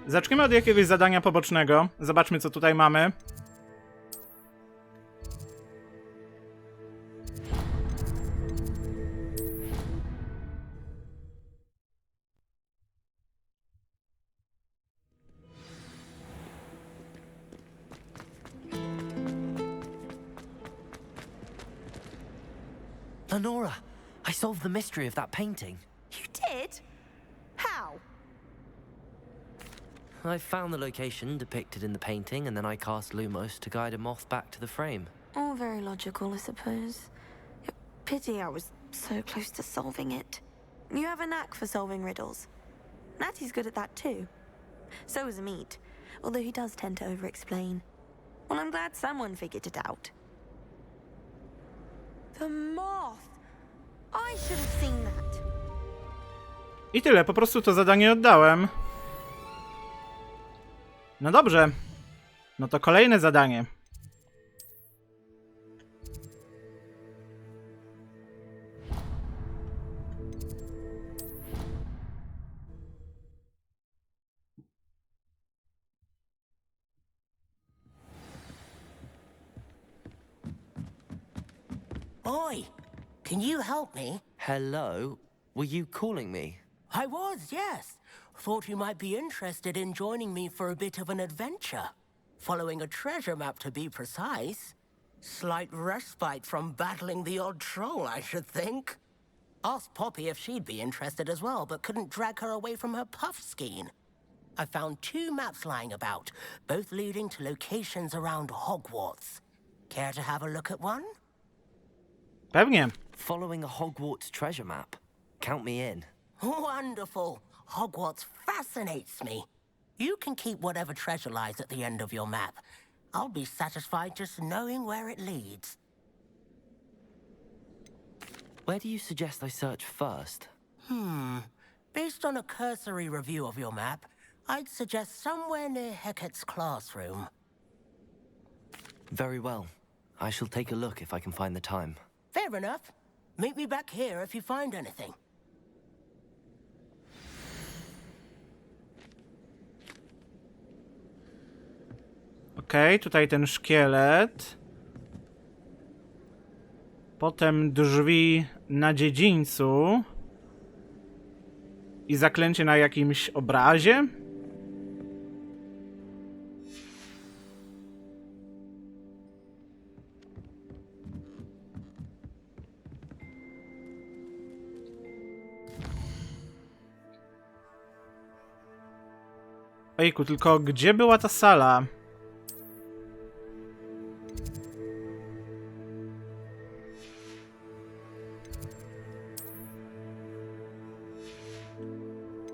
Zacznijmy od jakiegoś zadania pobocznego. Zobaczmy, co tutaj mamy. Lenora, I solved the mystery of that painting. You did? How? I found the location depicted in the painting, and then I cast Lumos to guide a moth back to the frame. All very logical, I suppose. Pity I was so close to solving it. You have a knack for solving riddles. Natty's good at that too. So is Amit, although he does tend to over-explain. Well, I'm glad someone figured it out. The moth! I should have seen that. I tyle, po prostu to zadanie oddałem. No dobrze. No to kolejne zadanie. Oi, can you help me? Hello? Were you calling me? I was, yes. Thought you might be interested in joining me for a bit of an adventure. Following a treasure map, to be precise. Slight respite from battling the odd troll, I should think. Asked Poppy if she'd be interested as well, but couldn't drag her away from her puff skein. I found 2 maps lying about, both leading to locations around Hogwarts. Care to have a look at one? Pewnie. Following a Hogwarts treasure map. Count me in. Wonderful. Hogwarts fascinates me. You can keep whatever treasure lies at the end of your map. I'll be satisfied just knowing where it leads. Where do you suggest I search first? Based on a cursory review of your map, I'd suggest somewhere near Hecat's classroom. Very well. I shall take a look if I can find the time. Fair enough. Meet me back here if you find anything. Okej, tutaj ten szkielet. Potem drzwi na dziedzińcu. I zaklęcie na jakimś obrazie. Ojku, tylko gdzie była ta sala?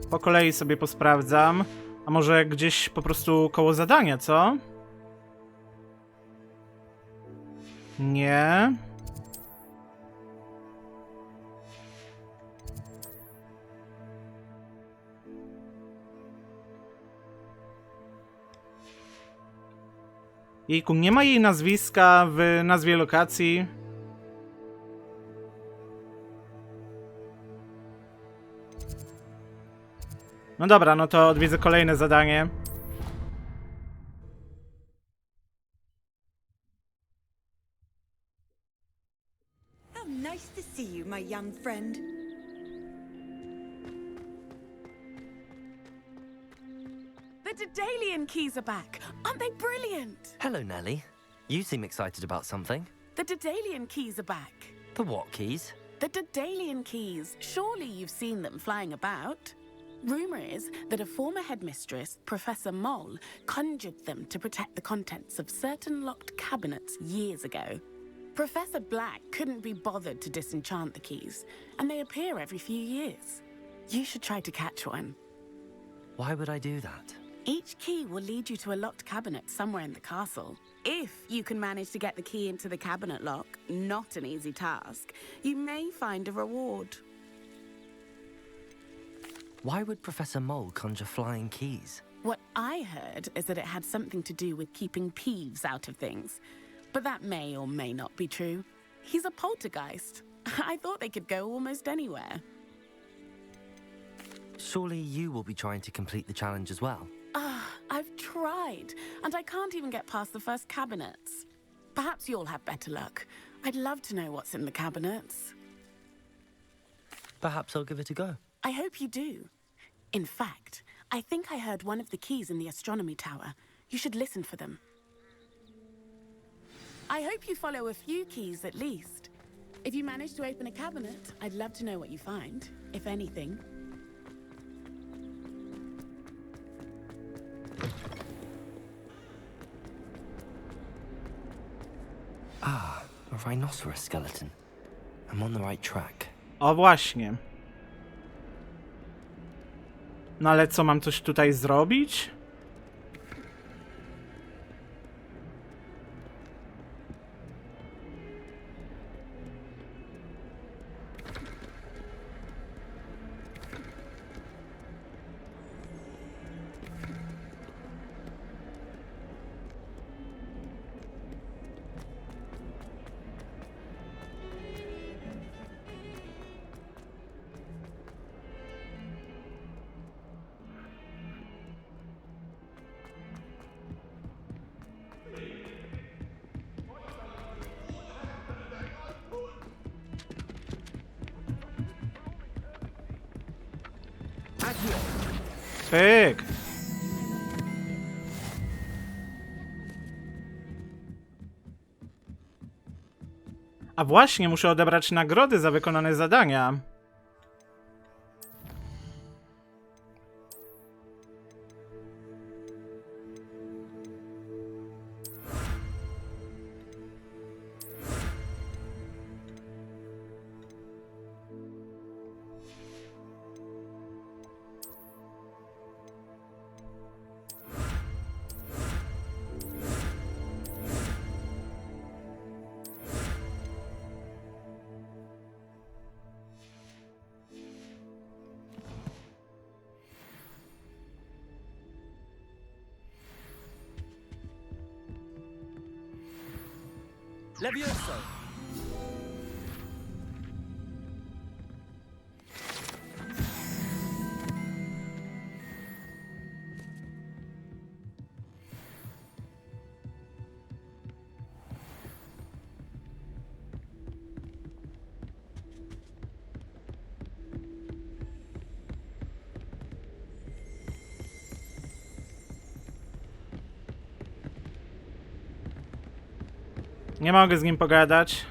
Po kolei sobie posprawdzam. A może gdzieś po prostu koło zadania, co? Nie. Jejku, nie ma jej nazwiska w nazwie lokacji. No dobra, no to odwiedzę kolejne zadanie. How nice to see you, my young friend. The Daedalian keys are back. Aren't they brilliant? Hello, Nellie. You seem excited about something. The Daedalian keys are back. The what keys? The Daedalian keys. Surely you've seen them flying about. Rumor is that a former headmistress, Professor Mole, conjured them to protect the contents of certain locked cabinets years ago. Professor Black couldn't be bothered to disenchant the keys, and they appear every few years. You should try to catch one. Why would I do that? Each key will lead you to a locked cabinet somewhere in the castle. If you can manage to get the key into the cabinet lock, not an easy task, you may find a reward. Why would Professor Mole conjure flying keys? What I heard is that it had something to do with keeping Peeves out of things. But that may or may not be true. He's a poltergeist. I thought they could go almost anywhere. Surely you will be trying to complete the challenge as well. I've tried, and I can't even get past the first cabinets. Perhaps you'll have better luck. I'd love to know what's in the cabinets. Perhaps I'll give it a go. I hope you do. In fact, I think I heard one of the keys in the astronomy tower. You should listen for them. I hope you follow a few keys at least. If you manage to open a cabinet, I'd love to know what you find, if anything. Ah, a rhinoceros skeleton. I'm on the right track. O właśnie. No ale co, mam coś tutaj zrobić? Pyk! A właśnie, muszę odebrać nagrody za wykonane zadania. Levioso! Nie mogę z nim pogadać.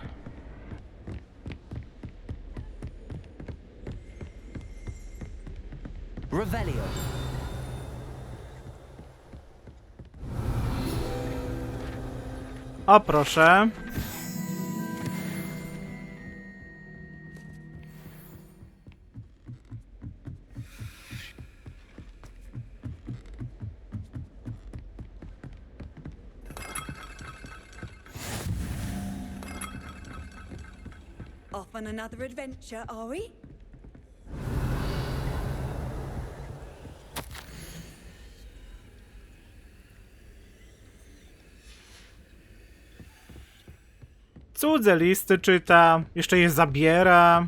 Revelio. O, proszę. Off on another adventure, are we? Cudze listy czyta, jeszcze je zabiera.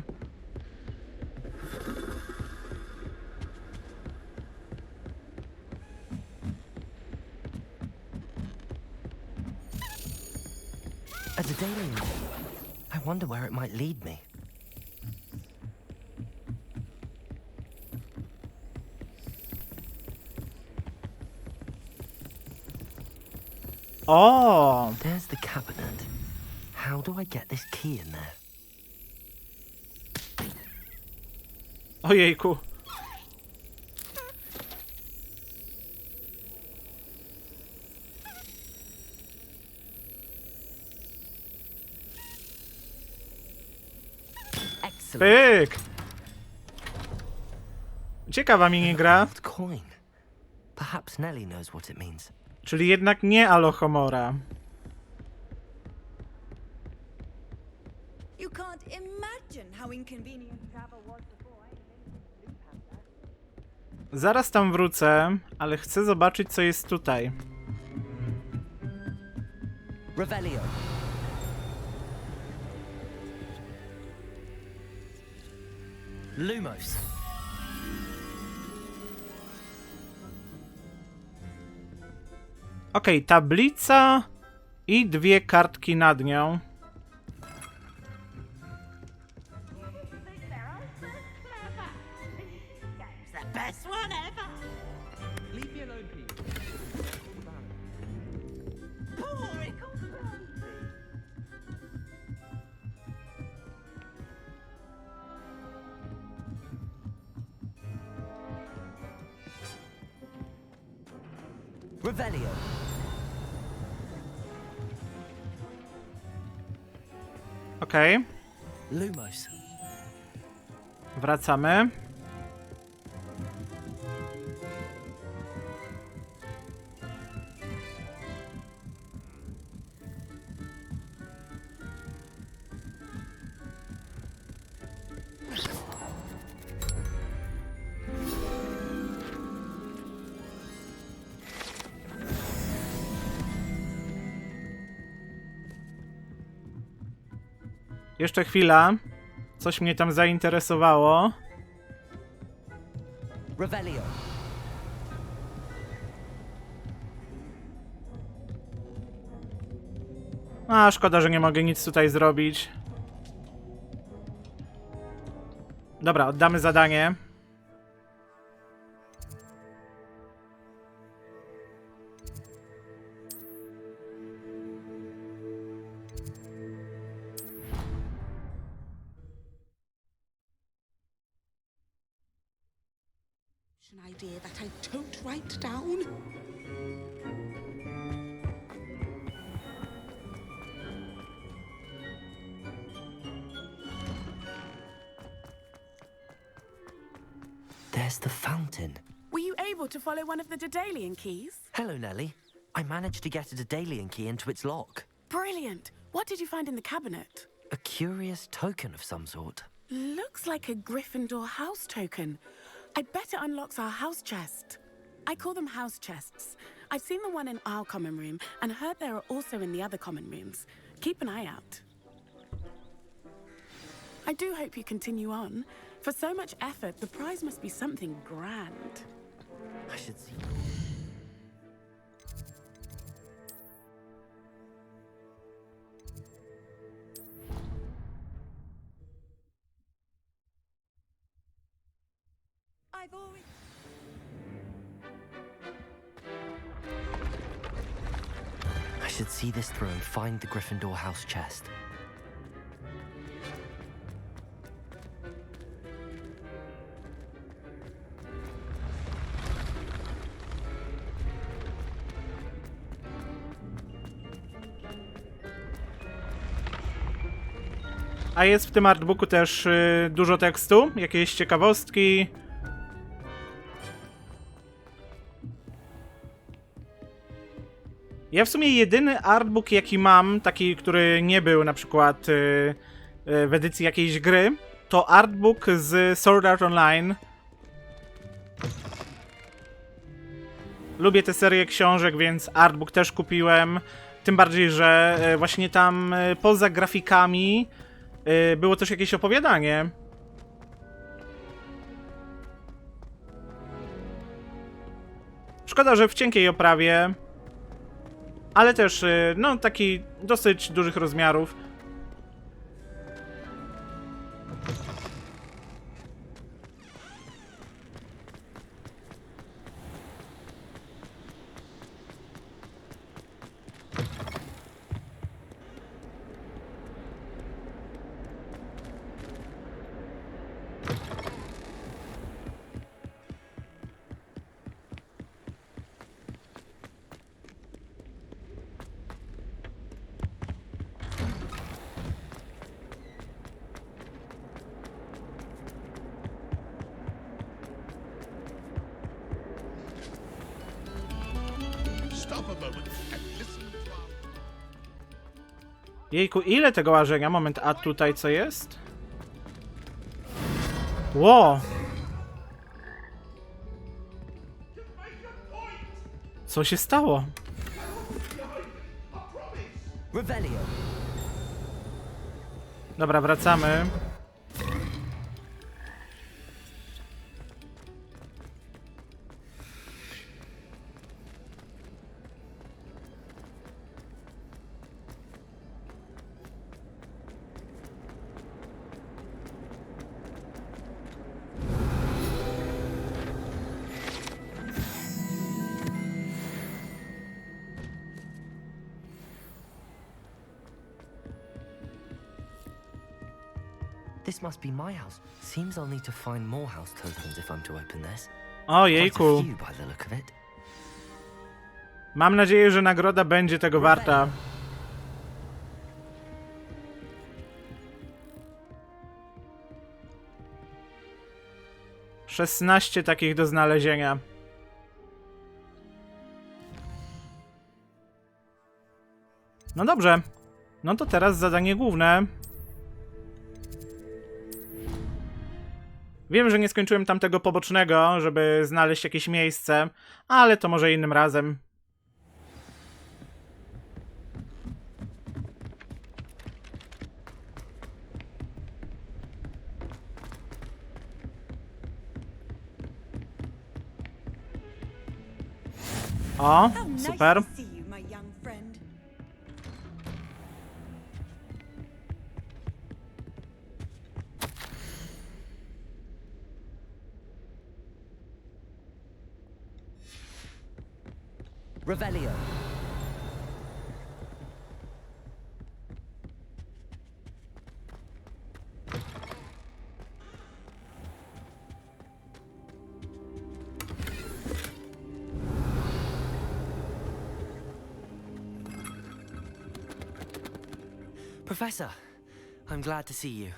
A daily. I wonder where it might lead me. O! There's the cabinet. How do I get this key in there? Ojejku. Excellent. Pyk! Ciekawa minigra. Gold coin. Perhaps Nellie knows what it means. Czyli jednak nie Alohomora. You can't imagine how inconvenient travel was before I invented Loop Panda. Zaraz tam wrócę, ale chcę zobaczyć, co jest tutaj. Revelio. Lumos. Okej, tablica i 2 kartki nad nią. Revelio. Okej, Lumos. wracamy. Jeszcze chwila. Coś mnie tam zainteresowało. Revelio. A, szkoda, że nie mogę nic tutaj zrobić. Dobra, oddamy zadanie. An idea that I don't write down. There's the fountain. Were you able to follow one of the Daedalian keys? Hello, Nellie. I managed to get a Daedalian key into its lock. Brilliant. What did you find in the cabinet? A curious token of some sort. Looks like a Gryffindor house token. I bet it unlocks our house chest. I call them house chests. I've seen the one in our common room and heard there are also in the other common rooms. Keep an eye out. I do hope you continue on. For so much effort, the prize must be something grand. I should see. I've always... I should see this through and find the Gryffindor house chest. A jest w tym artbooku też dużo tekstu, jakieś ciekawostki. Ja w sumie jedyny artbook jaki mam, taki, który nie był na przykład w edycji jakiejś gry, to artbook z Sword Art Online. Lubię tę serię książek, więc artbook też kupiłem. Tym bardziej, że właśnie tam poza grafikami było też jakieś opowiadanie. Szkoda, że w cienkiej oprawie, ale też, no, taki dosyć dużych rozmiarów. Jejku, ile tego łażenia? Moment, a tutaj co jest? Ło! Co się stało? Revelio. Dobra, wracamy. This must be my house. Seems I'll need to find more house tokens if I'm to open this. O, Quite a jejku. few by the look of it. Mam nadzieję, że nagroda będzie tego warta. Szesnaście takich do znalezienia. No dobrze. No to teraz zadanie główne. Wiem, że nie skończyłem tamtego pobocznego, żeby znaleźć jakieś miejsce, ale to może innym razem. O, How nice super. to see you, my young friend. Revelio. Professor, I'm glad to see you.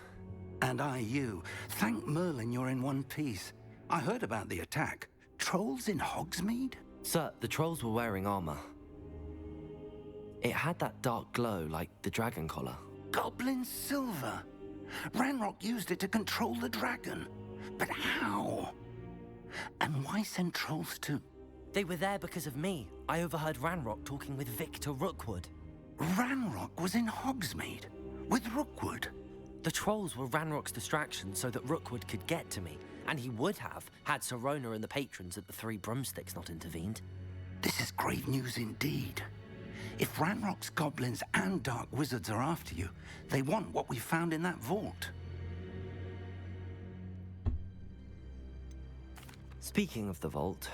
And I you. Thank Merlin you're in one piece. I heard about the attack. Trolls in Hogsmeade? Sir, the trolls were wearing armor. It had that dark glow like the dragon collar. Goblin silver. Ranrock used it to control the dragon. But how? And why send trolls to... They were there because of me. I overheard Ranrock talking with Victor Rookwood. Ranrock was in Hogsmeade with Rookwood. The trolls were Ranrock's distraction so that Rookwood could get to me, and he would have had Serona and the patrons at the Three Broomsticks not intervened. This is grave news indeed. If Ranrock's goblins and dark wizards are after you, they want what we found in that vault. Speaking of the vault,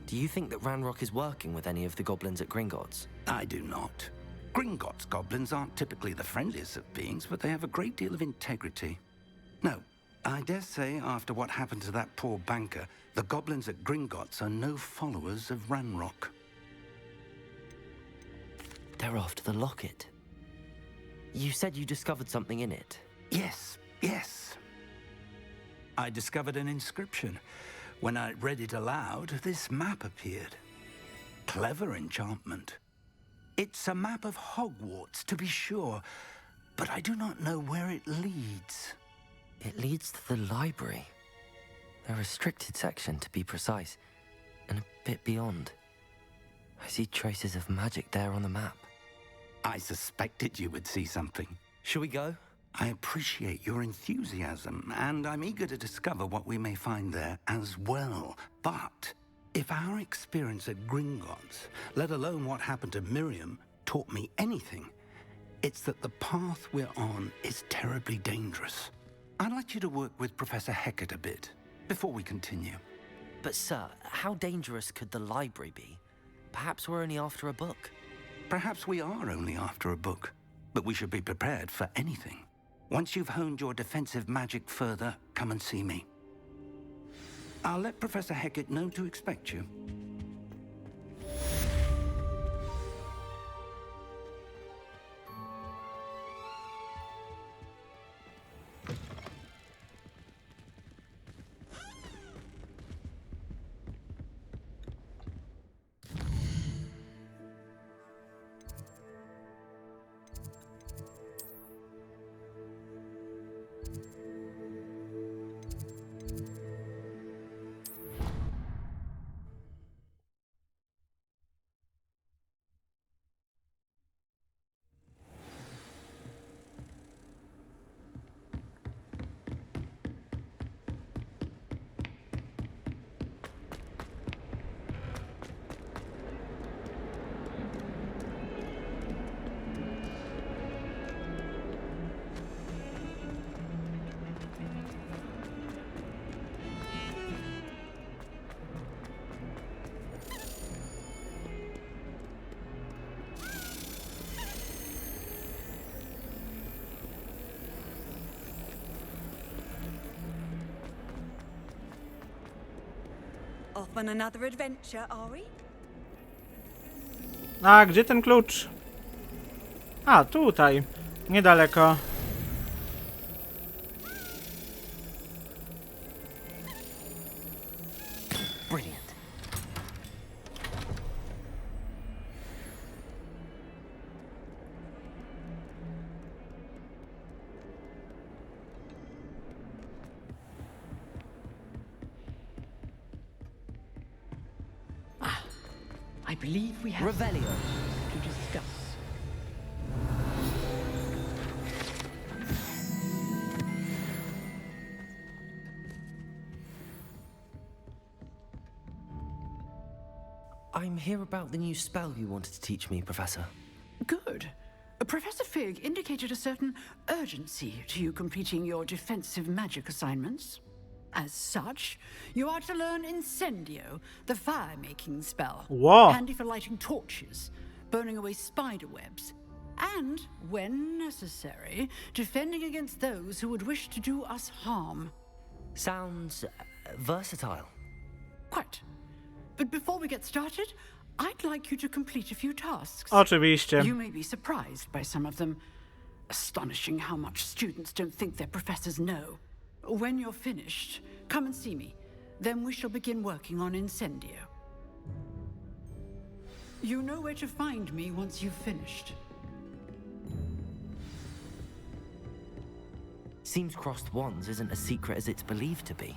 do you think that Ranrock is working with any of the goblins at Gringotts? I do not. Gringotts goblins aren't typically the friendliest of beings, but they have a great deal of integrity. No, I dare say after what happened to that poor banker, the goblins at Gringotts are no followers of Ranrock. They're after the locket. You said you discovered something in it. Yes, yes. I discovered an inscription. When I read it aloud, this map appeared. Clever enchantment. It's a map of Hogwarts, to be sure, but I do not know where it leads. It leads to the library. A restricted section, to be precise, and a bit beyond. I see traces of magic there on the map. I suspected you would see something. Shall we go? I appreciate your enthusiasm, and I'm eager to discover what we may find there as well. But if our experience at Gringotts, let alone what happened to Miriam, taught me anything, it's that the path we're on is terribly dangerous. I'd like you to work with Professor Hecat a bit before we continue. But sir, how dangerous could the library be? Perhaps we're only after a book. Perhaps we are only after a book, but we should be prepared for anything. Once you've honed your defensive magic further, come and see me. I'll let Professor Hecat know to expect you. off on another adventure, are we? A, gdzie ten klucz? A, tutaj. Niedaleko. Brilliant. I believe we have Revelio. to discuss. I'm here about the new spell you wanted to teach me, Professor. Good. Professor Fig indicated a certain urgency to you completing your defensive magic assignments. As such, you are to learn Incendio, the fire-making spell. Whoa. Handy for lighting torches, burning away spider webs, and, when necessary, defending against those who would wish to do us harm. Sounds versatile. Quite. But before we get started, I'd like you to complete a few tasks. Oczywiście. You may be surprised by some of them. Astonishing how much students don't think their professors know. When you're finished, come and see me. Then we shall begin working on Incendio. You know where to find me once you've finished. Seems crossed wands isn't as secret as it's believed to be.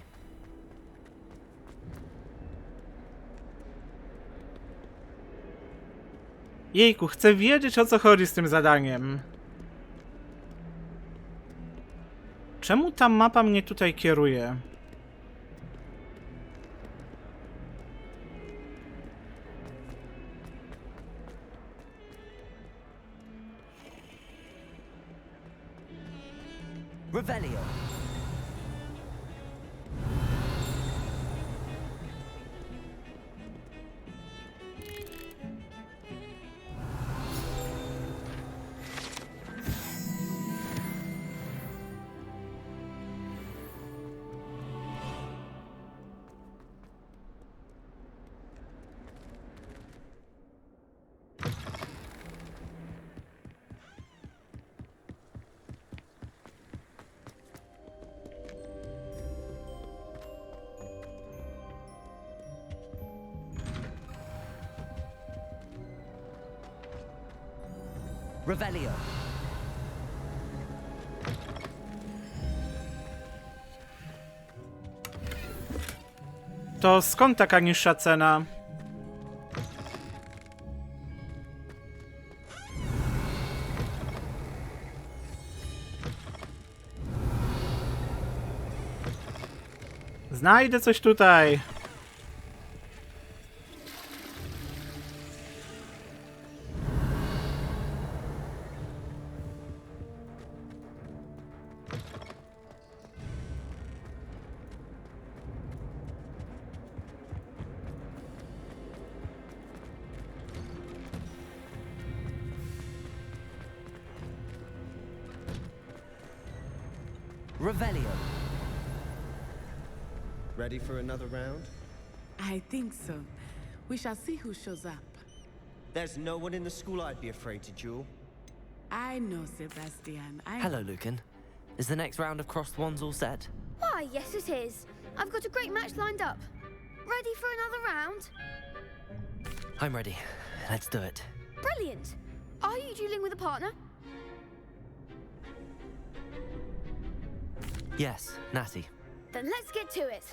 Jejku, chcę wiedzieć, o co chodzi z tym zadaniem. Czemu ta mapa mnie tutaj kieruje? Revelio. Revelio. To skąd taka niższa cena? Znajdę coś tutaj. Revelio. Ready for another round? I think so. We shall see who shows up. There's no one in the school I'd be afraid to duel. I know, Sebastian. Hello, Lucan. Is the next round of crossed wands all set? Why, yes it is. I've got a great match lined up. Ready for another round? I'm ready. Let's do it. Brilliant. Are you dueling with a partner? Yes, Natty. Then let's get to it.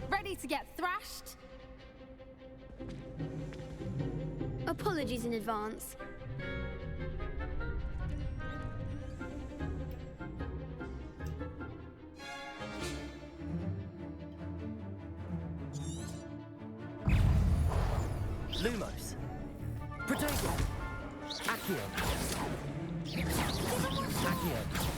Ready to get thrashed? Apologies in advance. Lumos. Protego. Accio. Accio.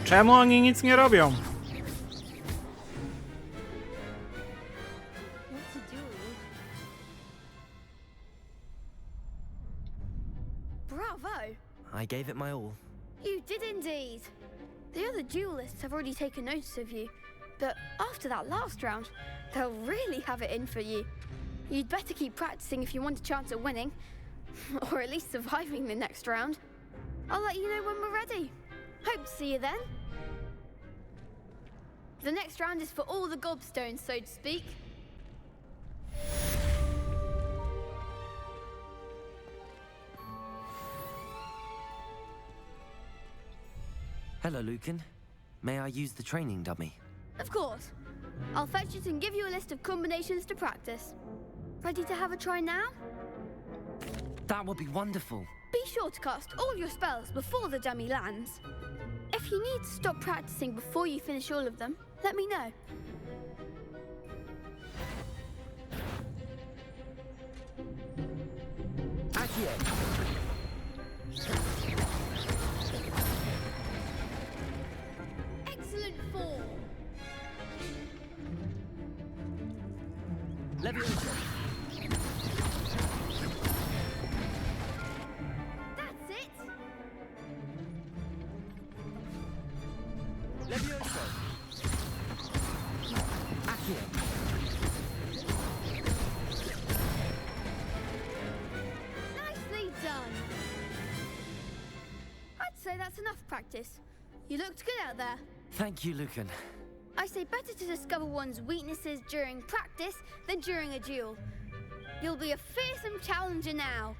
Czemu oni nic nie robią? What's a duel? Bravo! I gave it my all. You did indeed. The other duelists have already taken notice of you, but after that last round, they'll really have it in for you. You'd better keep practicing if you want a chance at winning, or at least surviving the next round. I'll let you know when we're ready. Hope to see you then. The next round is for all the gobstones, so to speak. Hello, Lucan. May I use the training dummy? Of course. I'll fetch it and give you a list of combinations to practice. Ready to have a try now? That would be wonderful. Be sure to cast all your spells before the dummy lands. If you need to stop practicing before you finish all of them, let me know. Excellent form. That's it. Nicely done. I'd say that's enough practice. You looked good out there. Thank you, Lucan. I say better to discover one's weaknesses during practice than during a duel. You'll be a fearsome challenger now.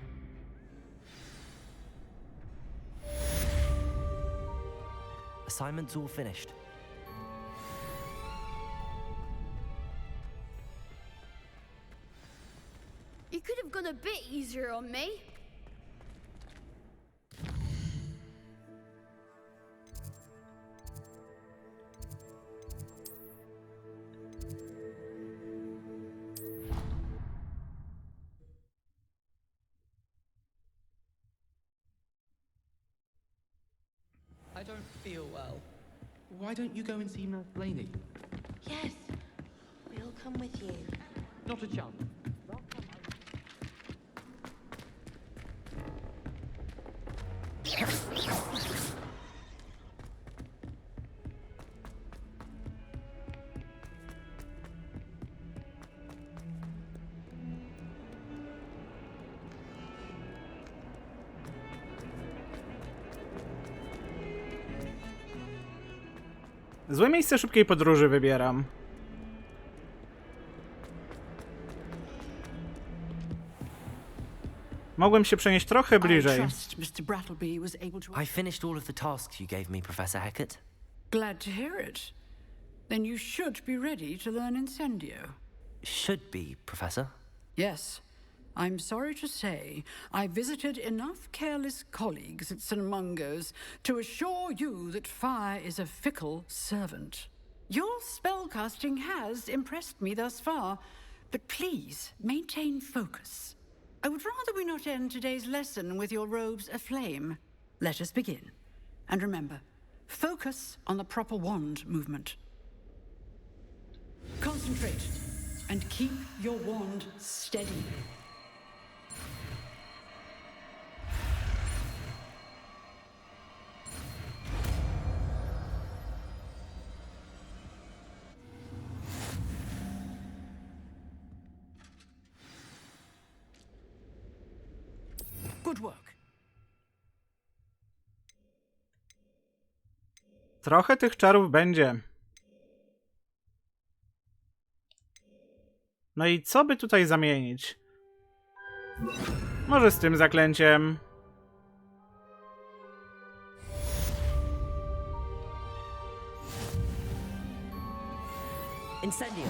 Assignment's all finished. You could have gone a bit easier on me. I don't feel well. Why don't you go and see Nurse Blaney? Yes, we'll come with you. Not a chance. Złe miejsce szybkiej podróży wybieram. Mogłem się przenieść trochę bliżej. I finished all of the tasks you gave me, Professor Hecat. Glad to hear it. Then you should be ready to learn Incendio. Should be, Professor. Yes. I'm sorry to say, I visited enough careless colleagues at St. Mungo's to assure you that fire is a fickle servant. Your spellcasting has impressed me thus far, but please maintain focus. I would rather we not end today's lesson with your robes aflame. Let us begin. And remember, focus on the proper wand movement. Concentrate and keep your wand steady. Good work. Trochę tych czarów będzie. No i co by tutaj zamienić? Może z tym zaklęciem. Incendio.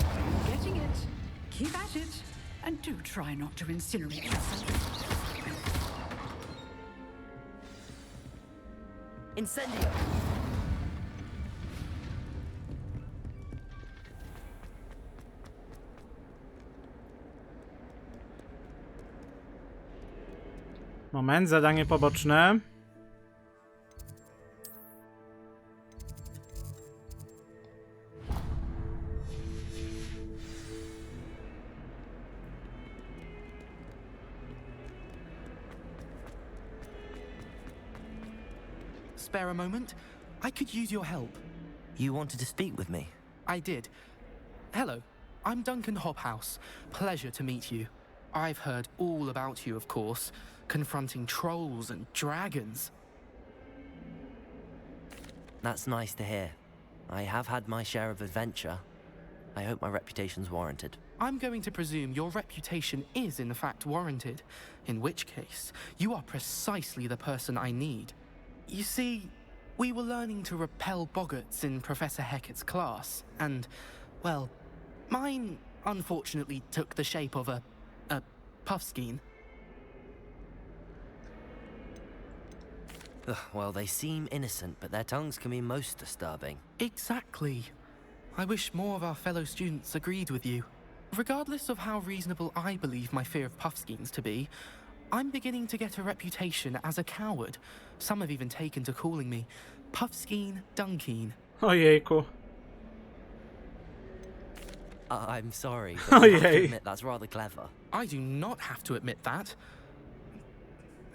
Getting it. Keep at it. And do try not to incinerate yourself. Incendio. Moment, zadanie poboczne. spare a moment? I could use your help. You wanted to speak with me? I did. Hello, I'm Duncan Hobhouse. Pleasure to meet you. I've heard all about you, of course, confronting trolls and dragons. That's nice to hear. I have had my share of adventure. I hope my reputation's warranted. I'm going to presume your reputation is in fact warranted, in which case, you are precisely the person I need. You see, we were learning to repel boggarts in Professor Hecat's class, and, well, mine unfortunately took the shape of a puffskein. Ugh, well, they seem innocent, but their tongues can be most disturbing. Exactly. I wish more of our fellow students agreed with you. Regardless of how reasonable I believe my fear of puffskeins to be, I'm beginning to get a reputation as a coward. Some have even taken to calling me Puffskeen Dunkeen. Ojejku. I'm sorry, but I have to Ojej. admit that's rather clever. I do not have to admit that.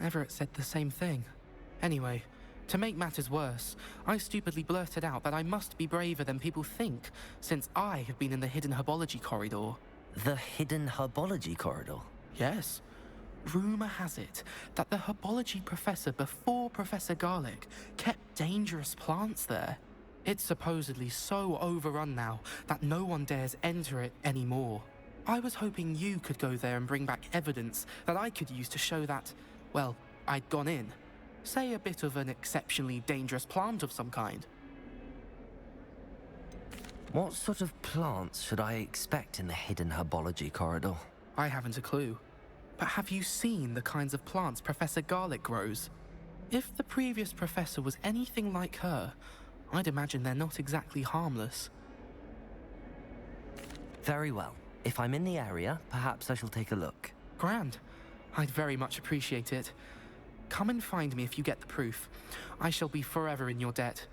Everett said the same thing. Anyway, to make matters worse, I stupidly blurted out that I must be braver than people think, since I have been in the hidden herbology corridor. The hidden herbology corridor? Yes. Rumor has it that the herbology professor before Professor Garlic kept dangerous plants there. It's supposedly so overrun now that no one dares enter it anymore. I was hoping you could go there and bring back evidence that I could use to show that, well, I'd gone in. Say a bit of an exceptionally dangerous plant of some kind. What sort of plants should I expect in the hidden herbology corridor? I haven't a clue. But have you seen the kinds of plants Professor Garlic grows? If the previous professor was anything like her, I'd imagine they're not exactly harmless. Very well. If I'm in the area, perhaps I shall take a look. Grand. I'd very much appreciate it. Come and find me if you get the proof. I shall be forever in your debt.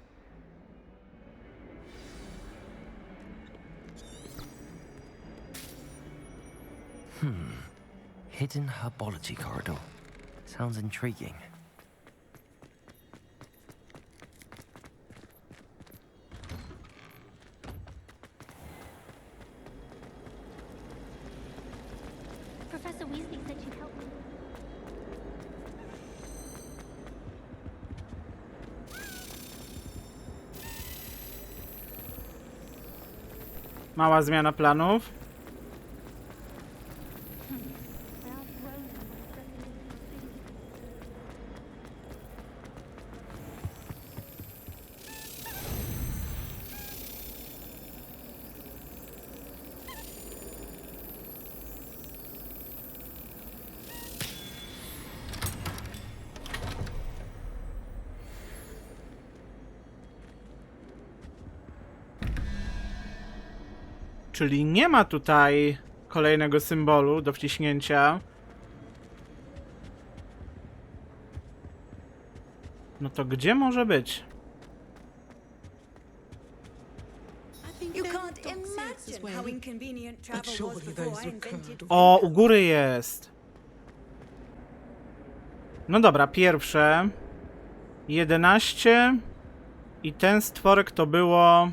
Hidden herbology corridor. Sounds intriguing. Professor Weasley said you'd help me. Mała zmiana planów. Czyli nie ma tutaj kolejnego symbolu do wciśnięcia. No to gdzie może być? You can't imagine how inconvenient travel was before I invented. O, u góry jest. No dobra, pierwsze. 11. I ten stworek to było...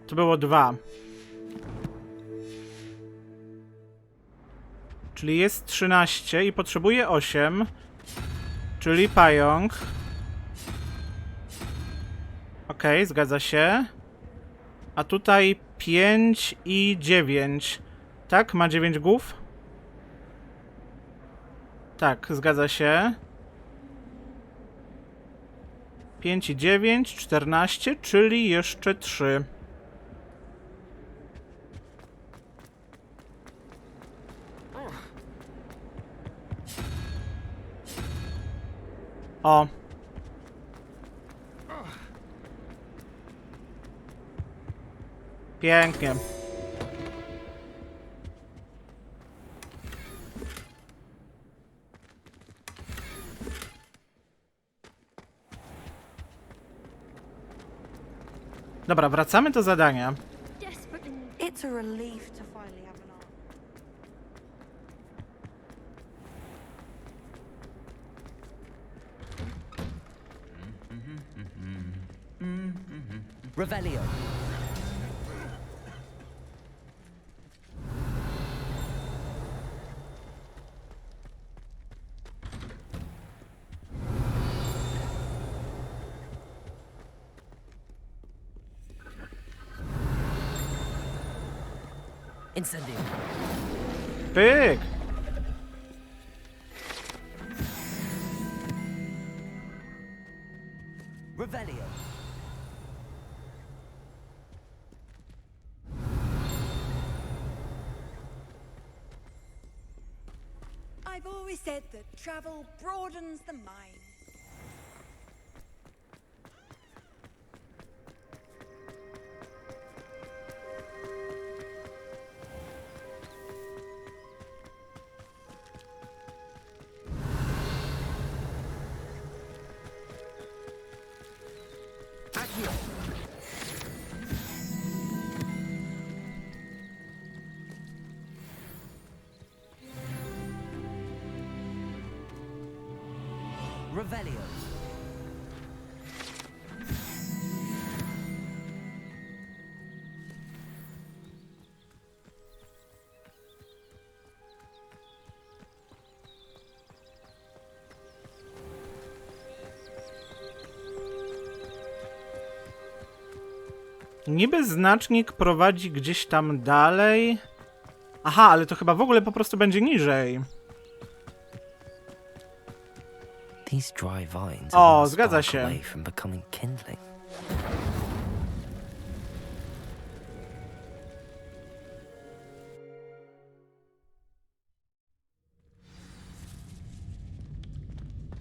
To było 2. Czyli jest 13 i potrzebuję 8. Czyli pająk. Okej, zgadza się. A tutaj 5 i 9. Tak? Ma 9 głów? Tak, zgadza się. 5 i 9, 14, czyli jeszcze 3. O. Pięknie. Dobra, wracamy do zadania. It's a relief to finally have an Revelio. Incendio. Pyk! Revelio. I've always said that travel broadens the mind. Accio. Revelio. Niby znacznik prowadzi gdzieś tam dalej. Aha, ale to chyba w ogóle po prostu będzie niżej. These dry vines O, are zgadza spark się. away from becoming kindling.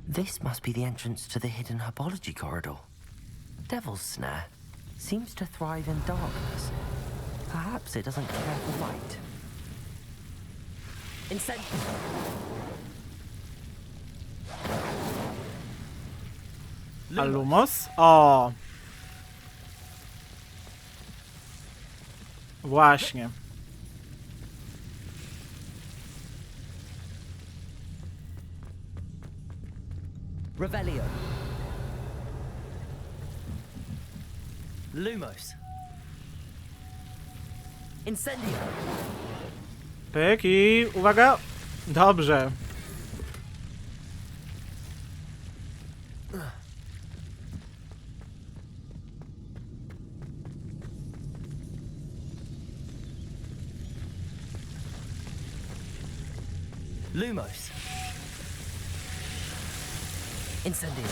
This must be the entrance to the hidden herbology corridor. Devil's Snare seems to thrive in darkness. Perhaps it doesn't care for light. A Lumos? O! Właśnie. Revelio. Lumos. Incendio. Pyk i uwaga! Dobrze. Lumos. Incendio.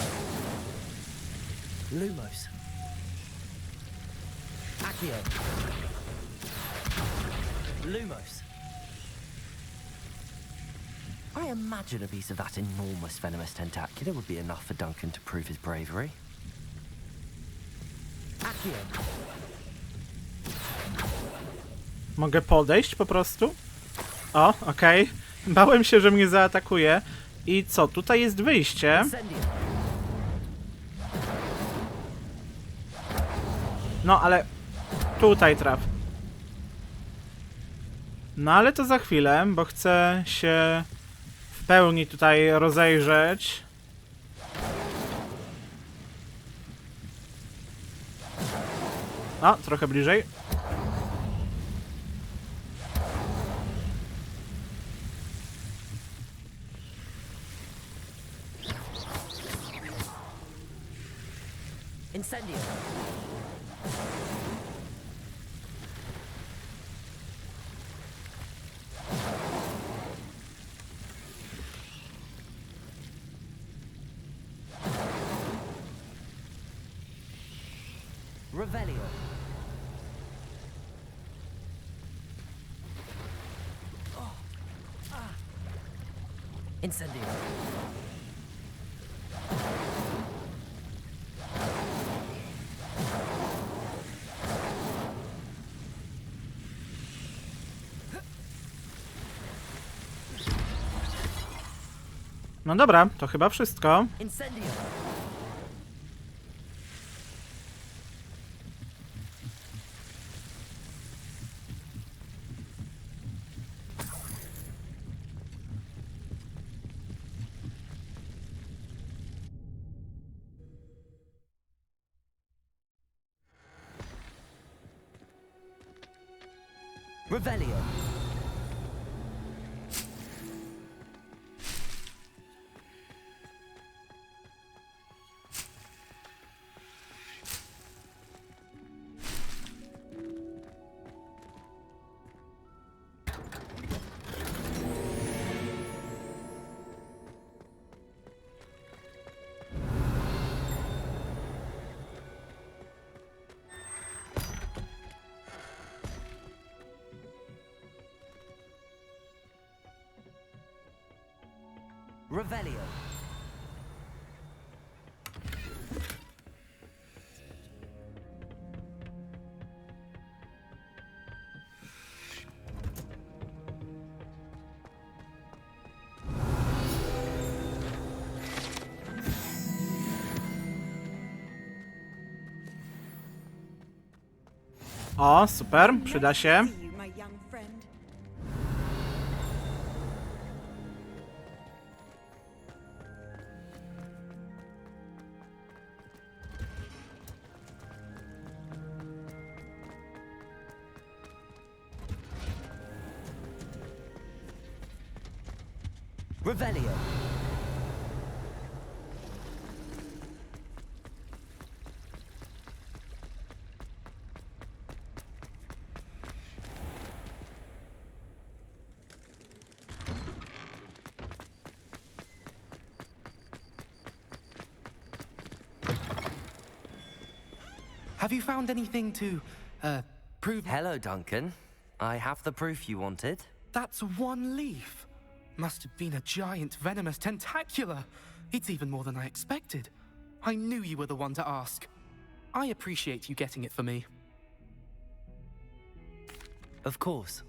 Lumos. Accio. Lumos. I imagine a piece of that enormous venomous tentacular would be enough for Duncan to prove his bravery. Accio. Mogę podejść po prostu? O, okej. Bałem się, że mnie zaatakuje. I co? Tutaj jest wyjście. Incendio. No, ale tutaj traf. No, ale to za chwilę, bo chcę się w pełni tutaj rozejrzeć. O, trochę bliżej. Incendio. Revelio. Incendio. No dobra, to chyba wszystko. Incendio. Revelio. Revelio. O, super, przyda się. See you, my young friend. Revelio. Have you found anything to, prove... Hello, Duncan. I have the proof you wanted. That's one leaf. Must have been a giant venomous tentacula. It's even more than I expected. I knew you were the one to ask. I appreciate you getting it for me. Of course.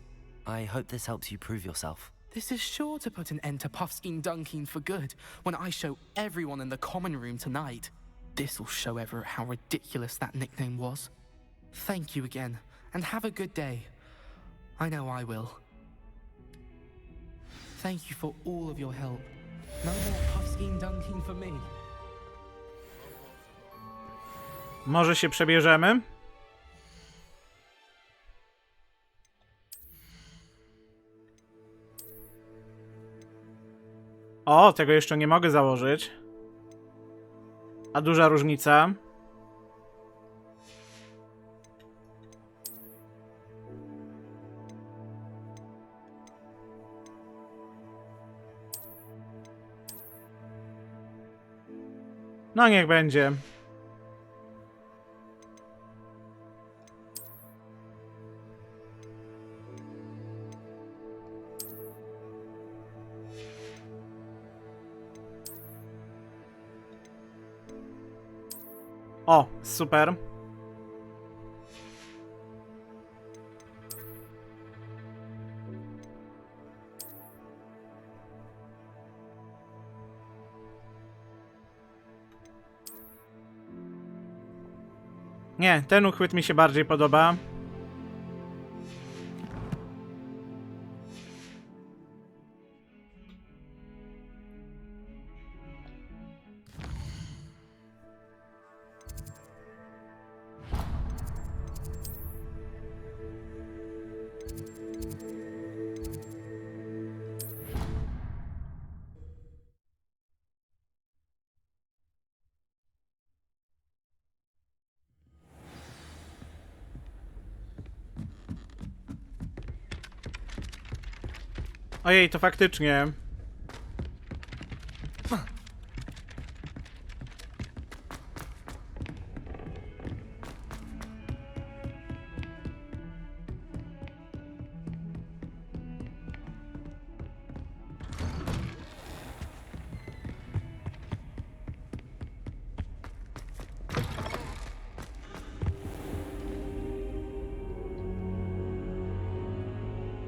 I hope this helps you prove yourself. This is sure to put an end to Puffskein Dunkin for good when I show everyone in the common room tonight. This'll show Everett how ridiculous that nickname was. Thank you again, and have a good day. I know I will. Thank you for all of your help. No more Puffskein Dunkin for me. Może się przebierzemy? O, tego jeszcze nie mogę założyć. A duża różnica. No niech będzie. O, super. Nie, ten uchwyt mi się bardziej podoba. Ojej, to faktycznie.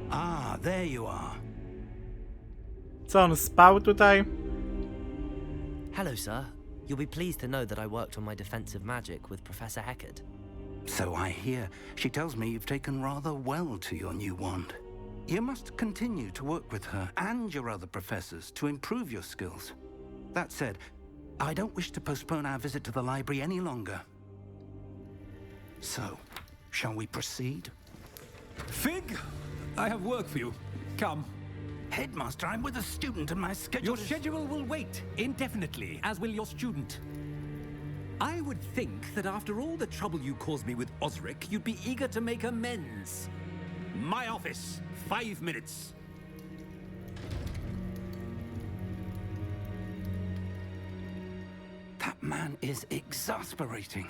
Ah, there you are. Co, on spał tutaj? Hello, sir. You'll be pleased to know that I worked on my defensive magic with Professor Heckard. So I hear. She tells me you've taken rather well to your new wand. You must continue to work with her and your other professors to improve your skills. That said, I don't wish to postpone our visit to the library any longer. So, shall we proceed? Fig, I have work for you. Come. Headmaster, I'm with a student and my schedule Your schedule will wait indefinitely, as will your student. I would think that after all the trouble you caused me with Osric, you'd be eager to make amends. My office, 5 minutes. That man is exasperating.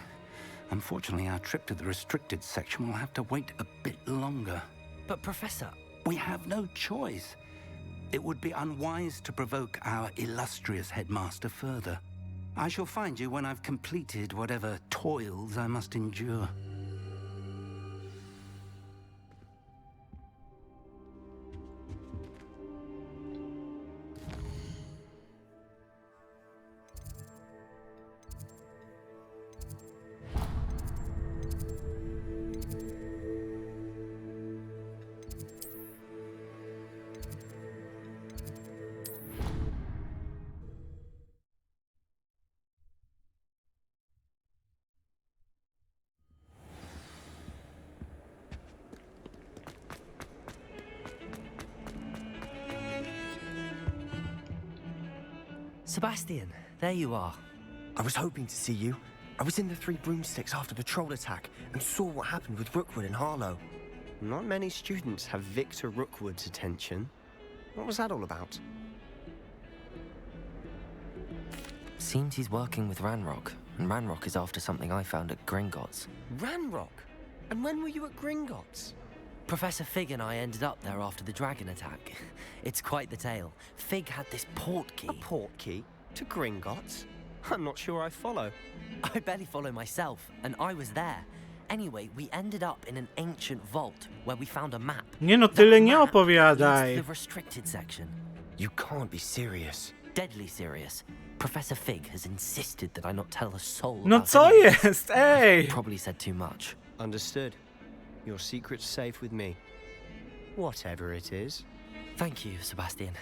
Unfortunately, our trip to the restricted section will have to wait a bit longer. But Professor... We have no choice. It would be unwise to provoke our illustrious headmaster further. I shall find you when I've completed whatever toils I must endure. Sebastian, there you are. I was hoping to see you. I was in the Three Broomsticks after the troll attack and saw what happened with Rookwood and Harlow. Not many students have Victor Rookwood's attention. What was that all about? Seems he's working with Ranrock, and Ranrock is after something I found at Gringotts. Ranrock? And when were you at Gringotts? Professor Fig and I ended up there after the dragon attack. It's quite the tale. Fig had this port key. A port key? To Gringotts? I'm not sure I follow. I barely follow myself, and I was there. Anyway, we ended up in an ancient vault where we found a map. Nie no, tyle nie opowiadaj. The restricted section. You can't be serious. Deadly serious. Professor Fig has insisted that I not tell a soul. No co jest? Ej! Probably said too much. Understood. Your secret's safe with me. Whatever it is. Thank you, Sebastian.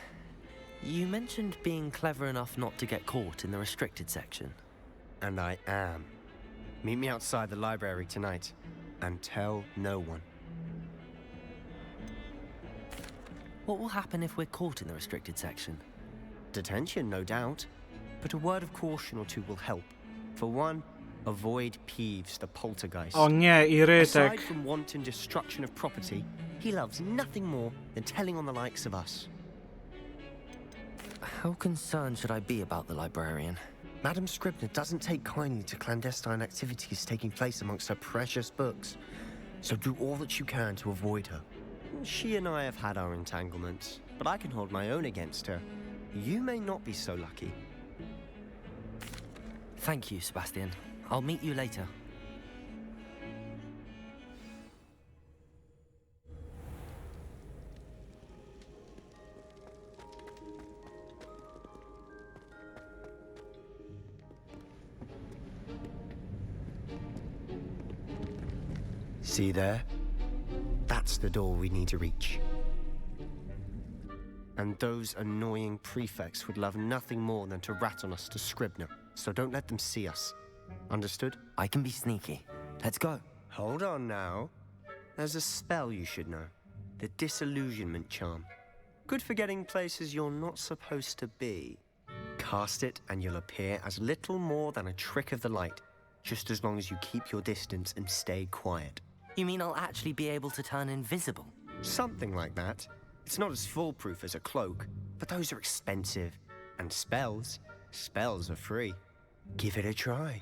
You mentioned being clever enough not to get caught in the restricted section. And I am. Meet me outside the library tonight, and tell no one. What will happen if we're caught in the restricted section? Detention, no doubt. But a word of caution or two will help. For one, avoid Peeves, the poltergeist. O nie, Irytek. Aside from wanton destruction of property, he loves nothing more than telling on the likes of us. How concerned should I be about the librarian? Madam Scribner doesn't take kindly to clandestine activities taking place amongst her precious books. So do all that you can to avoid her. She and I have had our entanglements, but I can hold my own against her. You may not be so lucky. Thank you, Sebastian. I'll meet you later. See there? That's the door we need to reach. And those annoying prefects would love nothing more than to rat on us to Scribner, so don't let them see us. Understood? I can be sneaky. Let's go. Hold on now. There's a spell you should know. The Disillusionment Charm. Good for getting places you're not supposed to be. Cast it and you'll appear as little more than a trick of the light, just as long as you keep your distance and stay quiet. You mean I'll actually be able to turn invisible? Something like that. It's not as foolproof as a cloak, but those are expensive. And spells are free. Give it a try.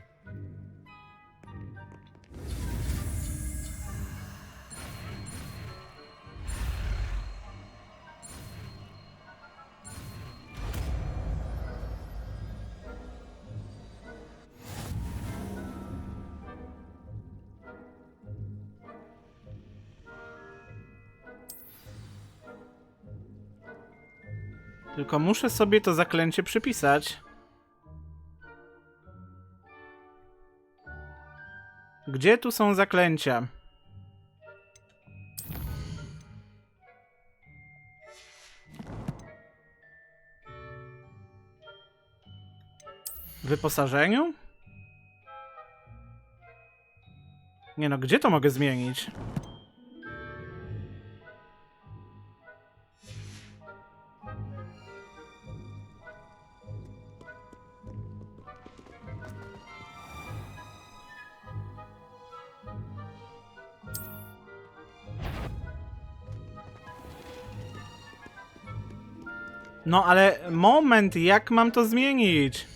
Tylko muszę sobie to zaklęcie przypisać. Gdzie tu są zaklęcia? W wyposażeniu? Nie no, gdzie to mogę zmienić? No ale moment, jak mam to zmienić?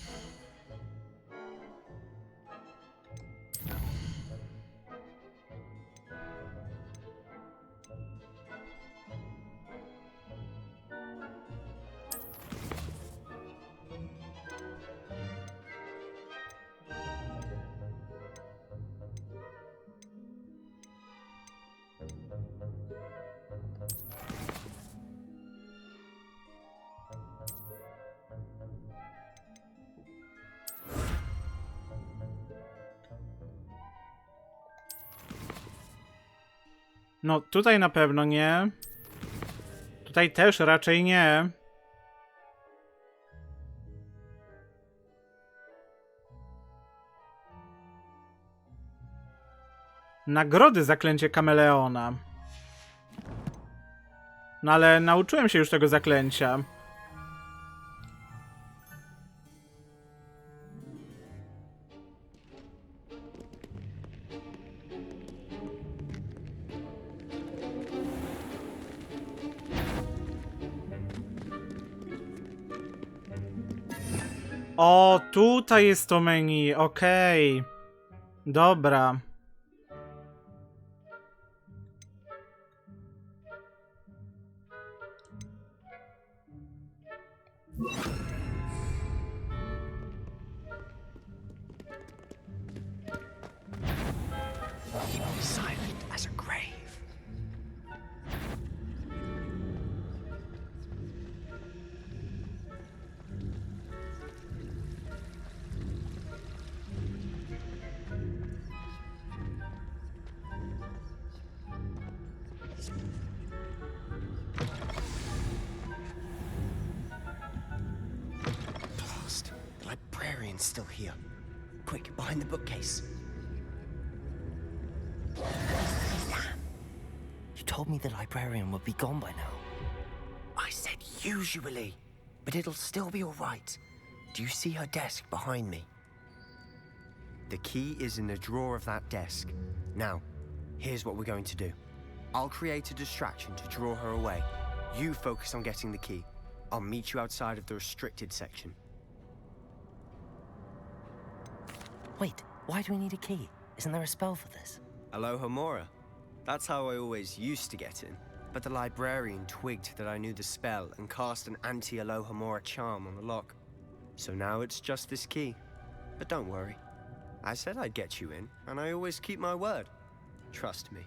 No tutaj na pewno nie. Tutaj też raczej nie. Nagrody zaklęcie kameleona. No ale nauczyłem się już tego zaklęcia. O, tutaj jest to menu, okej. Dobra. Silent as a grave. Blast. The librarian's still here. Quick, behind the bookcase. You told me the librarian would be gone by now. I said usually, but it'll still be all right. Do you see her desk behind me? The key is in the drawer of that desk. Now, here's what we're going to do. I'll create a distraction to draw her away. You focus on getting the key. I'll meet you outside of the restricted section. Wait, why do we need a key? Isn't there a spell for this? Alohomora. That's how I always used to get in. But the librarian twigged that I knew the spell and cast an anti-Alohomora charm on the lock. So now it's just this key. But don't worry. I said I'd get you in, and I always keep my word. Trust me.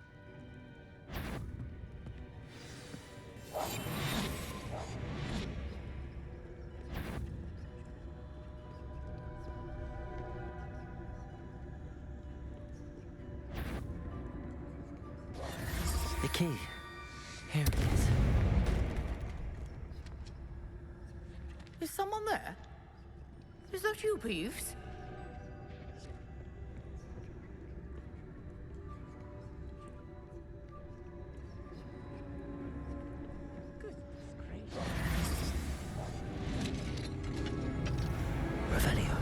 The key. Here it is. Is someone there? Is that you, Peeves? Revelio.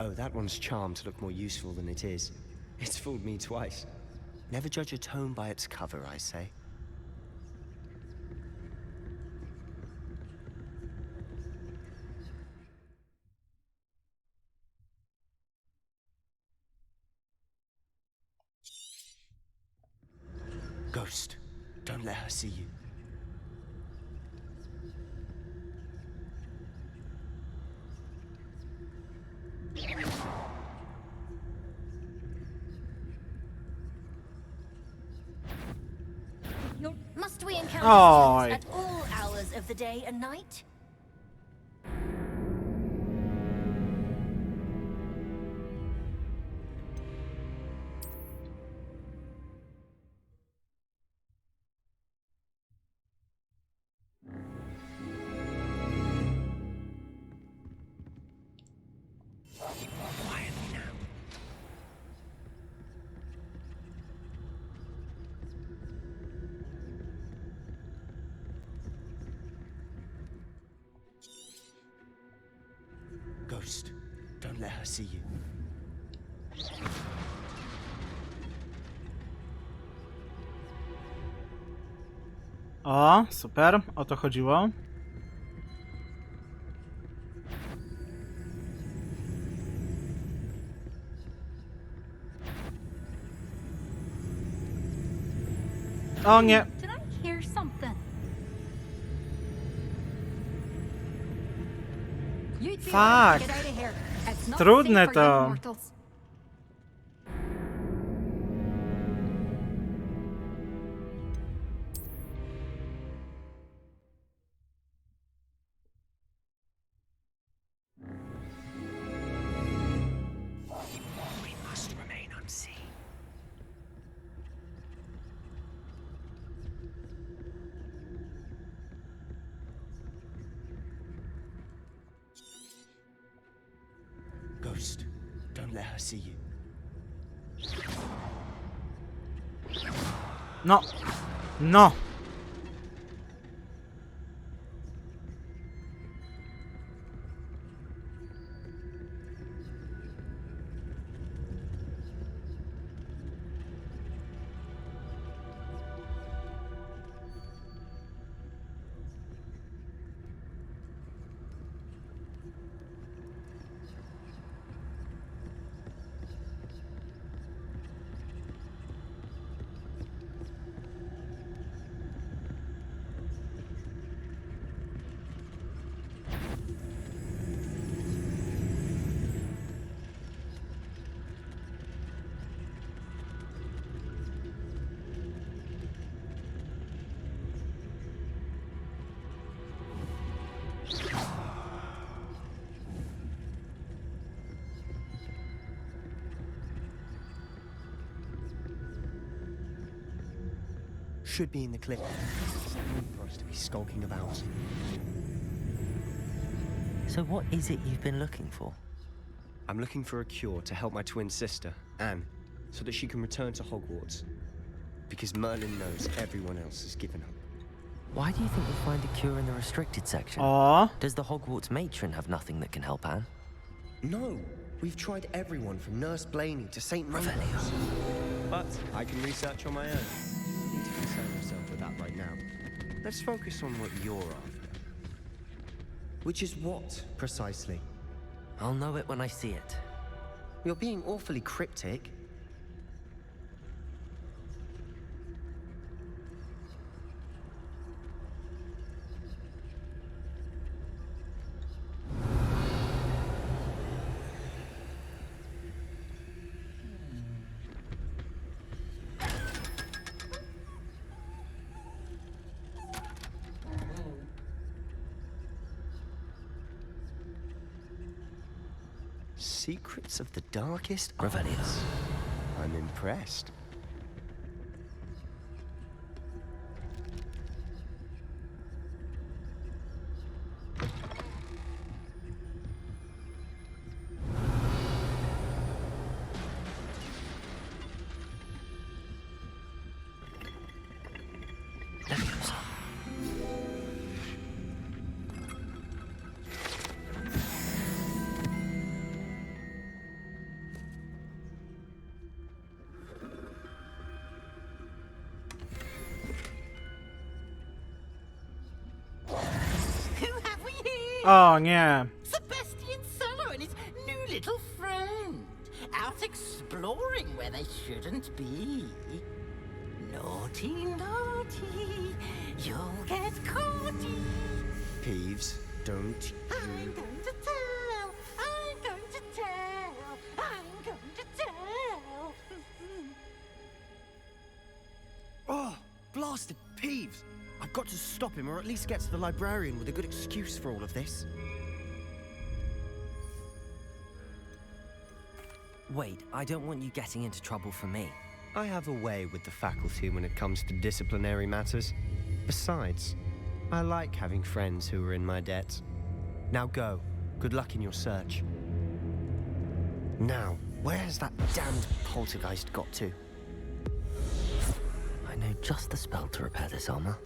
Oh, that one's charmed to look more useful than it is. It's fooled me twice. Never judge a tome by its cover, I say. Ghost, don't let her see you. Must we encounter Oi. students at all hours of the day and night? Ghost, don't let her see you. O, super, o to chodziło. O nie! Did I hear something? You two Fuck. get out of here. It's not Trudne safe for you to. mortals. We must remain unseen. Ghost, don't let her see you. No. No. Should be in the cliff. For us to be skulking about. So what is it you've been looking for? I'm looking for a cure to help my twin sister, Anne, so that she can return to Hogwarts. Because Merlin knows everyone else has given up. Why do you think we'll find a cure in the restricted section? Aww. Does the Hogwarts matron have nothing that can help Anne? No, we've tried everyone from Nurse Blaney to St. Mungo's. But I can research on my own. You need to concern yourself with that right now. Let's focus on what you're after. Which is what, precisely? I'll know it when I see it. You're being awfully cryptic. Secrets of the darkest Revelius. I'm impressed. O nie. Sebastian Sallow and his new little friend. Out exploring where they shouldn't be. Naughty, naughty. You'll get caughty. Peeves, don't I'm you... going to tell. I'm going to tell. I'm going to tell. Oh, blasted Peeves! I've got to stop him, or at least get to the librarian with a good excuse for all of this. Wait, I don't want you getting into trouble for me. I have a way with the faculty when it comes to disciplinary matters. Besides, I like having friends who are in my debt. Now go. Good luck in your search. Now, where has that damned poltergeist got to? I know just the spell to repair this armor.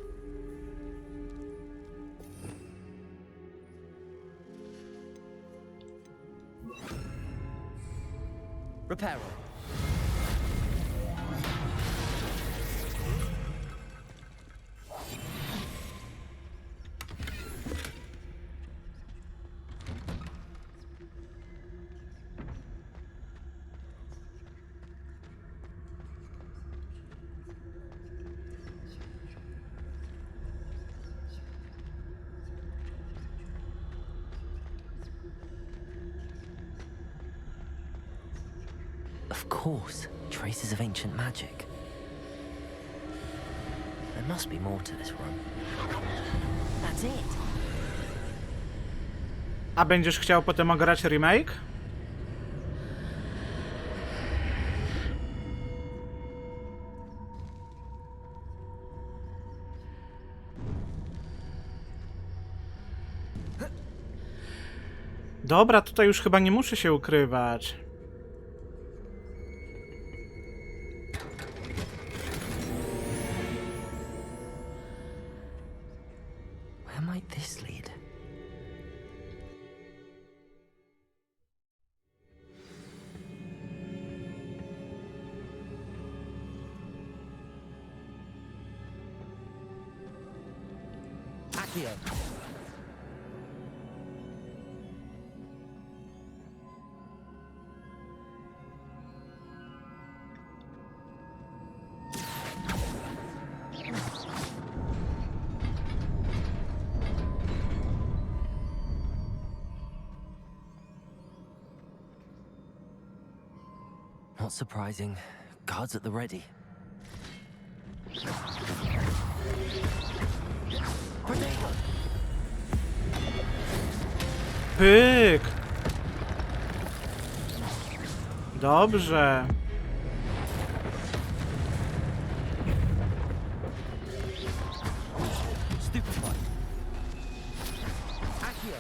Reparo. Of course, traces of ancient magic. There must be more to this room. That's it. A będziesz chciał potem ograć remake? Dobra, tutaj już chyba nie muszę się ukrywać. Where might this lead? Accio. Not surprising. Guards at the ready. Pyk! Dobrze. Stupefied. Accio.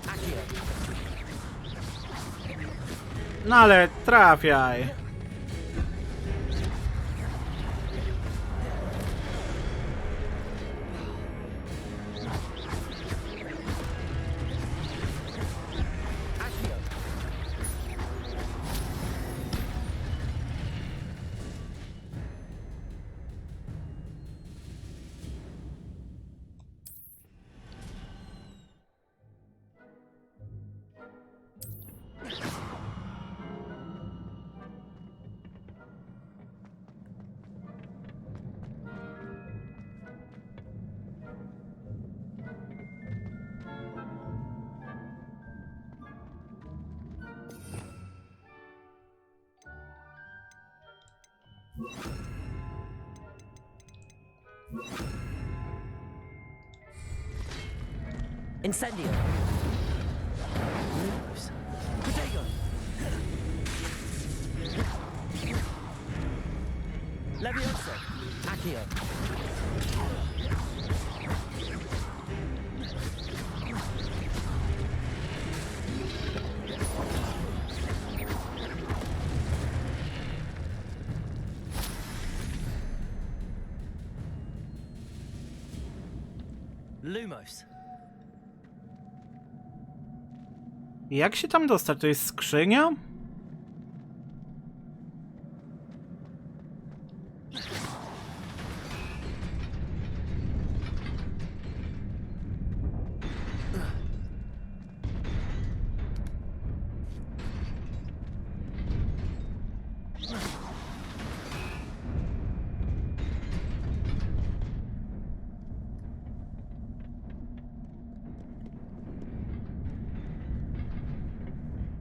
Accio. No ale trafiaj. Incendio. Protego. Leviosa. Accio. Lumos. Jak się tam dostać? To jest skrzynia?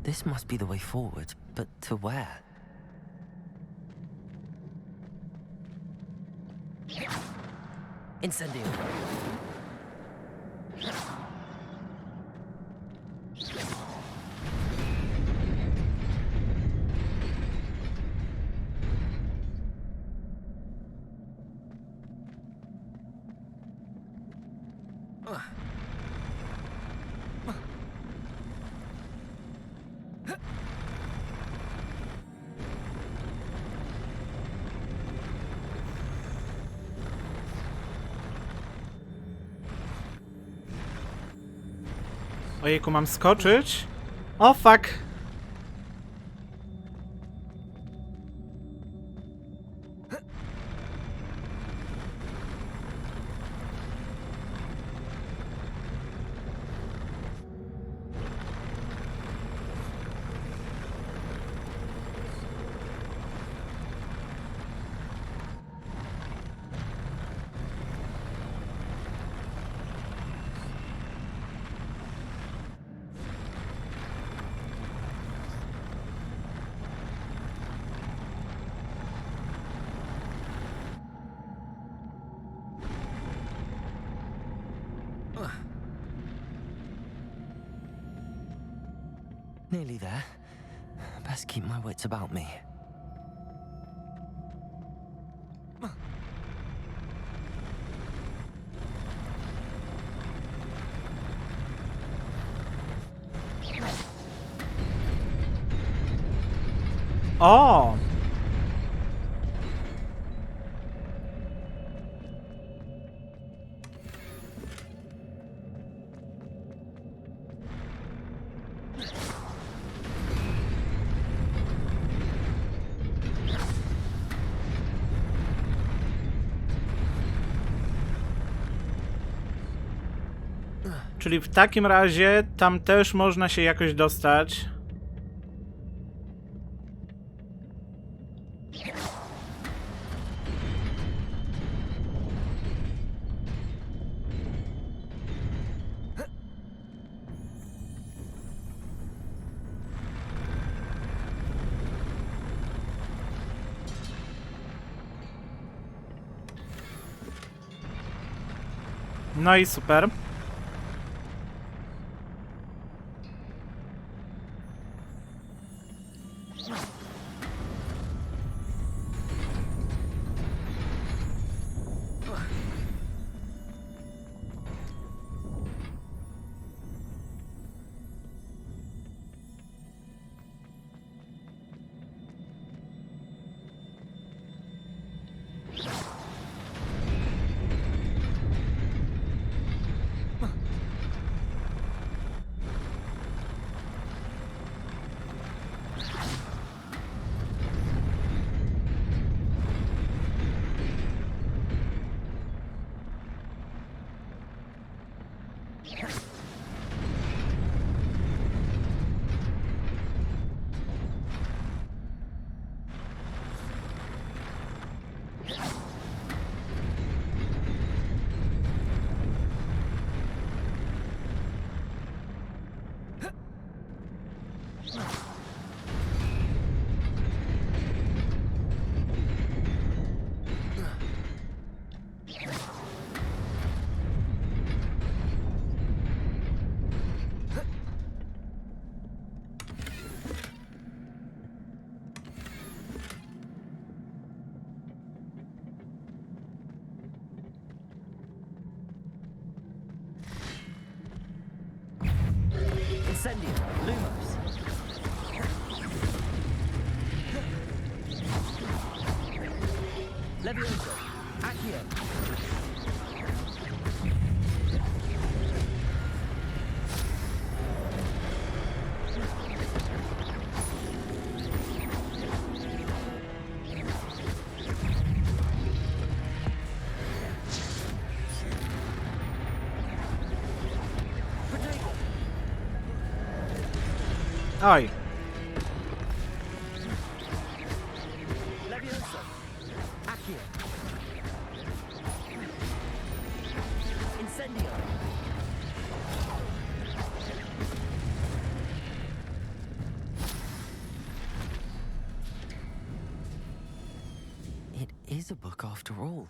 This must be the way forward, but to where? Incendio. Ojejku, mam skoczyć? O, fuck! Nearly there. Best keep my wits about me. O! Czyli w takim razie tam też można się jakoś dostać. No i super. Incendio, Lumos. Levioso, Accio. Oj. Levioso, Accio. Incendio. It is a book after all.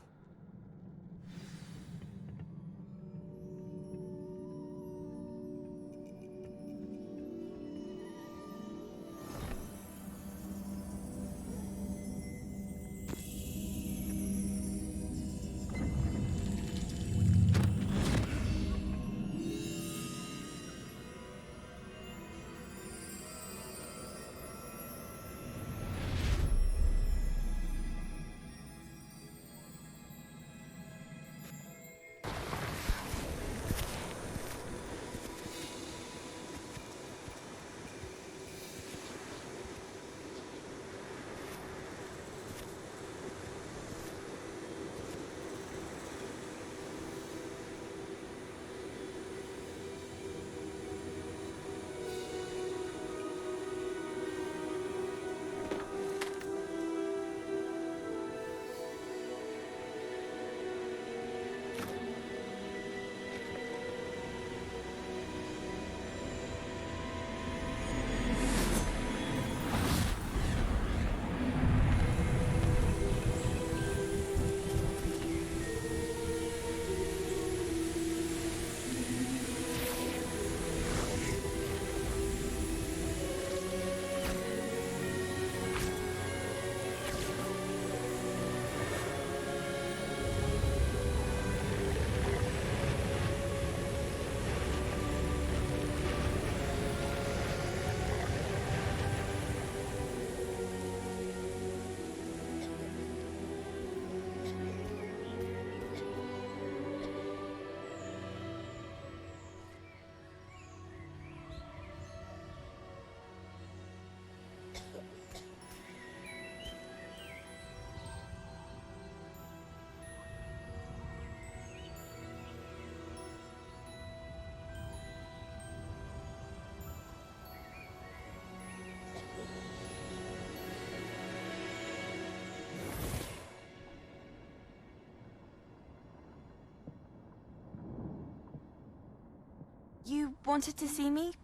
You wanted to see me?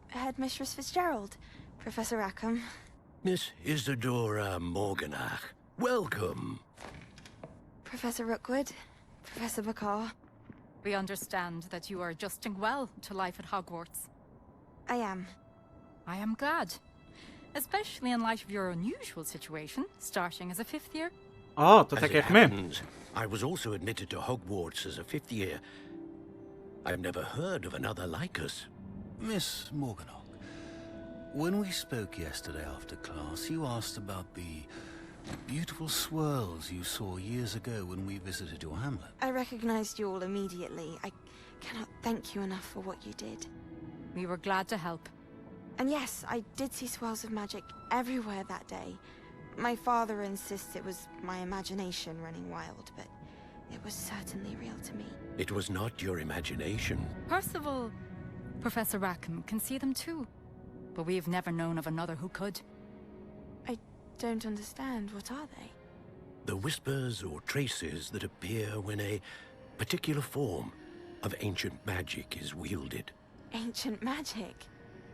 Headmistress Fitzgerald, Professor Rackham. Miss Isadora Morganach, welcome. Professor Rookwood, Professor Pyka. We understand that you are adjusting well to life at Hogwarts. I am. I am glad. Especially in light of your unusual situation, starting as a 5th year. O, to As tak it jak my. happens, I was also admitted to Hogwarts as a 5th year. I've never heard of another like us. Miss Morganach, when we spoke yesterday after class, you asked about the beautiful swirls you saw years ago when we visited your hamlet. I recognized you all immediately. I cannot thank you enough for what you did. We were glad to help. And yes, I did see swirls of magic everywhere that day. My father insists it was my imagination running wild, but it was certainly real to me. It was not your imagination. Percival, Professor Rackham can see them too. But we've never known of another who could. I don't understand. What are they? The whispers or traces that appear when a particular form of ancient magic is wielded. Ancient magic?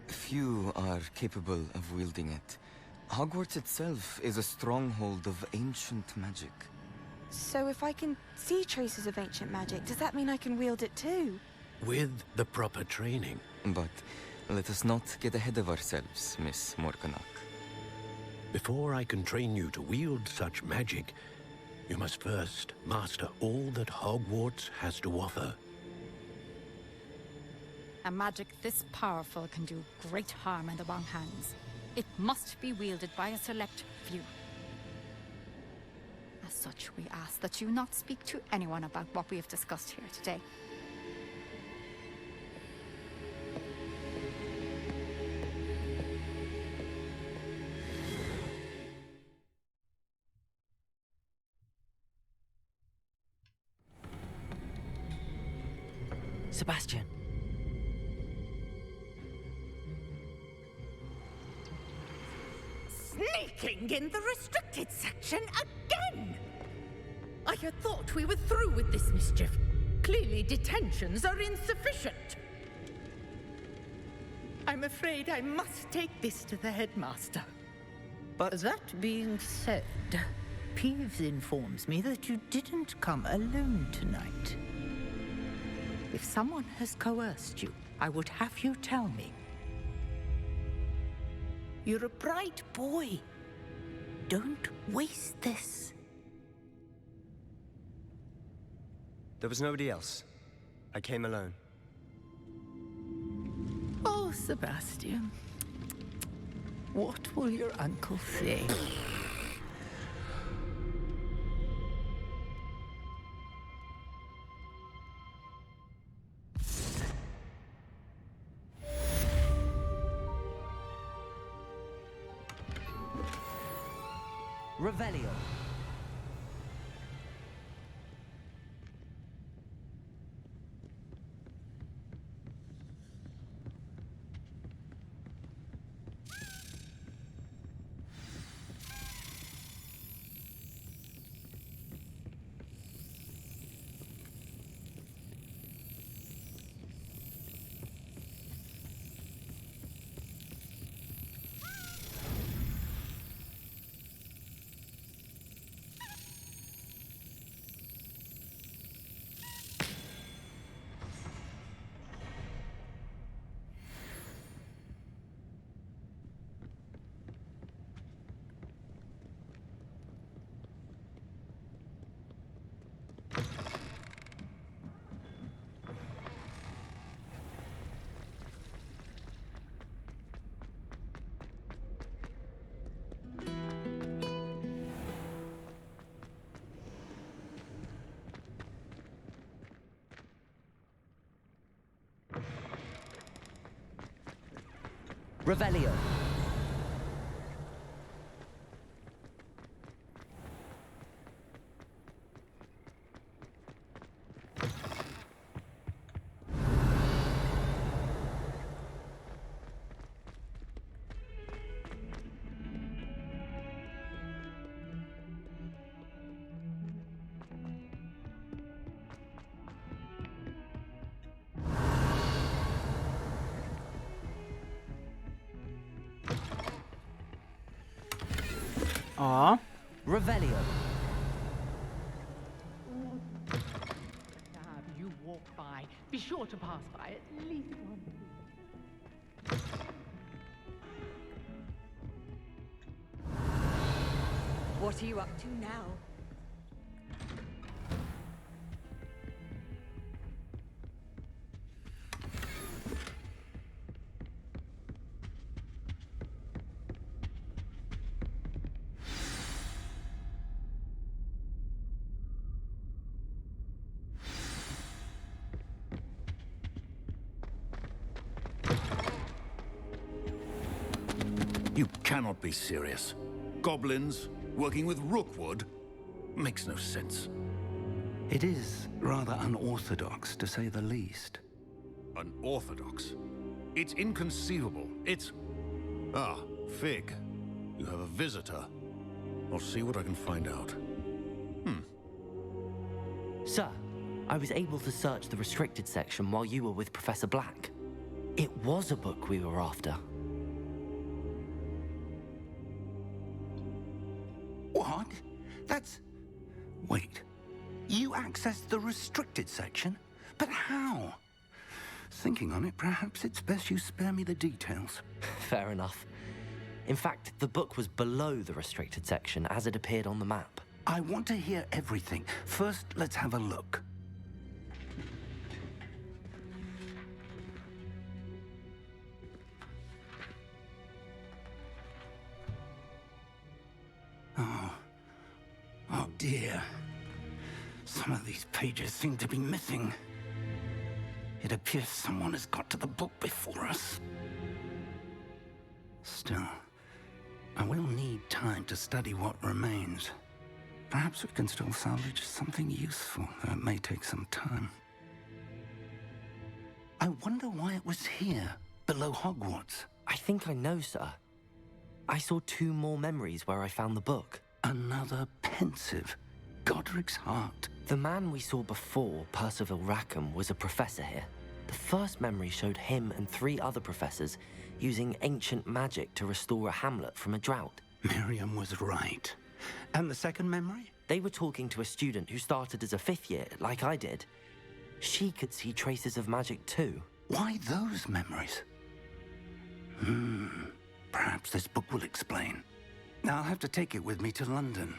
Few are capable of wielding it. Hogwarts itself is a stronghold of ancient magic. So if I can see traces of ancient magic, does that mean I can wield it too? With the proper training. But let us not get ahead of ourselves, Miss Morganach. Before I can train you to wield such magic, you must first master all that Hogwarts has to offer. A magic this powerful can do great harm in the wrong hands. It must be wielded by a select few. As such, we ask that you not speak to anyone about what we have discussed here today. Sebastian. Sneaking in the restricted section again! I had thought we were through with this mischief. Clearly detentions are insufficient. I'm afraid I must take this to the headmaster. But that being said, Peeves informs me that you didn't come alone tonight. If someone has coerced you, I would have you tell me. You're a bright boy. Don't waste this. There was nobody else. I came alone. Oh, Sebastian. What will your uncle say? Revelio. Revelio. O. Revelio. You walk by. Be sure to pass by at least once. What are you up to now? You cannot be serious. Goblins working with Rookwood? Makes no sense. It is rather unorthodox, to say the least. Unorthodox? It's inconceivable. It's... Ah, Fig. You have a visitor. I'll see what I can find out. Sir, I was able to search the restricted section while you were with Professor Black. It was a book we were after. What? That's... Wait. You accessed the restricted section? But how? Thinking on it, perhaps it's best you spare me the details. Fair enough. In fact, the book was below the restricted section as it appeared on the map. I want to hear everything. First, let's have a look. Oh dear. Some of these pages seem to be missing. It appears someone has got to the book before us. Still, I will need time to study what remains. Perhaps we can still salvage something useful, though it may take some time. I wonder why it was here, below Hogwarts. I think I know, sir. I saw 2 more memories where I found the book. Another pensive. Godric's heart. The man we saw before, Percival Rackham, was a professor here. The first memory showed him and 3 other professors using ancient magic to restore a hamlet from a drought. Miriam was right. And the second memory? They were talking to a student who started as a 5th year, like I did. She could see traces of magic too. Why those memories? Perhaps this book will explain. I'll have to take it with me to London.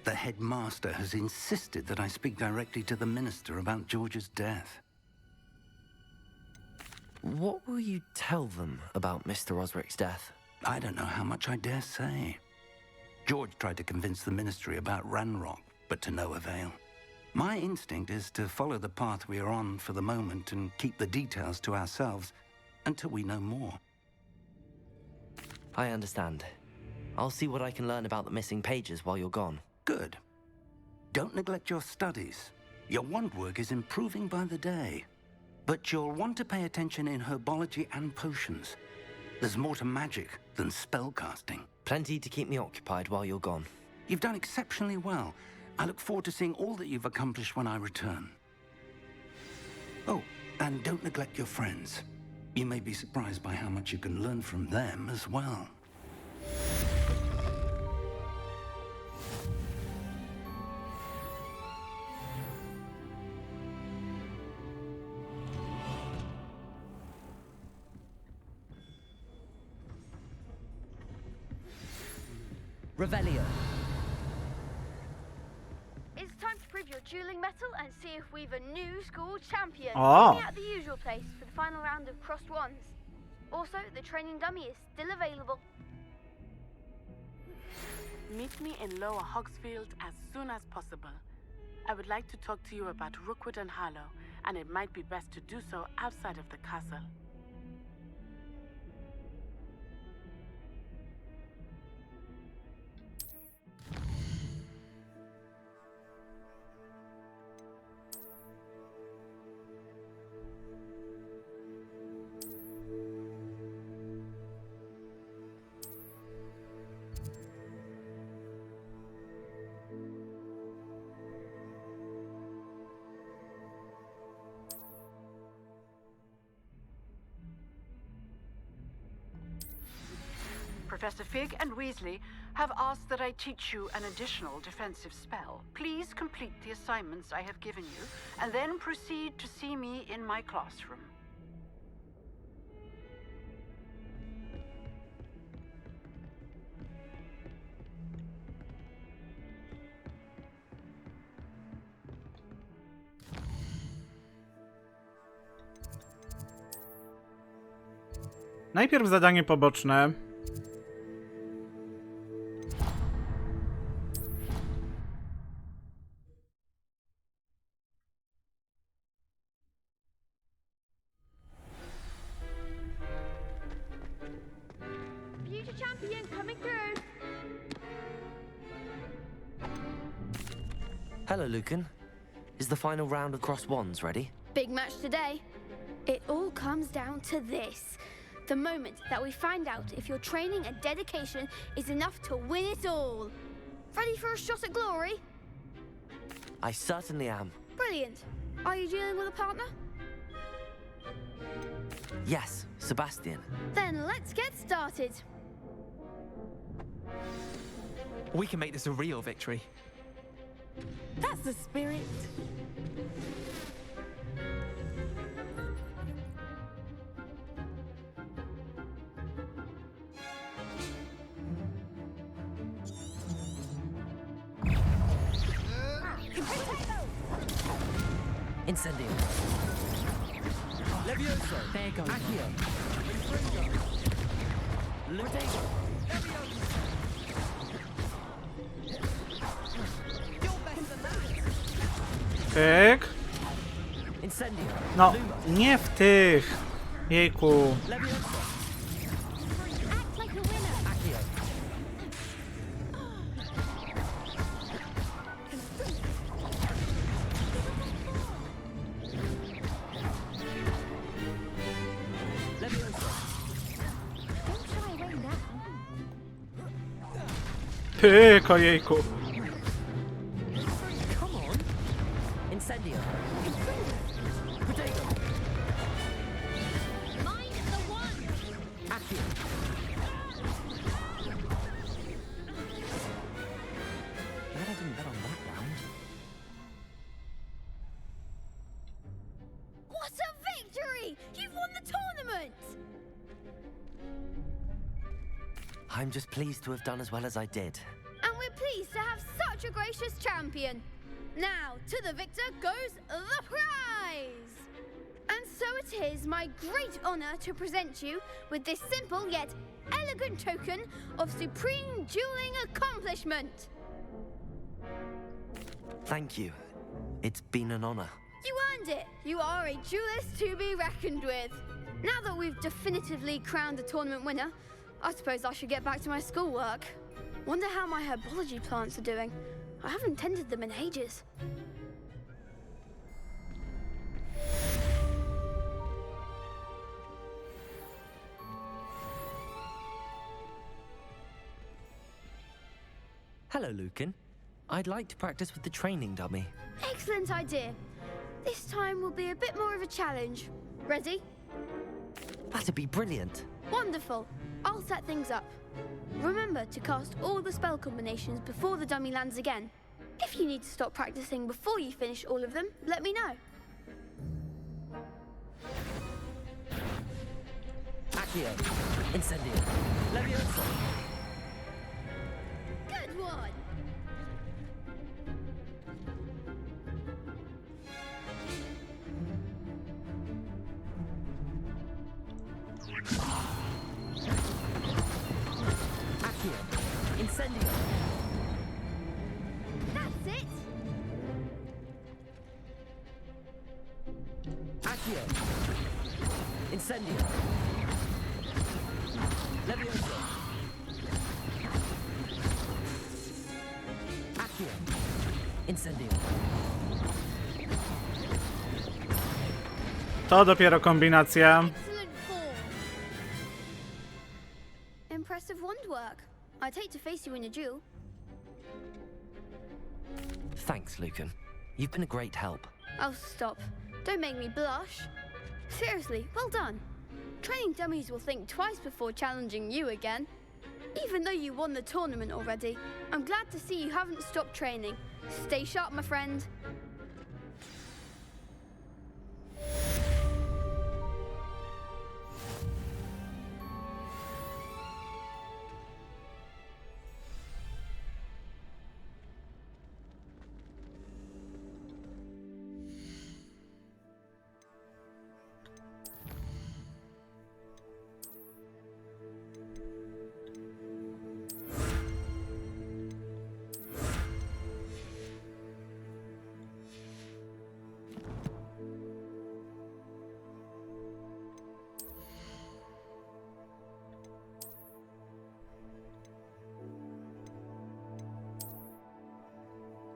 The headmaster has insisted that I speak directly to the minister about George's death. What will you tell them about Mr. Osric's death? I don't know how much I dare say. George tried to convince the ministry about Ranrock, but to no avail. My instinct is to follow the path we are on for the moment and keep the details to ourselves until we know more. I understand. I'll see what I can learn about the missing pages while you're gone. Good. Don't neglect your studies. Your wand work is improving by the day. But you'll want to pay attention in herbology and potions. There's more to magic than spellcasting. Plenty to keep me occupied while you're gone. You've done exceptionally well. I look forward to seeing all that you've accomplished when I return. Oh, and don't neglect your friends. You may be surprised by how much you can learn from them as well. Revelio. It's time to prove your dueling mettle and see if we've a new school champion. Oh. Meet me at the usual place for the final round of crossed wands. Also, the training dummy is still available. Meet me in Lower Hogsfield as soon as possible. I would like to talk to you about Rookwood and Harlow, and it might be best to do so outside of the castle. Professor Fig and Weasley have asked that I teach you an additional defensive spell. Please complete the assignments I have given you, and then proceed to see me in my classroom. Najpierw zadanie poboczne. Future champion coming through. Hello, Lucan. Is the final round of Cross Wands ready? Big match today. It all comes down to this. The moment that we find out if your training and dedication is enough to win it all. Ready for a shot at glory? I certainly am. Brilliant. Are you dealing with a partner? Yes, Sebastian. Then let's get started. We can make this a real victory. That's the spirit. Incendio. Levioso. There goes. Accio. Lutego. Pyk. Incendio. No, nie w tych. Jejku. Levioso. Act like a winner. Accio. Levioso. Don't shy away now. Pyk, ojejku. Come on. Incendio. Potato. Mind the one. Accio. Glad I didn't bet on that round. What a victory! You've won the tournament! I'm just pleased to have done as well as I did. And we're pleased to have such a gracious champion. Now, to the victor goes the prize! And so it is my great honor to present you with this simple yet elegant token of supreme dueling accomplishment. Thank you. It's been an honor. You earned it. You are a duelist to be reckoned with. Now that we've definitively crowned the tournament winner, I suppose I should get back to my schoolwork. Wonder how my herbology plants are doing. I haven't tended them in ages. Hello, Lucan. I'd like to practice with the training dummy. Excellent idea. This time will be a bit more of a challenge. Ready? That'd be brilliant. Wonderful. I'll set things up. Remember to cast all the spell combinations before the dummy lands again. If you need to stop practicing before you finish all of them, let me know. Accio. Incendio. Levioso. Good one. Accio. Incendio. That's it. Accio. Incendio. Levioso. Accio. Incendio. To dopiero kombinacja. Excellent form. Impressive wand work. I'd hate to face you in a duel. Thanks, Lucan. You've been a great help. Oh, stop. Don't make me blush. Seriously, well done. Training dummies will think twice before challenging you again. Even though you won the tournament already, I'm glad to see you haven't stopped training. Stay sharp, my friend.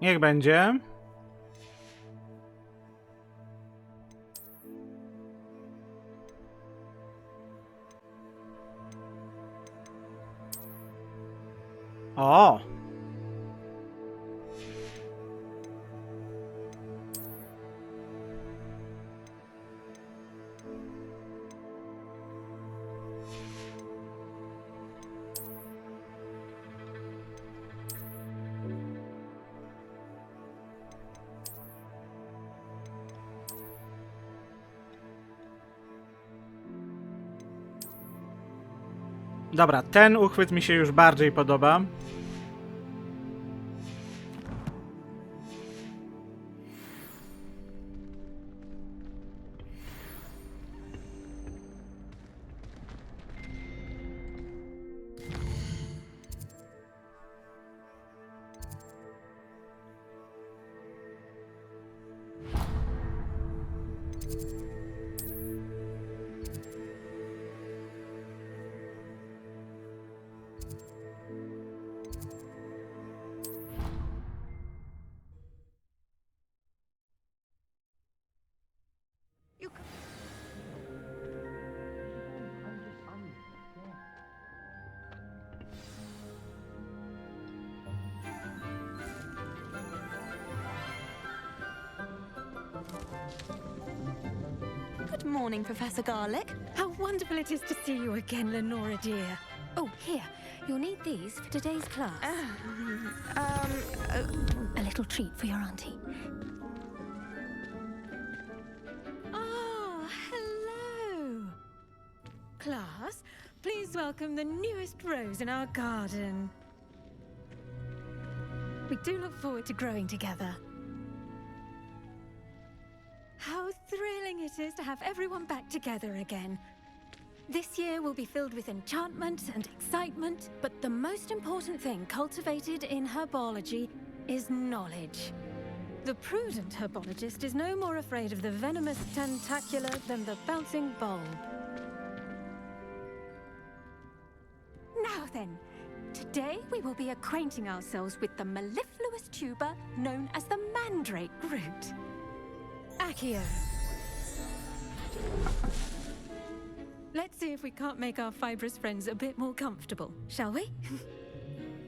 Niech będzie. O! Dobra, ten uchwyt mi się już bardziej podoba. Good morning, Professor Garlic. How wonderful it is to see you again, Lenora dear. Oh, here. You'll need these for today's class. A little treat for your auntie. Oh, hello. Class, please welcome the newest rose in our garden. We do look forward to growing together. How thrilling it is to have everyone back together again. This year will be filled with enchantment and excitement, but the most important thing cultivated in herbology is knowledge. The prudent herbologist is no more afraid of the venomous tentacula than the bouncing bulb. Now then, today we will be acquainting ourselves with the mellifluous tuber known as the mandrake root. Accio. Let's see if we can't make our fibrous friends a bit more comfortable, shall we?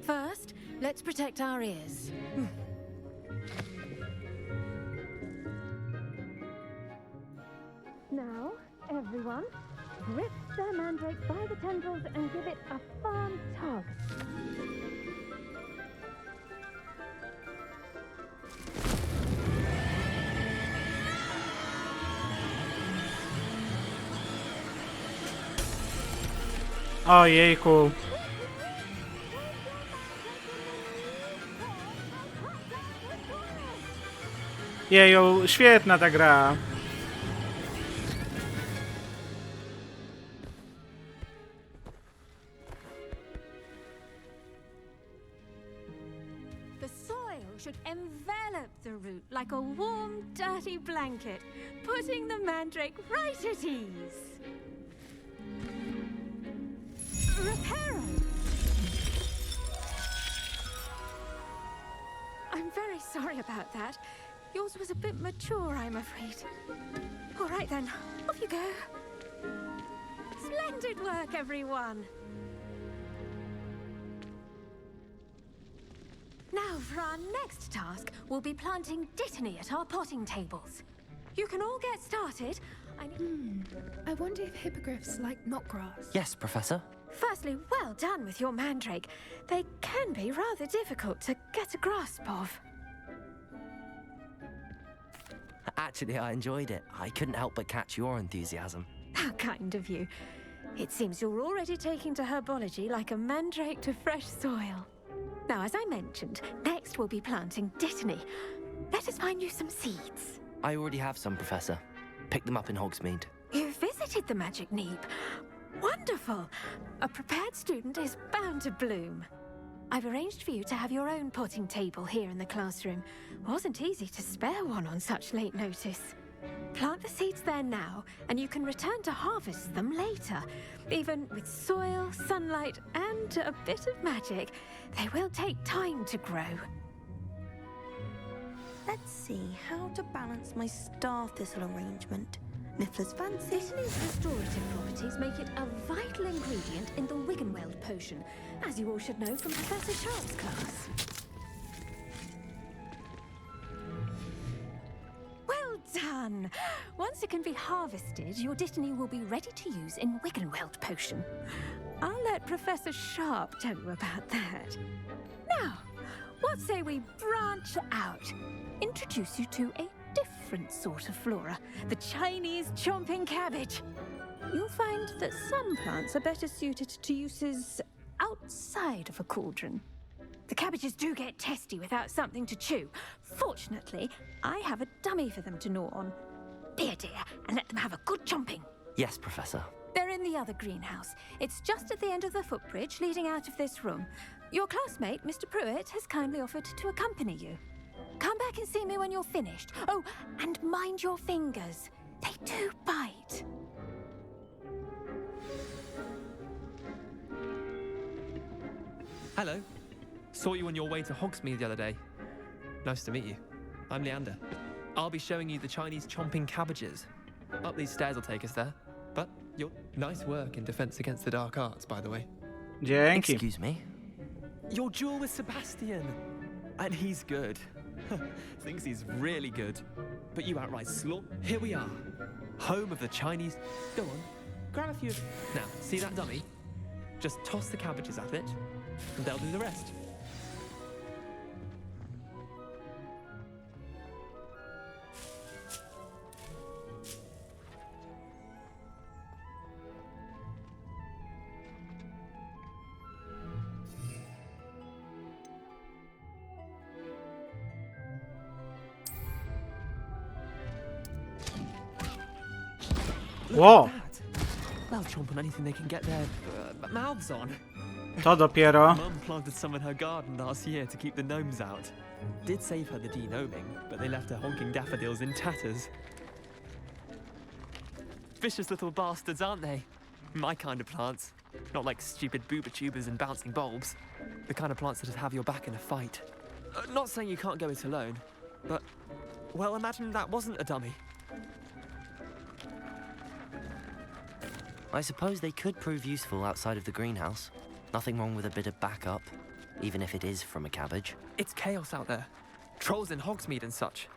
First, let's protect our ears. Now, everyone, grip their mandrake by the tendrils and give it a firm tug. Ojejku. Jeju, świetna ta gra. The soil should envelop the root like a warm, dirty blanket, putting the mandrake right at ease. Reparo! I'm very sorry about that. Yours was a bit mature, I'm afraid. All right then, off you go. Splendid work, everyone. Now, for our next task, we'll be planting dittany at our potting tables. You can all get started. I wonder if hippogriffs like knotgrass. Yes, Professor. Firstly, well done with your mandrake. They can be rather difficult to get a grasp of. Actually, I enjoyed it. I couldn't help but catch your enthusiasm. How kind of you. It seems you're already taking to herbology like a mandrake to fresh soil. Now, as I mentioned, next we'll be planting dittany. Let us find you some seeds. I already have some, Professor. Picked them up in Hogsmeade. You visited the Magic Neep. Wonderful! A prepared student is bound to bloom. I've arranged for you to have your own potting table here in the classroom. Wasn't easy to spare one on such late notice. Plant the seeds there now, and you can return to harvest them later. Even with soil, sunlight, and a bit of magic, they will take time to grow. Let's see how to balance my star thistle arrangement. Niffler's fancy. Dittany's restorative properties make it a vital ingredient in the Wiggenweld potion, as you all should know from Professor Sharp's class. Well done! Once it can be harvested, your Dittany will be ready to use in Wiggenweld potion. I'll let Professor Sharp tell you about that. Now, what say we branch out? Introduce you to a different sort of flora, the Chinese chomping cabbage. You'll find that some plants are better suited to uses outside of a cauldron. The cabbages do get testy without something to chew. Fortunately, I have a dummy for them to gnaw on. Be a dear and let them have a good chomping. Yes, Professor. They're in the other greenhouse. It's just at the end of the footbridge leading out of this room. Your classmate, Mr. Pruitt, has kindly offered to accompany you. Come back and see me when you're finished. Oh, and mind your fingers. They do bite. Hello. Saw you on your way to Hogsmeade the other day. Nice to meet you. I'm Leander. I'll be showing you the Chinese chomping cabbages. Up these stairs will take us there. But your nice work in Defense Against the Dark Arts, by the way. Dzięki. Excuse me? Your duel with Sebastian. And he's good. Thinks he's really good. But you outright slaught. Here we are. Home of the Chinese. Go on. Grab a few. Now, see that dummy? Just toss the cabbages at it, and they'll do the rest. Whoa! They'll chomp on anything they can get their mouths on. To dopiero. Mum planted some in her garden last year to keep the gnomes out. Did save her the de-gnoming, but they left her honking daffodils in tatters. Vicious little bastards, aren't they? My kind of plants. Not like stupid booba tubers and bouncing bulbs. The kind of plants that'd have your back in a fight. Not saying you can't go it alone, but... well, imagine that wasn't a dummy. I suppose they could prove useful outside of the greenhouse. Nothing wrong with a bit of backup, even if it is from a cabbage. It's chaos out there. Trolls in Hogsmeade and such.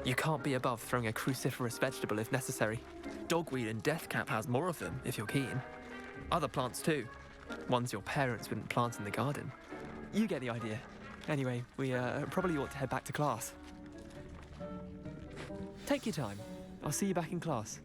You can't be above throwing a cruciferous vegetable if necessary. Dogweed and deathcap has more of them, if you're keen. Other plants too. Ones your parents wouldn't plant in the garden. You get the idea. Anyway, we probably ought to head back to class. Take your time. I'll see you back in class.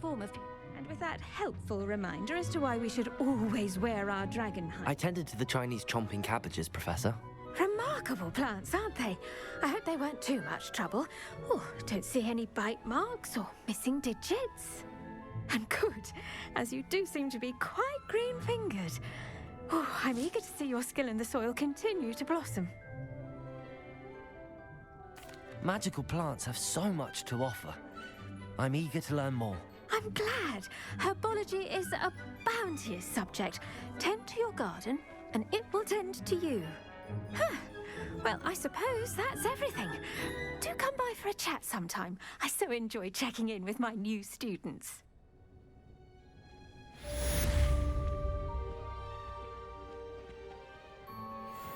Form of... and with that helpful reminder as to why we should always wear our dragon hide. I tended to the Chinese chomping cabbages, Professor. Remarkable plants, aren't they? I hope they weren't too much trouble. Oh, don't see any bite marks or missing digits. And good, as you do seem to be quite green-fingered. Oh, I'm eager to see your skill in the soil continue to blossom. Magical plants have so much to offer. I'm eager to learn more. I'm glad. Herbology is a bounteous subject. Tend to your garden, and it will tend to you. Huh. Well, I suppose that's everything. Do come by for a chat sometime. I so enjoy checking in with my new students.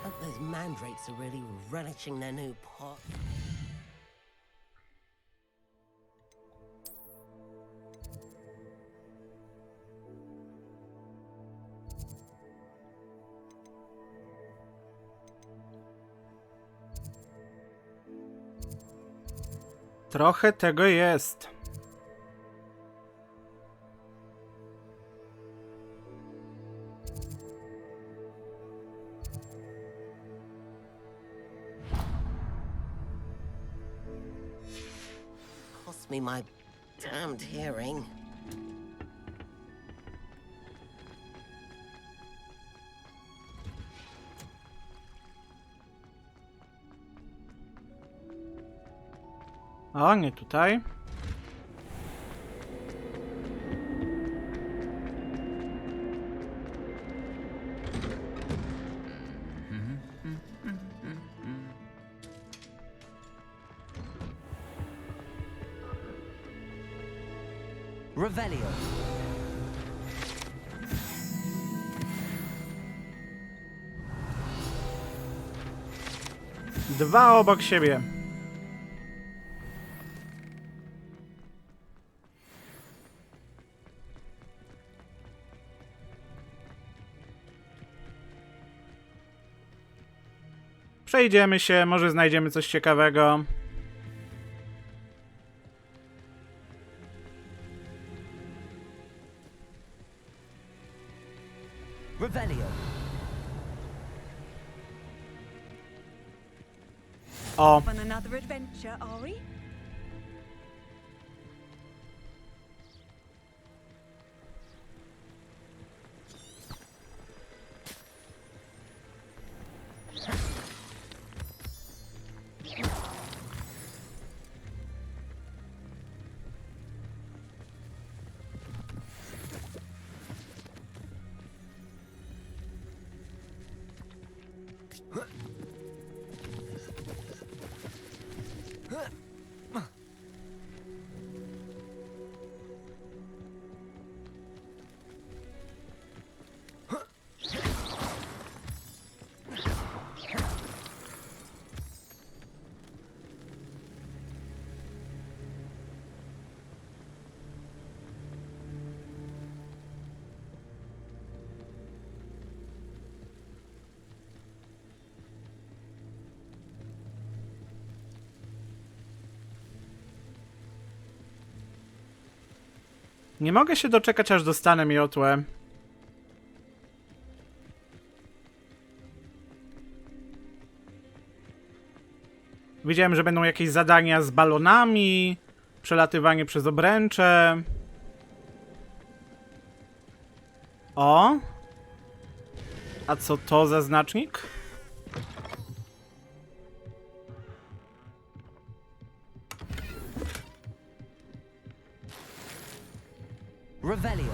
At those mandrakes are really relishing their new pot. Trochę tego jest. Cost me my damned hearing. O, nie tutaj. Revelio. Dwa obok siebie. Przejdziemy się, może znajdziemy coś ciekawego. Revelio. O. On another adventure, are we? Nie mogę się doczekać, aż dostanę miotłę. Widziałem, że będą jakieś zadania z balonami, przelatywanie przez obręcze. O! A co to za znacznik? Revelio.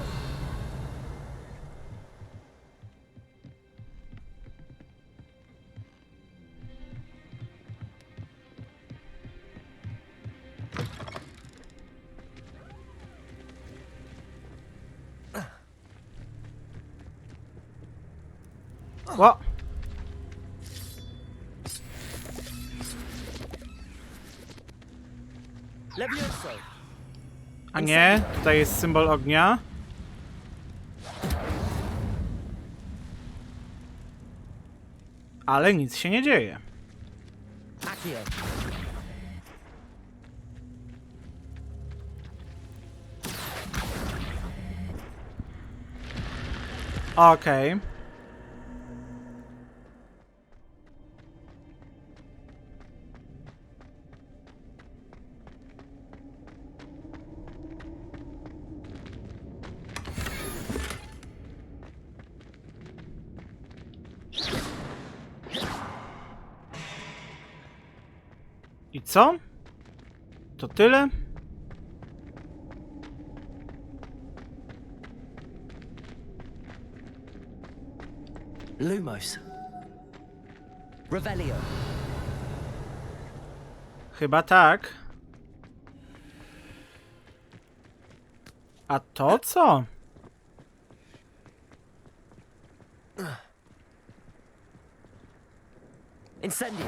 Ło! Levioso. A nie, tutaj jest symbol ognia. Ale nic się nie dzieje. Accio. Okej. I co? To tyle? Lumos. Revelio. Chyba tak. A to co? Incendio!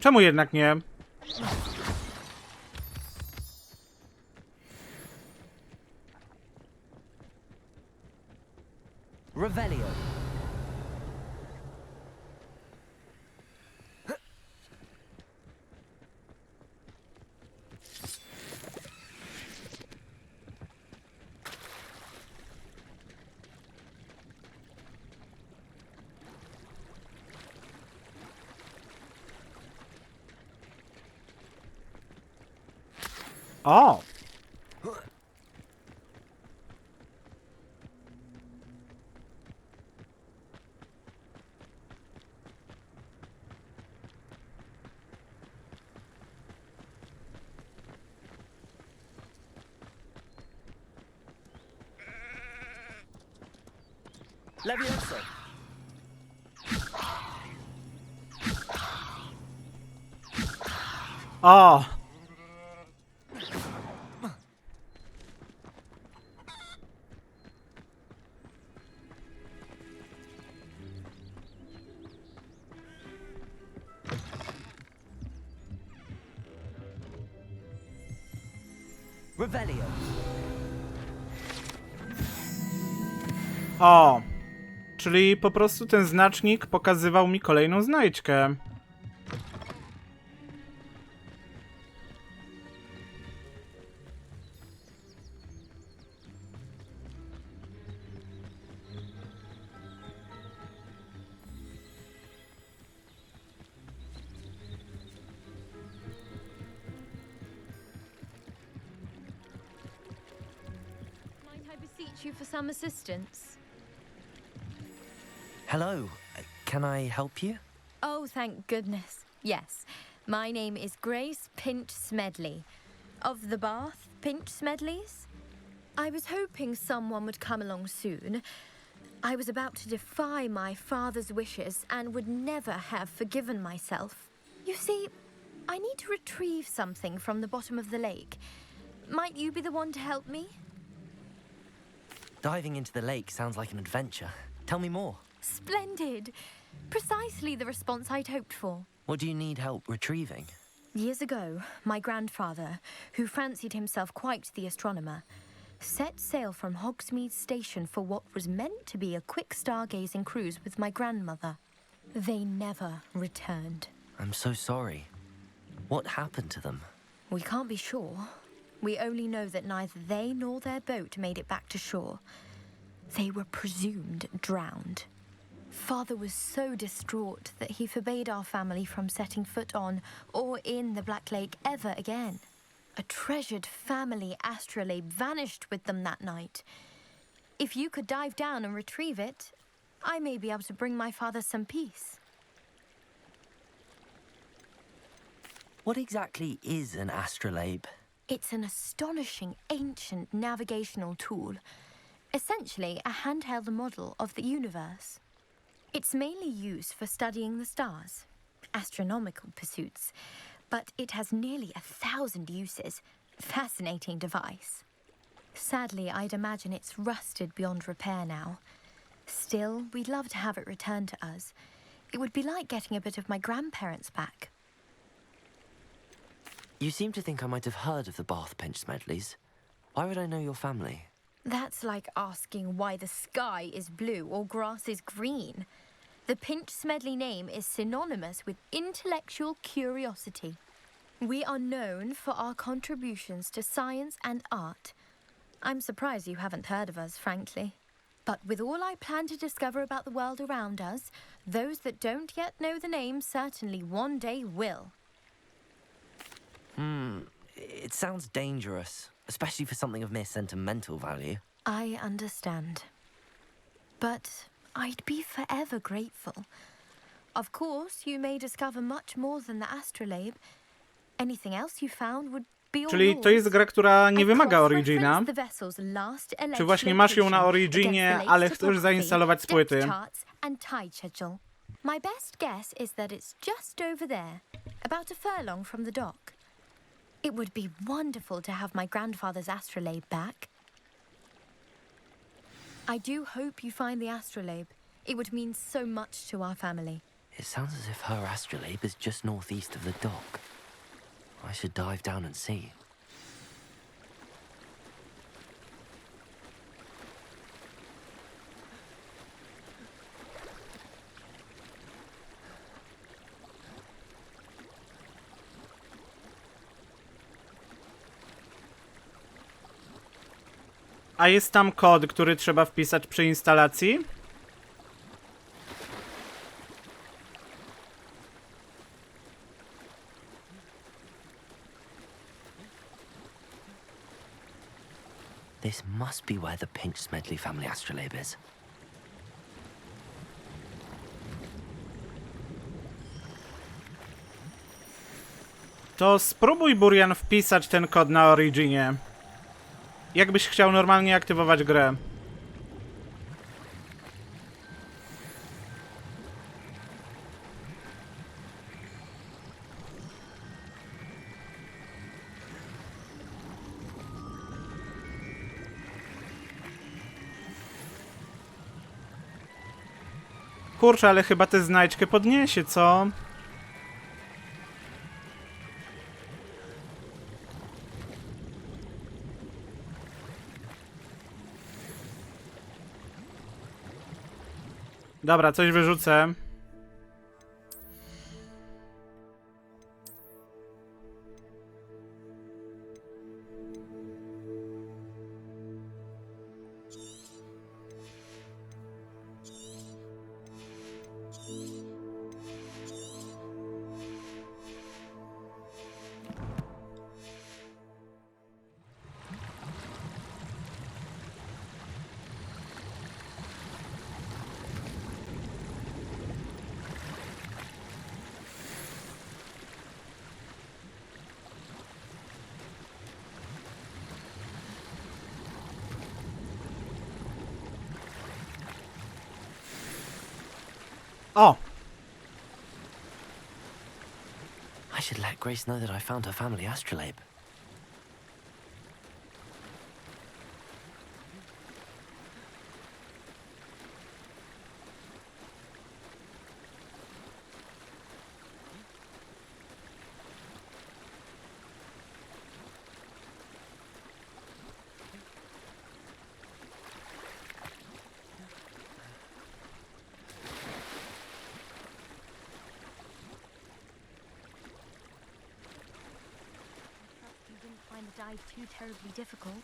Czemu jednak nie? Revelio. O! Levioso. O! Revelio. O! Czyli po prostu ten znacznik pokazywał mi kolejną znajdźkę. Might I beseech you for some assistance? Hello. Can I help you? Oh, thank goodness. Yes. My name is Grace Pinch Smedley. Of the Bath Pinch Smedleys? I was hoping someone would come along soon. I was about to defy my father's wishes and would never have forgiven myself. You see, I need to retrieve something from the bottom of the lake. Might you be the one to help me? Diving into the lake sounds like an adventure. Tell me more. Splendid! Precisely the response I'd hoped for. What do you need help retrieving? Years ago, my grandfather, who fancied himself quite the astronomer, set sail from Hogsmeade Station for what was meant to be a quick stargazing cruise with my grandmother. They never returned. I'm so sorry. What happened to them? We can't be sure. We only know that neither they nor their boat made it back to shore. They were presumed drowned. Father was so distraught that he forbade our family from setting foot on or in the Black Lake ever again. A treasured family astrolabe vanished with them that night. If you could dive down and retrieve it, I may be able to bring my father some peace. What exactly is an astrolabe? It's an astonishing ancient navigational tool. Essentially a handheld model of the universe. It's mainly used for studying the stars, astronomical pursuits, but it has nearly 1,000 uses. Fascinating device. Sadly, I'd imagine it's rusted beyond repair now. Still, we'd love to have it returned to us. It would be like getting a bit of my grandparents back. You seem to think I might have heard of the Bath Pinch Smedleys. Why would I know your family? That's like asking why the sky is blue or grass is green. The Pinch Smedley name is synonymous with intellectual curiosity. We are known for our contributions to science and art. I'm surprised you haven't heard of us, frankly. But with all I plan to discover about the world around us, those that don't yet know the name certainly one day will. It sounds dangerous, especially for something of mere sentimental value. I understand. But I'd be forever grateful. Of course, you may discover much more than the astrolabe. Anything else you found would be all Czyli to jest gra, która nie wymaga Origina. Czy właśnie masz ją na Originie, ale chcesz zainstalować z płyty? My best guess is that it's just over there, about a furlong from the dock. It would be wonderful to have my grandfather's astrolabe back. I do hope you find the astrolabe. It would mean so much to our family. It sounds as if her astrolabe is just northeast of the dock. I should dive down and see. A jest tam kod, który trzeba wpisać przy instalacji? This must be where the Pinch Smedley family astrolabe is. To spróbuj, Burian, wpisać ten kod na Originie. Jakbyś chciał normalnie aktywować grę. Kurczę, ale chyba tę znajdźkę podniesie, co? Dobra, coś wyrzucę. O! I should let Grace know that I found her family astrolabe. Dive too terribly difficult.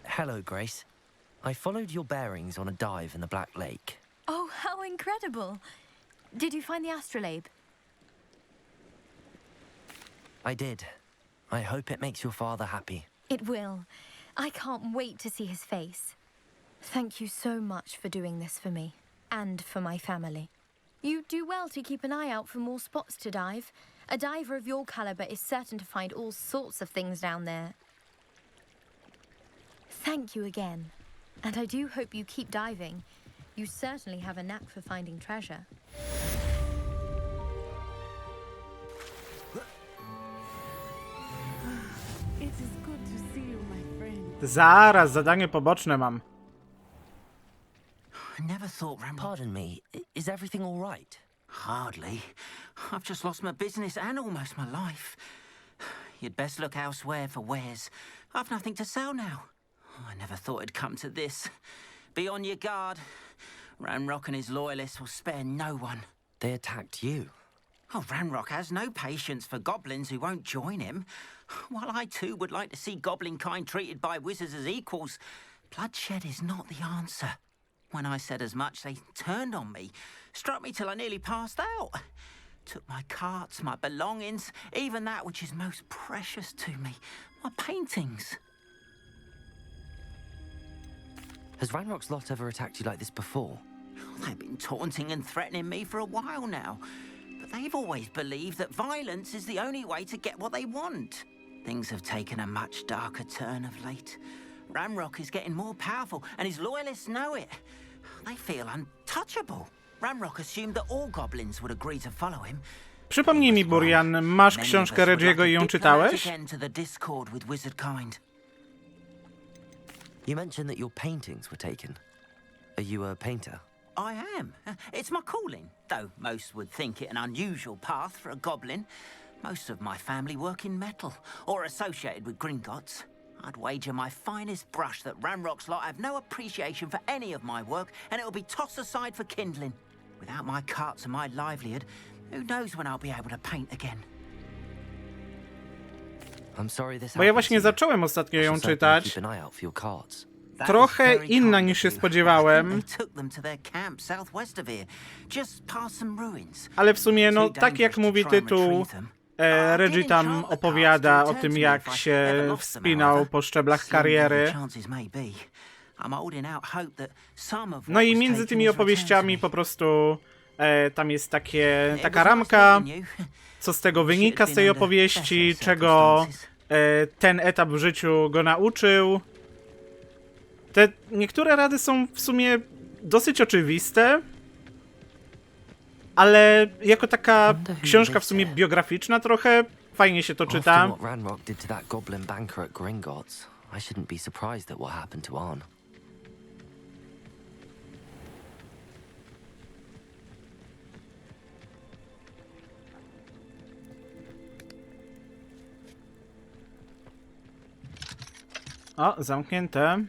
Hello, Grace. I followed your bearings on a dive in the Black Lake. Oh, how incredible! Did you find the astrolabe? I did. I hope it makes your father happy. It will. I can't wait to see his face. Thank you so much for doing this for me. And for my family. You do well to keep an eye out for more spots to dive. A diver of your caliber is certain to find all sorts of things down there. Thank you again. And I do hope you keep diving. You certainly have a knack for finding treasure. It is good to see you, my friend. Zaraz, zadanie poboczne mam. I never thought Pardon me, is everything all right? Hardly. I've just lost my business and almost my life. You'd best look elsewhere for wares. I've nothing to sell now. I never thought it'd come to this. Be on your guard. Ranrock and his loyalists will spare no one. They attacked you. Oh, Ranrock has no patience for goblins who won't join him. While I too would like to see goblin kind treated by wizards as equals, bloodshed is not the answer. When I said as much, they turned on me, struck me till I nearly passed out. Took my carts, my belongings, even that which is most precious to me, my paintings. Has Ranrock's lot ever attacked you like this before? They've been taunting and threatening me for a while now, but they've always believed that violence is the only way to get what they want. Things have taken a much darker turn of late. Ranrock is getting more powerful, and his loyalists know it. They feel untouchable. Ranrock assumed that all goblins would agree to follow him. Przypomnij mi, Burian, masz książkę Reggie'ego i ją czytałeś? You mentioned that your paintings were taken. Are you a painter? I am. It's my calling, though most would think it an unusual path for a goblin. Most of my family work in metal, or associated with Gringotts. I'd wager my finest brush that Ranrock's lot have no appreciation for any of my work, and it'll be tossed aside for kindling. Without my carts and my livelihood, who knows when I'll be able to paint again. Bo ja właśnie zacząłem ostatnio ją czytać. Trochę inna niż się spodziewałem. Ale w sumie, no tak jak mówi tytuł, Reggie tam opowiada o tym, jak się wspinał po szczeblach kariery. No i między tymi opowieściami po prostu tam jest taka ramka, co z tego wynika, z tej opowieści, czego ten etap w życiu go nauczył. Te niektóre rady są w sumie dosyć oczywiste, ale jako taka książka w sumie biograficzna trochę fajnie się to czyta. O, zamknięte.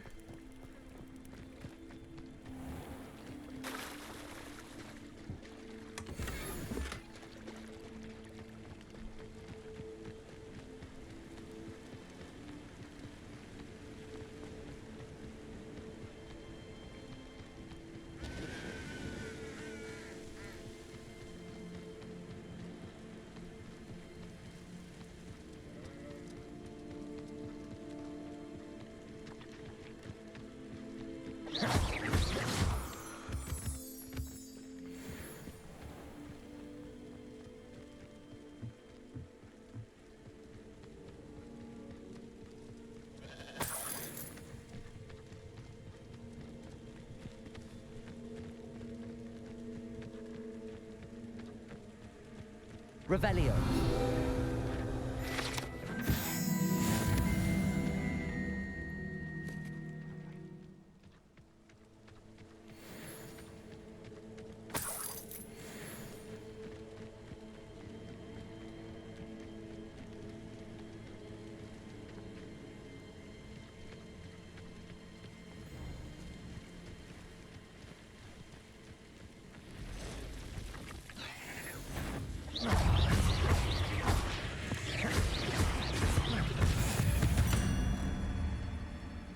Revelio.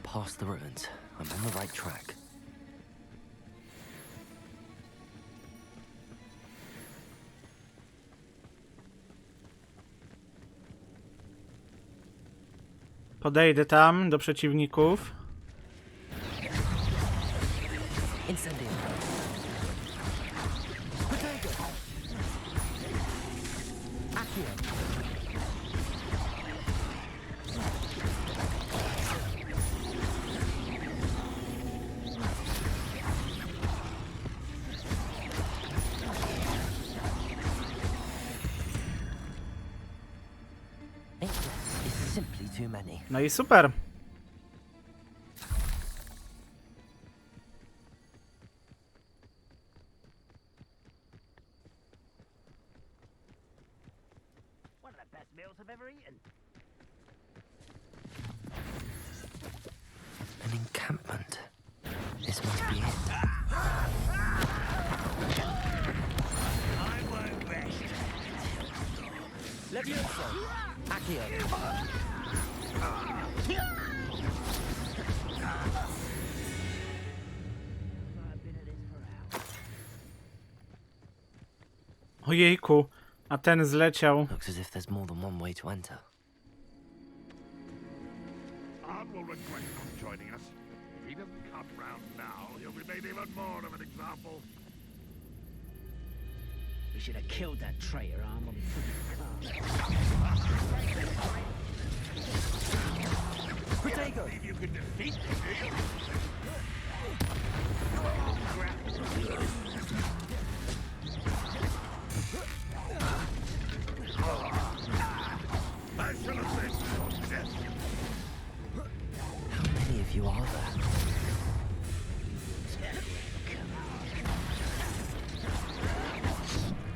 Past the ruins. I'm on the right track. Podejdę tam do przeciwników. Incendio. No i super. An encampment. This must be it. I won't rest. Levioso. Accio. Ojejku, a ten zleciał. Looks as if there's more than one way to enter. Art will regret not joining us. If he doesn't cut round now, he'll be made even more of an example. We should have killed that traitor arm when we took his car. If you could defeat me. I shall avenge your death. How many of you are there?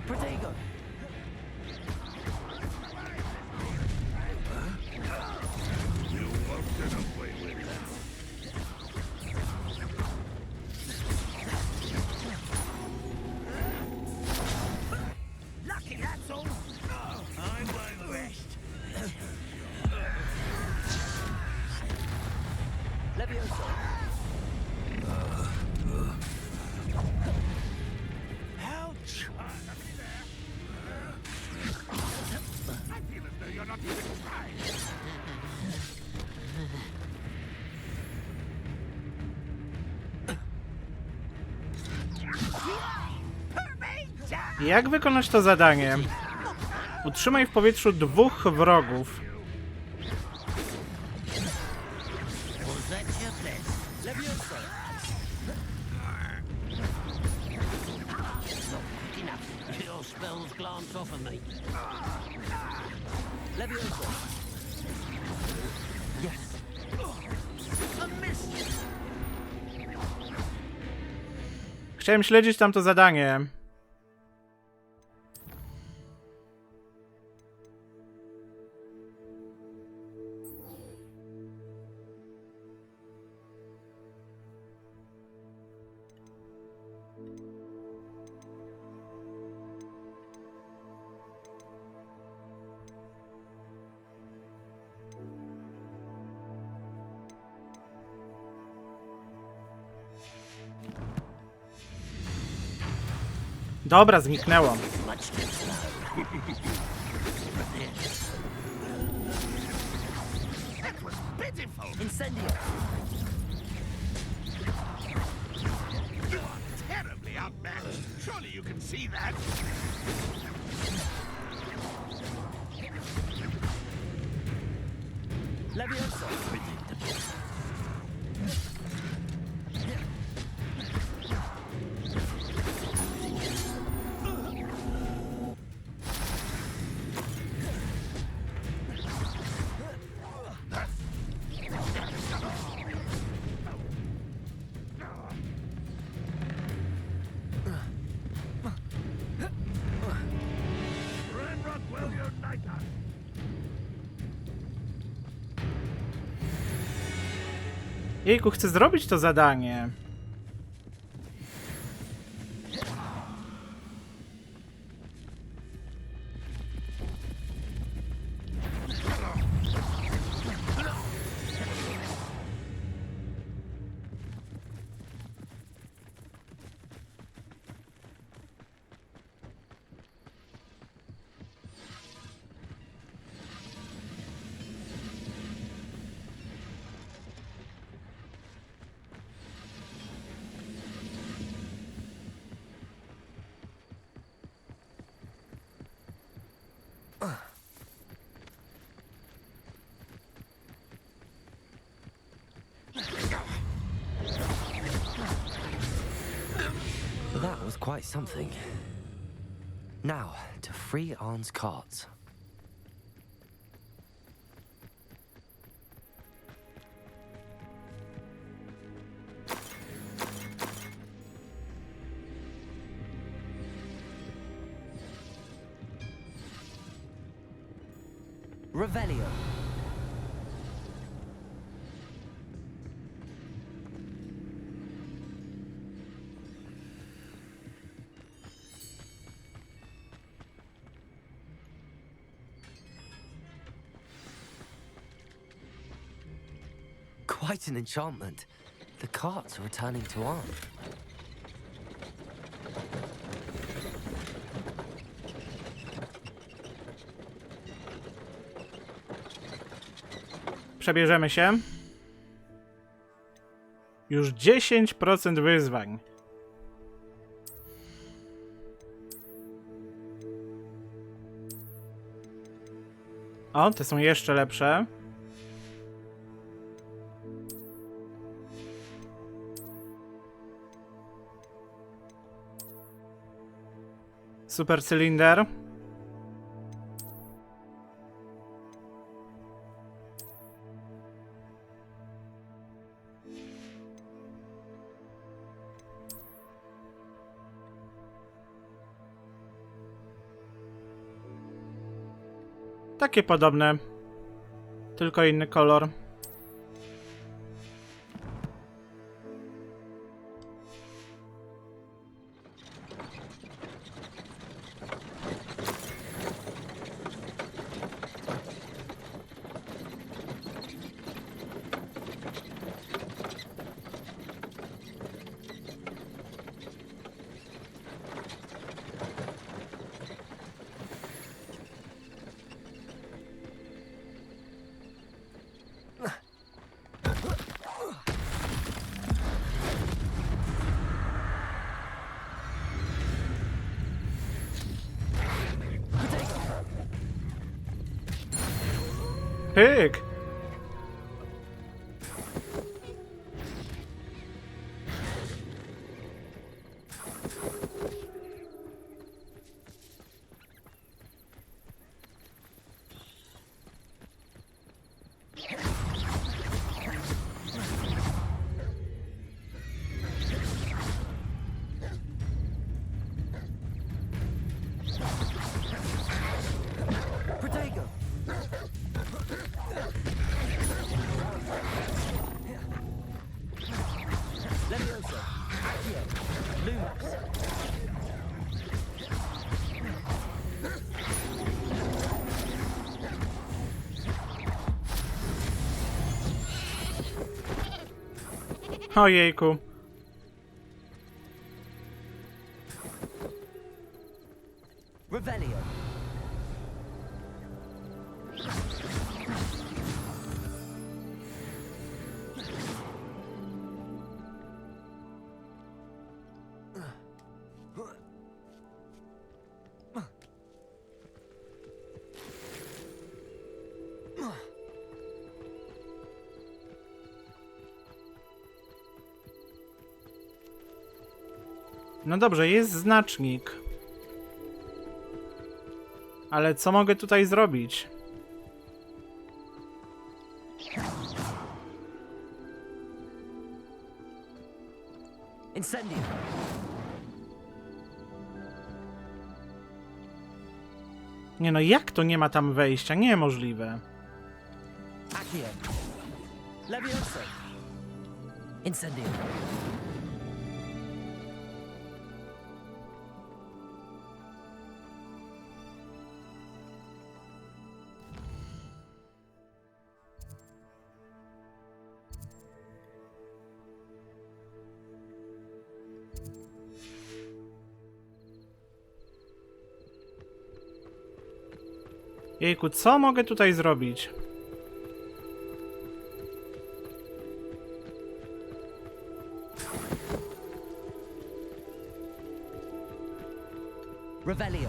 Protego! You won't get away with it. Lucky that's all. I won't rest. Levioso! Ouch! I feel as though you're not even trying. Jak wykonać to zadanie? Utrzymaj w powietrzu 2 wrogów. Was that your best? Levioso! Not quick enough. Your spells glance off of me. Levioso! Yes! A miss! Chciałem śledzić tamto zadanie. Dobra, zniknęło. That was pitiful. Incendio! You are terribly outmatched. Surely you can see that. Levioso! Jejku, chcę zrobić to zadanie. That was quite something. Now, to free Arn's carts. Revelio. Quite an enchantment. The carts are returning to Arn. Przebierzemy się. Już 10% wyzwań. O, te są jeszcze lepsze. Super cylinder. Takie podobne, tylko inny kolor. Pyk! Ojejku. Revelio. No dobrze, jest znacznik. Ale co mogę tutaj zrobić? Incendio. Nie no, jak to nie ma tam wejścia? Niemożliwe. Accio. Levioso. Incendio. Jejku, co mogę tutaj zrobić? Revelio.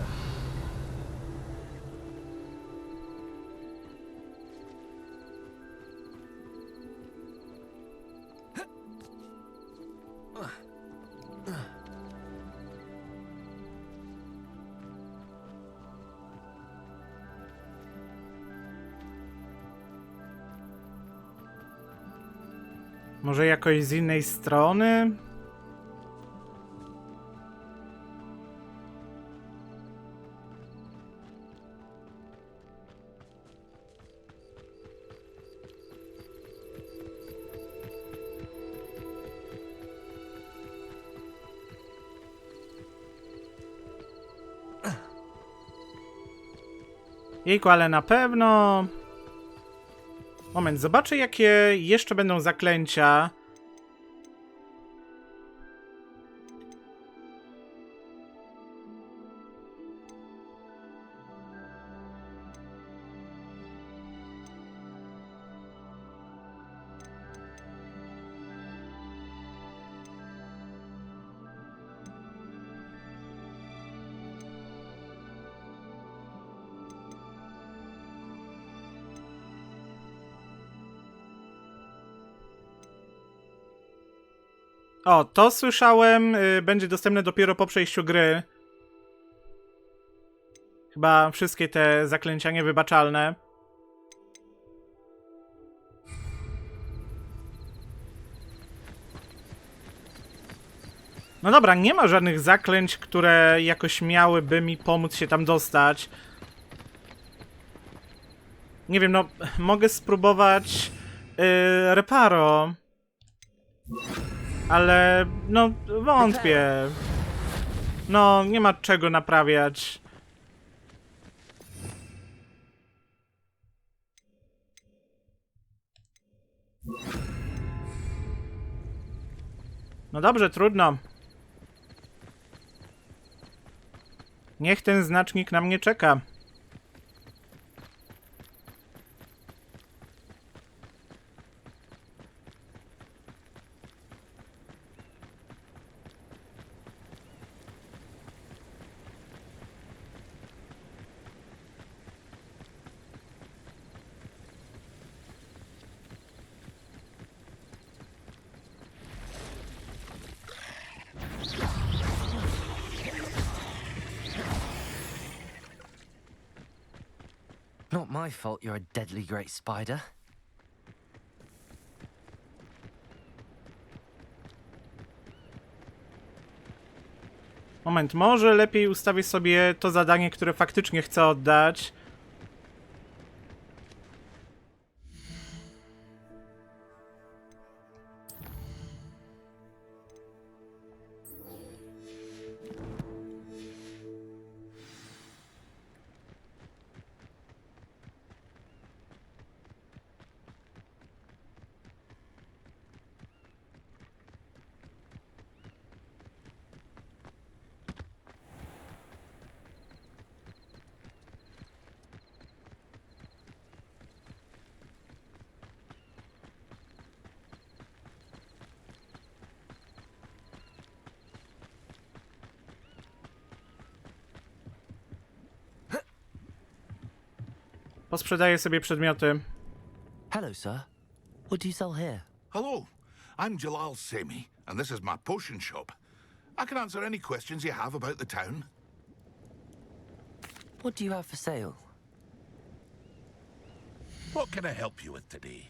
Może jakoś z innej strony? Jejku, ale na pewno... Moment, zobaczę jakie jeszcze będą zaklęcia. O, to słyszałem, będzie dostępne dopiero po przejściu gry. Chyba wszystkie te zaklęcia niewybaczalne. No dobra, nie ma żadnych zaklęć, które jakoś miałyby mi pomóc się tam dostać. Nie wiem, no mogę spróbować reparo. Ale no wątpię. No nie ma czego naprawiać. No dobrze, trudno. Niech ten znacznik na mnie czeka. Not my fault you're a deadly great spider. Moment, może lepiej ustawię sobie to zadanie, które faktycznie chcę oddać. Posprzedaję sobie przedmioty. Hello, sir. What do you sell here? Hello, I'm Jalal Semi, and this is my potion shop. I can answer any questions you have about the town. What do you have for sale? What can I help you with today?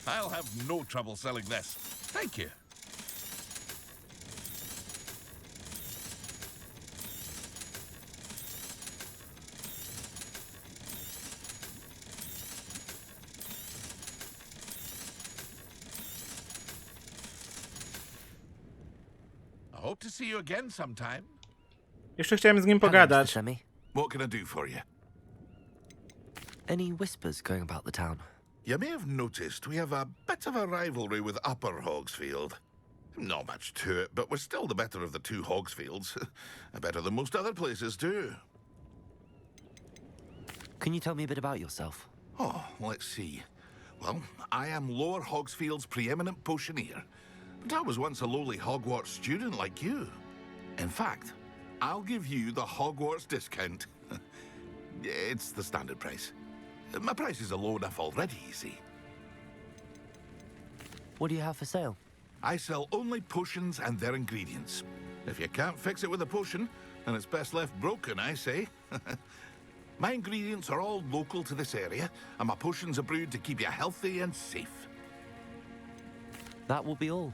I'll have no trouble selling this. Thank you. I hope to see you again sometime. Jeszcze chciałem z nim pogadać. What can I do for you? Any whispers going about the town? You may have noticed we have a bit of a rivalry with Upper Hogsfield. Not much to it, but we're still the better of the two Hogsfields. Better than most other places too. Can you tell me a bit about yourself? Oh, let's see. Well, I am Lower Hogsfield's preeminent potioneer. But I was once a lowly Hogwarts student like you. In fact, I'll give you the Hogwarts discount. It's the standard price. My prices are low enough already, you see. What do you have for sale? I sell only potions and their ingredients. If you can't fix it with a potion, then it's best left broken, I say. My ingredients are all local to this area, and my potions are brewed to keep you healthy and safe. That will be all.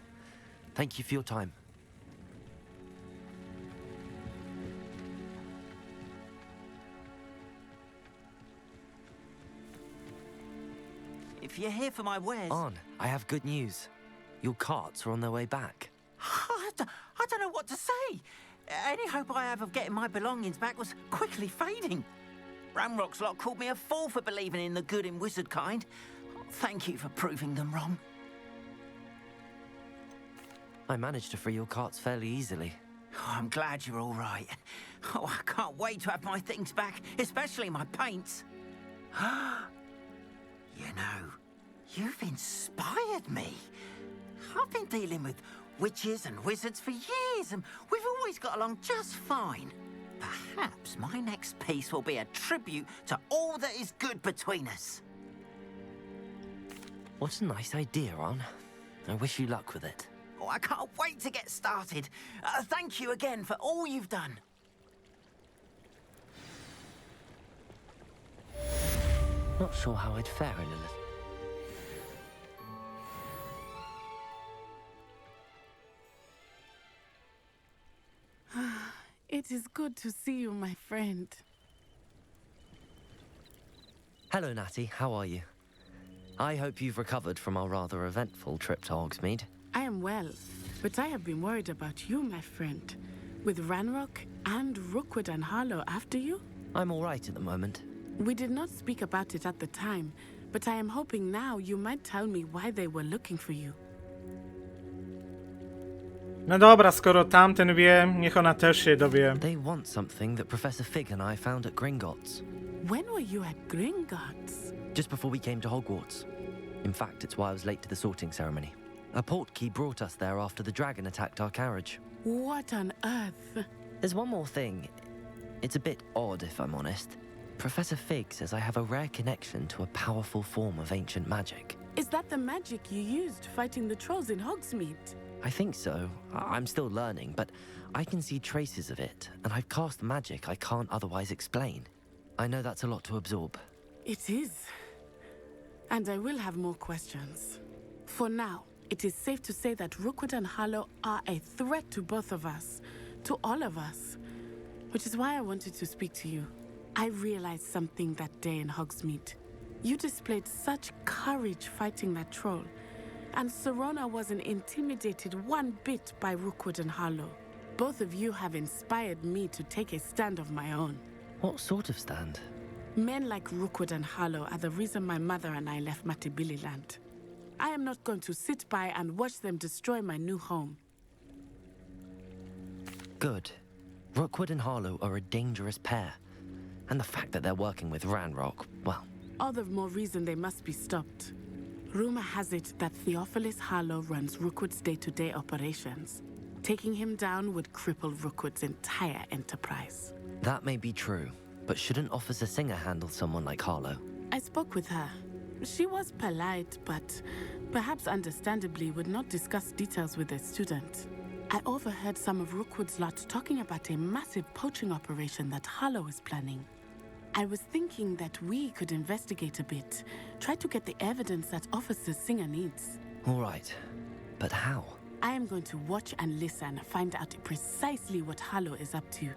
Thank you for your time. If you're here for my wares... On, I have good news. Your carts are on their way back. I don't know what to say. Any hope I have of getting my belongings back was quickly fading. Ramrock's lot called me a fool for believing in the good in wizard kind. Thank you for proving them wrong. I managed to free your carts fairly easily. Oh, I'm glad you're all right. Oh, I can't wait to have my things back, especially my paints. You know, you've inspired me. I've been dealing with witches and wizards for years, and we've always got along just fine. Perhaps my next piece will be a tribute to all that is good between us. What a nice idea, Ron. I wish you luck with it. Oh, I can't wait to get started. Thank you again for all you've done. Not sure how I'd fare in a little. It is good to see you, my friend. Hello, Natty. How are you? I hope you've recovered from our rather eventful trip to Hogsmeade. I am well, but I have been worried about you, my friend. With Ranrock and Rookwood and Harlow after you? I'm all right at the moment. We did not speak about it at the time, but I am hoping now you might tell me why they were looking for you. No dobra, skoro tamten wie, niech ona też się dowie. They want something that Professor Fig and I found at Gringotts. When were you at Gringotts? Just before we came to Hogwarts. In fact, it's why I was late to the sorting ceremony. A portkey brought us there after the dragon attacked our carriage. What on earth? There's one more thing. It's a bit odd, if I'm honest. Professor Fig says I have a rare connection to a powerful form of ancient magic. Is that the magic you used fighting the trolls in Hogsmeade? I think so. I'm still learning, but I can see traces of it, and I've cast magic I can't otherwise explain. I know that's a lot to absorb. It is. And I will have more questions. For now, it is safe to say that Rookwood and Harlow are a threat to both of us, to all of us, which is why I wanted to speak to you. I realized something that day in Hogsmeade. You displayed such courage fighting that troll, and Serona wasn't intimidated one bit by Rookwood and Harlow. Both of you have inspired me to take a stand of my own. What sort of stand? Men like Rookwood and Harlow are the reason my mother and I left Matabeleland. I am not going to sit by and watch them destroy my new home. Good. Rookwood and Harlow are a dangerous pair. And the fact that they're working with Ranrock, well... All the more reason they must be stopped. Rumor has it that Theophilus Harlow runs Rookwood's day-to-day operations. Taking him down would cripple Rookwood's entire enterprise. That may be true, but shouldn't Officer Singer handle someone like Harlow? I spoke with her. She was polite, but perhaps understandably would not discuss details with a student. I overheard some of Rookwood's lot talking about a massive poaching operation that Harlow is planning. I was thinking that we could investigate a bit, try to get the evidence that Officer Singer needs. All right, but how? I am going to watch and listen, find out precisely what Harlow is up to.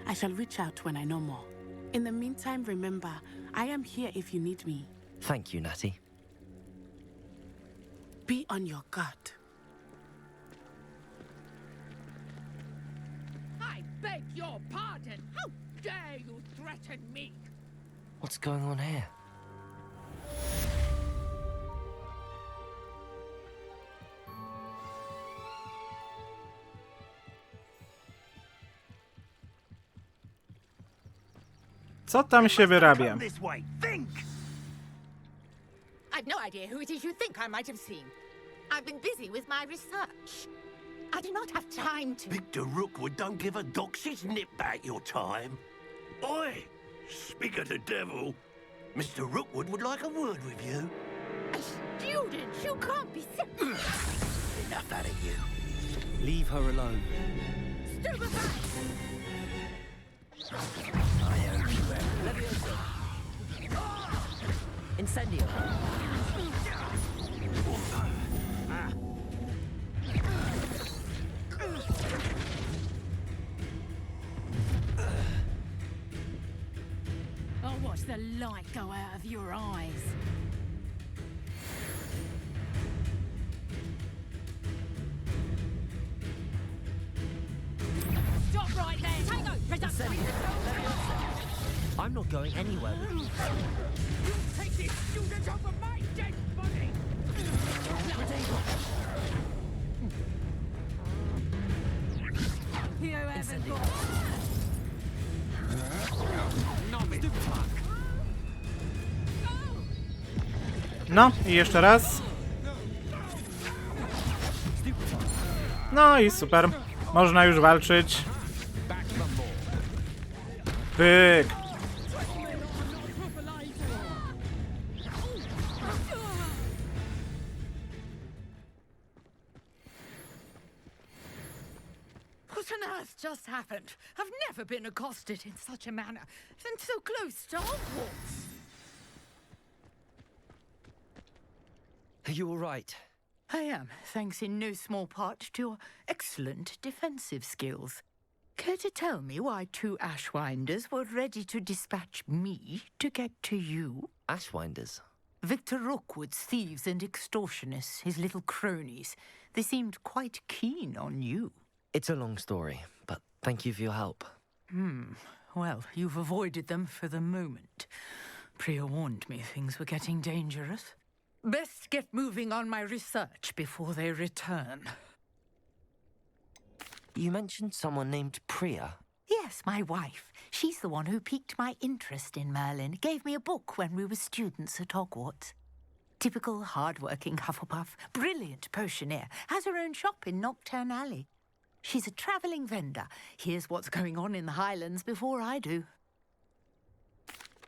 I shall reach out when I know more. In the meantime, remember, I am here if you need me. Thank you, Natty. Be on your guard. I beg your pardon. How dare you threaten me? What's going on here? Co tam się wyrabia? I've no idea who it is you think I might have seen. I've been busy with my research. I do not have time to... Victor Rookwood don't give a doxy's nip back your time. Oi! Speak of the devil. Mr. Rookwood would like a word with you. A student? You can't be... Enough out of you. Leave her alone. I owe you Incendio. I'll watch the light go out of your eyes. Stop right there! Tango! Production! I'm not going anywhere with you. You take this student over my dead body! Whoever got... No, i jeszcze raz. No i super. Można już walczyć. Pyk. What on earth just happened? I've never been accosted in such a manner, and so close to Hogwarts. Are you all right? I am, thanks in no small part to your excellent defensive skills. Care to tell me why 2 Ashwinders were ready to dispatch me to get to you? Ashwinders? Victor Rookwood's thieves and extortionists, his little cronies. They seemed quite keen on you. It's a long story, but thank you for your help. Well, you've avoided them for the moment. Priya warned me things were getting dangerous. Best get moving on my research before they return. You mentioned someone named Priya. Yes, my wife. She's the one who piqued my interest in Merlin. Gave me a book when we were students at Hogwarts. Typical hard-working Hufflepuff, brilliant potioneer, has her own shop in Nocturne Alley. She's a travelling vendor. Hears what's going on in the Highlands before I do.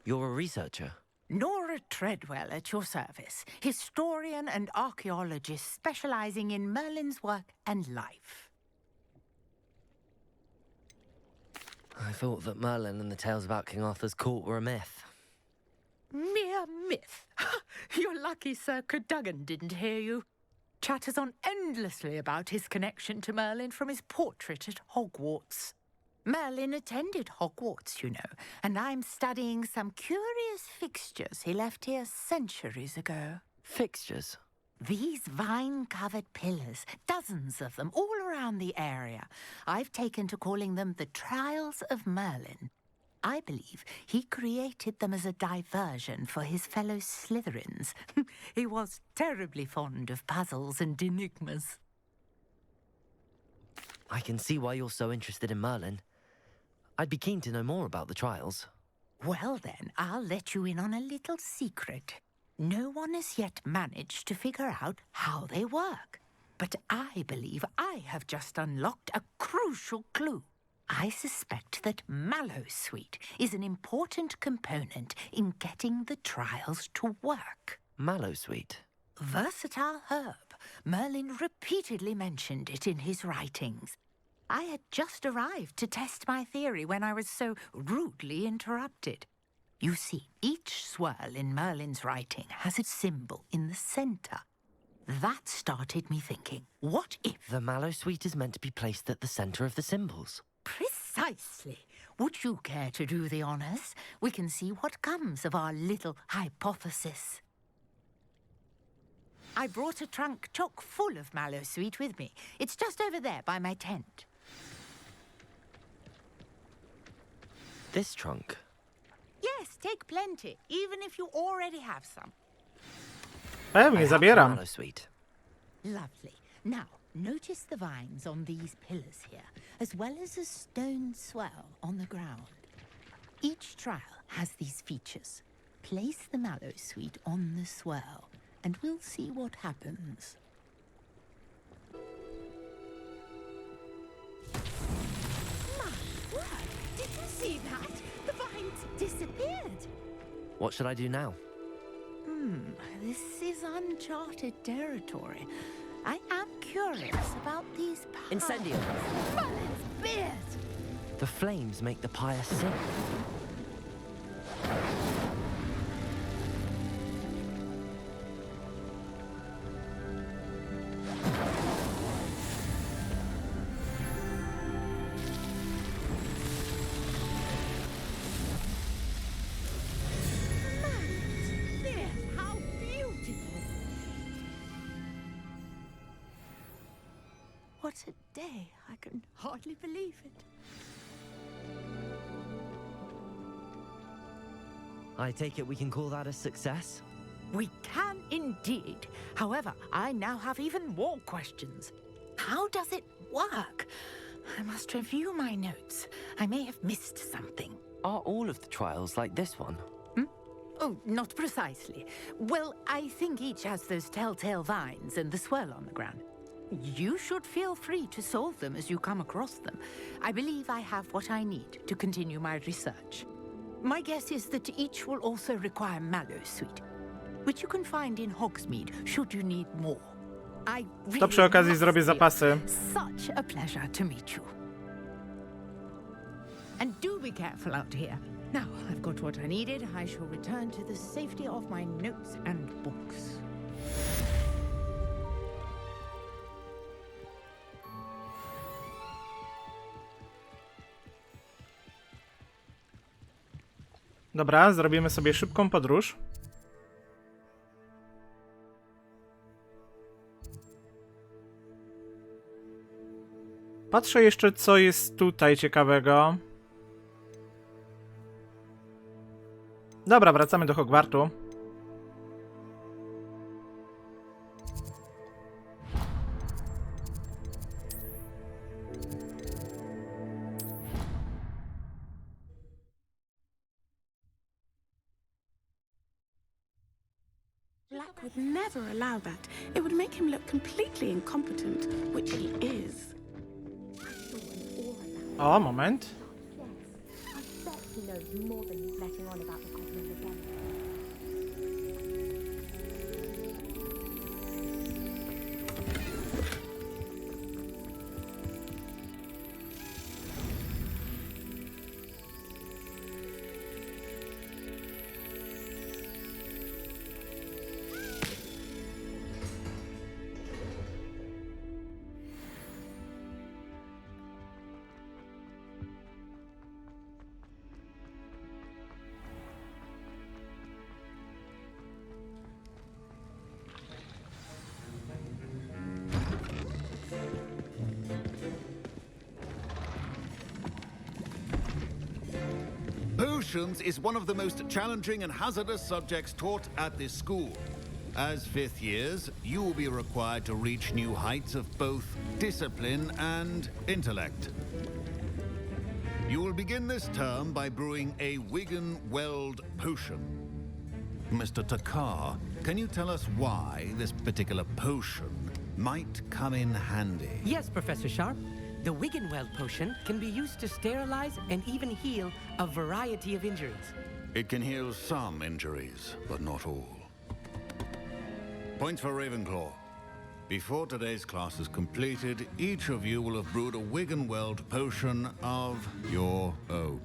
You're a researcher? Nora Treadwell at your service, historian and archaeologist specialising in Merlin's work and life. I thought that Merlin and the tales about King Arthur's court were a myth. Mere myth. You're lucky Sir Cadogan didn't hear you. Chatters on endlessly about his connection to Merlin from his portrait at Hogwarts. Merlin attended Hogwarts, you know, and I'm studying some curious fixtures he left here centuries ago. Fixtures? These vine-covered pillars, dozens of them, all around the area. I've taken to calling them the Trials of Merlin. I believe he created them as a diversion for his fellow Slytherins. He was terribly fond of puzzles and enigmas. I can see why you're so interested in Merlin. I'd be keen to know more about the trials. Well then, I'll let you in on a little secret. No one has yet managed to figure out how they work. But I believe I have just unlocked a crucial clue. I suspect that Mallowsweet is an important component in getting the trials to work. Mallowsweet? Versatile herb. Merlin repeatedly mentioned it in his writings. I had just arrived to test my theory when I was so rudely interrupted. You see, each swirl in Merlin's writing has a symbol in the centre. That started me thinking, what if... The Mallowsweet is meant to be placed at the centre of the symbols. Precisely. Would you care to do the honours? We can see what comes of our little hypothesis. I brought a trunk chock full of Mallowsweet with me. It's just over there by my tent. This trunk? Yes, take plenty, even if you already have some. Pewnie, zabieram. Mallowsweet. Lovely. Now, notice the vines on these pillars here, as well as a stone swell on the ground. Each trial has these features. Place the Mallowsweet on the swell, and we'll see what happens. My word! Did you see that? The vines disappeared. What should I do now? This is uncharted territory. I am curious about these powers. Incendio! Merlin's beard! The flames make the pyre sing. What a day. I can hardly believe it. I take it we can call that a success? We can indeed. However, I now have even more questions. How does it work? I must review my notes. I may have missed something. Are all of the trials like this one? Oh, not precisely. Well, I think each has those telltale vines and the swirl on the ground. You should feel free to solve them as you come across them. I believe I have what I need to continue my research. My guess is that each will also require Mallowsweet, which you can find in Hogsmeade should you need more. I To przy okazji zrobię zapasy. Such a pleasure to meet you. And do be careful out here. Now, I've got what I needed. I shall return to the safety of my notes and books. Dobra, zrobimy sobie szybką podróż. Patrzę jeszcze, co jest tutaj ciekawego. Dobra, wracamy do Hogwartu. Black would never allow that. It would make him look completely incompetent, which he is. O, moment. I bet he knows more than he's letting on about the goblins again. Potions is one of the most challenging and hazardous subjects taught at this school. As fifth years, you will be required to reach new heights of both discipline and intellect. You will begin this term by brewing a Wiggenweld potion. Mr. Takar, can you tell us why this particular potion might come in handy? Yes, Professor Sharp. The Wiggenweld potion can be used to sterilize and even heal a variety of injuries. It can heal some injuries, but not all. Points for Ravenclaw. Before today's class is completed, each of you will have brewed a Wiggenweld potion of your own.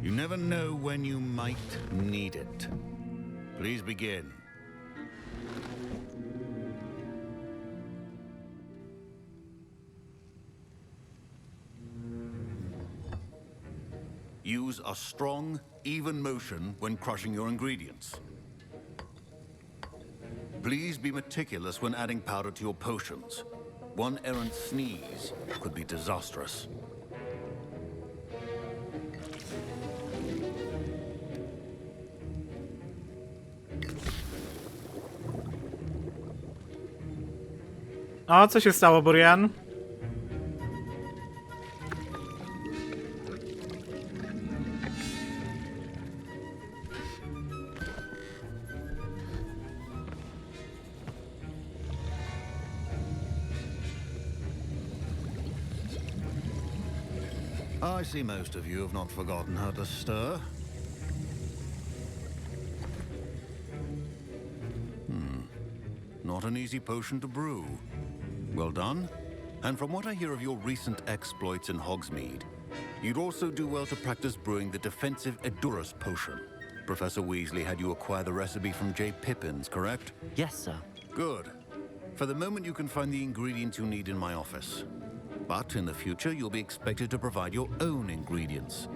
You never know when you might need it. Please begin. Use a strong, even motion when crushing your ingredients. Please be meticulous when adding powder to your potions. One errant sneeze could be disastrous. O, co się stało, Burian? I see most of you have not forgotten how to stir. Not an easy potion to brew. Well done. And from what I hear of your recent exploits in Hogsmeade, you'd also do well to practice brewing the defensive Edurus potion. Professor Weasley had you acquire the recipe from J. Pippin's, correct? Yes, sir. Good. For the moment, you can find the ingredients you need in my office. But in the future, you'll be expected to provide your own ingredients.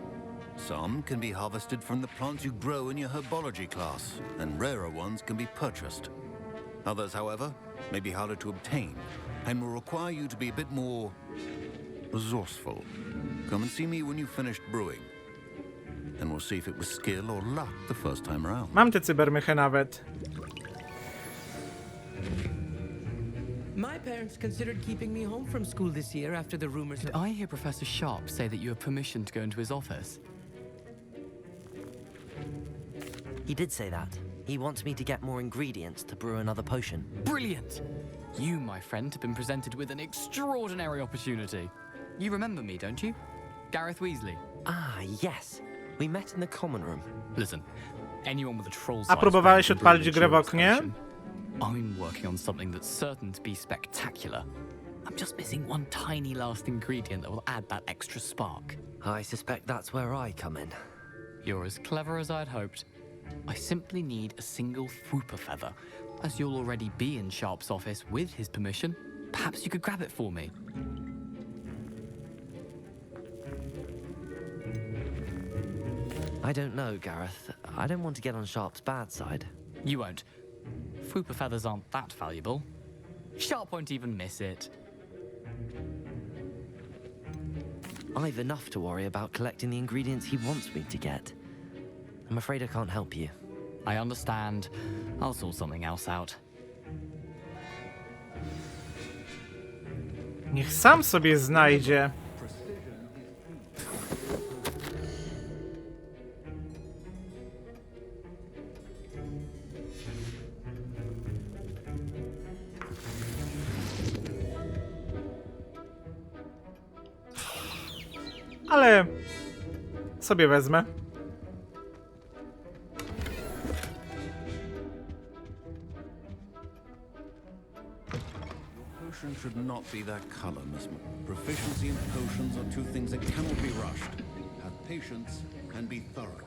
Some can be harvested from the plants you grow in your herbology class, and rarer ones can be purchased. Others, however, may be harder to obtain, and will require you to be a bit more resourceful. Come and see me when you've finished brewing, and we'll see if it was skill or luck the first time around. Mam te cybermychy nawet. My parents considered keeping me home from school this year after the rumors. Did I hear Professor Sharp say that you have permission to go into his office? He did say that. He wants me to get more ingredients to brew another potion. Brilliant! You, my friend, have been presented with an extraordinary opportunity. You remember me, don't you? Gareth Weasley. Ah, yes. We met in the common room. Listen, anyone with a troll A próbowałeś odpalić grę w oknie? I'm working on something that's certain to be spectacular. I'm just missing one tiny last ingredient that will add that extra spark. I suspect that's where I come in. You're as clever as I'd hoped. I simply need a single Fwooper feather. As you'll already be in Sharp's office with his permission, perhaps you could grab it for me. I don't know, Gareth. I don't want to get on Sharp's bad side. You won't. Fwooper feathers aren't that valuable. Sharp won't even miss it. I've enough to worry about collecting the ingredients he wants me to get. I'm afraid I can't help you. I understand. I'll sort something else out. Niech sam sobie znajdzie. Ale sobie wezmę. Potion should not be that color, Miss. Proficiency in potions are two things that cannot be rushed. Have patience and be thorough.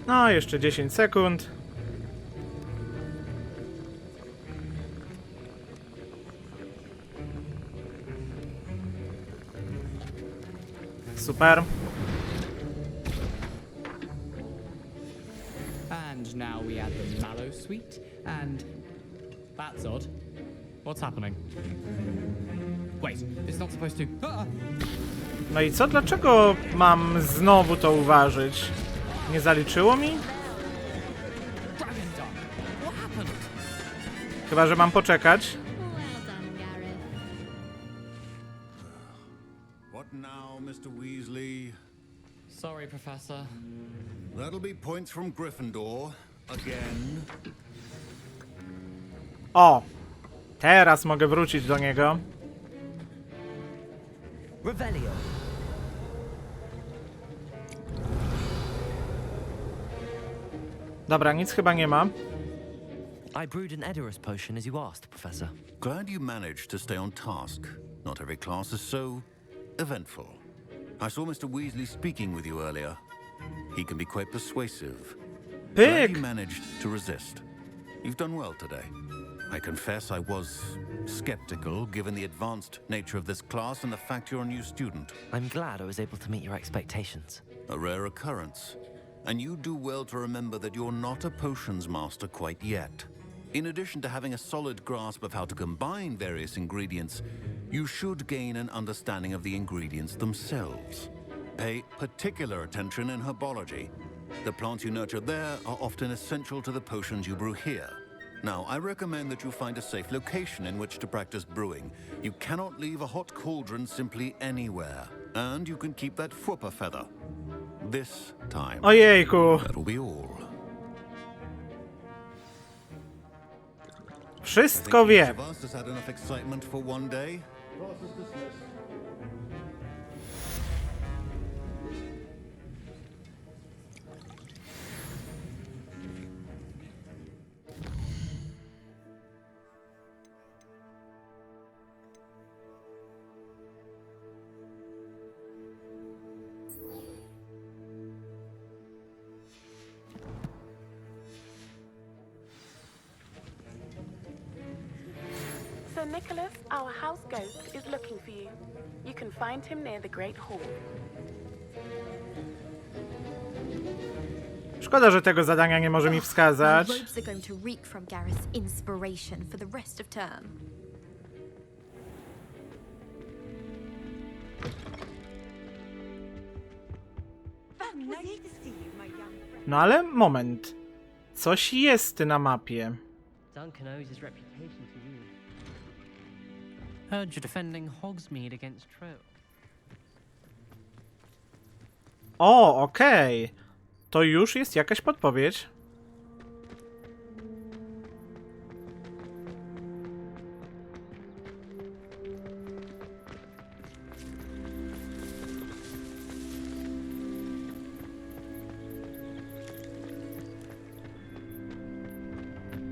No, jeszcze 10 sekund. Super. And now we add the mallow sweet, and that's odd. What's happening? Wait, it's not supposed to. No i co? Dlaczego mam znowu to uważać? Nie zaliczyło mi? Chyba że mam poczekać. What now, Mr. Weasley? Sorry, Professor. That'll be points from Gryffindor again. O! Teraz mogę wrócić do niego. Revelio. Dobra, nic chyba nie ma. I brewed an Edurus potion as you asked, Professor. Glad you managed to stay on task. Not every class is so eventful. I saw Mr. Weasley speaking with you earlier. He can be quite persuasive. Glad you managed to resist. You've done well today. I confess I was skeptical, given the advanced nature of this class and the fact you're a new student. I'm glad I was able to meet your expectations. A rare occurrence. And you do well to remember that you're not a potions master quite yet. In addition to having a solid grasp of how to combine various ingredients, you should gain an understanding of the ingredients themselves. Pay particular attention in herbology. The plants you nurture there are often essential to the potions you brew here. Now, I recommend that you find a safe location in which to practice brewing. You cannot leave a hot cauldron simply anywhere. And you can keep that Fwooper feather. This time. Ojejku. That'll be all. Wszystko wie. Each of us has had enough excitement for one day. Class is dismissed. Sir Nicholas, our house ghost, is looking for you. You can find him near the Great Hall. Szkoda, że tego zadania nie może mi wskazać. My robes are going to reek from Gareth's inspiration for the rest of term. No ale moment. Coś jest na mapie. Duncan owes his reputation to you. Heard you're defending Hogsmeade against Troll. O, okej. To już jest jakaś podpowiedź.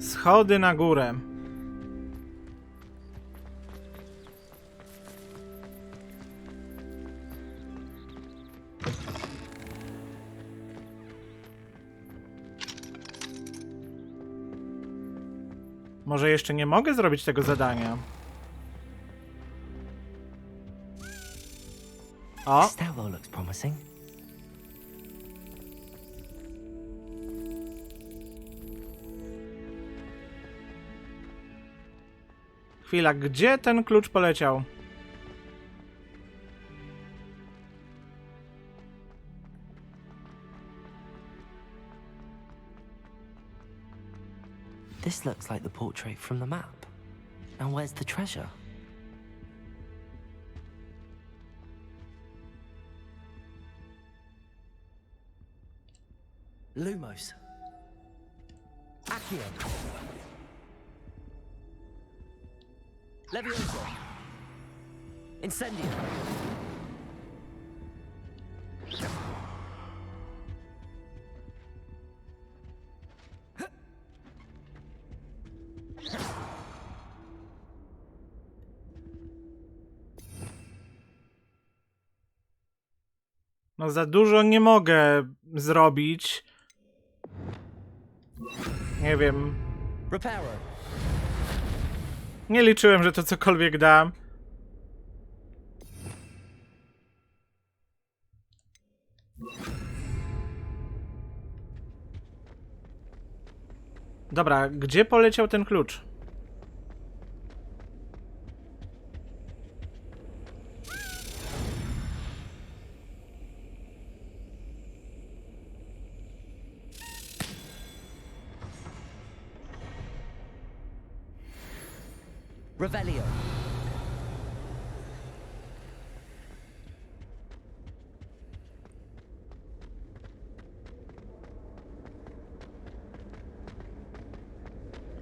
Schody na górę. Może jeszcze nie mogę zrobić tego zadania. O! Stairwell looks promising. Chwila, gdzie ten klucz poleciał? This looks like the portrait from the map. And where's the treasure? Lumos. Accio. Levioso. Incendio. No za dużo nie mogę zrobić. Nie wiem. Nie liczyłem, że to cokolwiek da. Dobra, gdzie poleciał ten klucz? Revelio.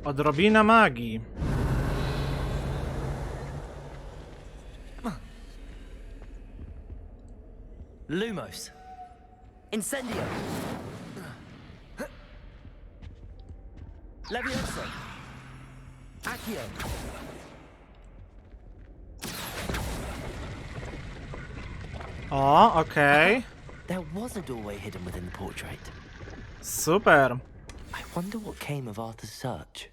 Odrobina magii. Lumos. Incendio. Levioso. Accio. O, okej. There was a doorway hidden within the portrait. Super. I wonder what came of Arthur's search.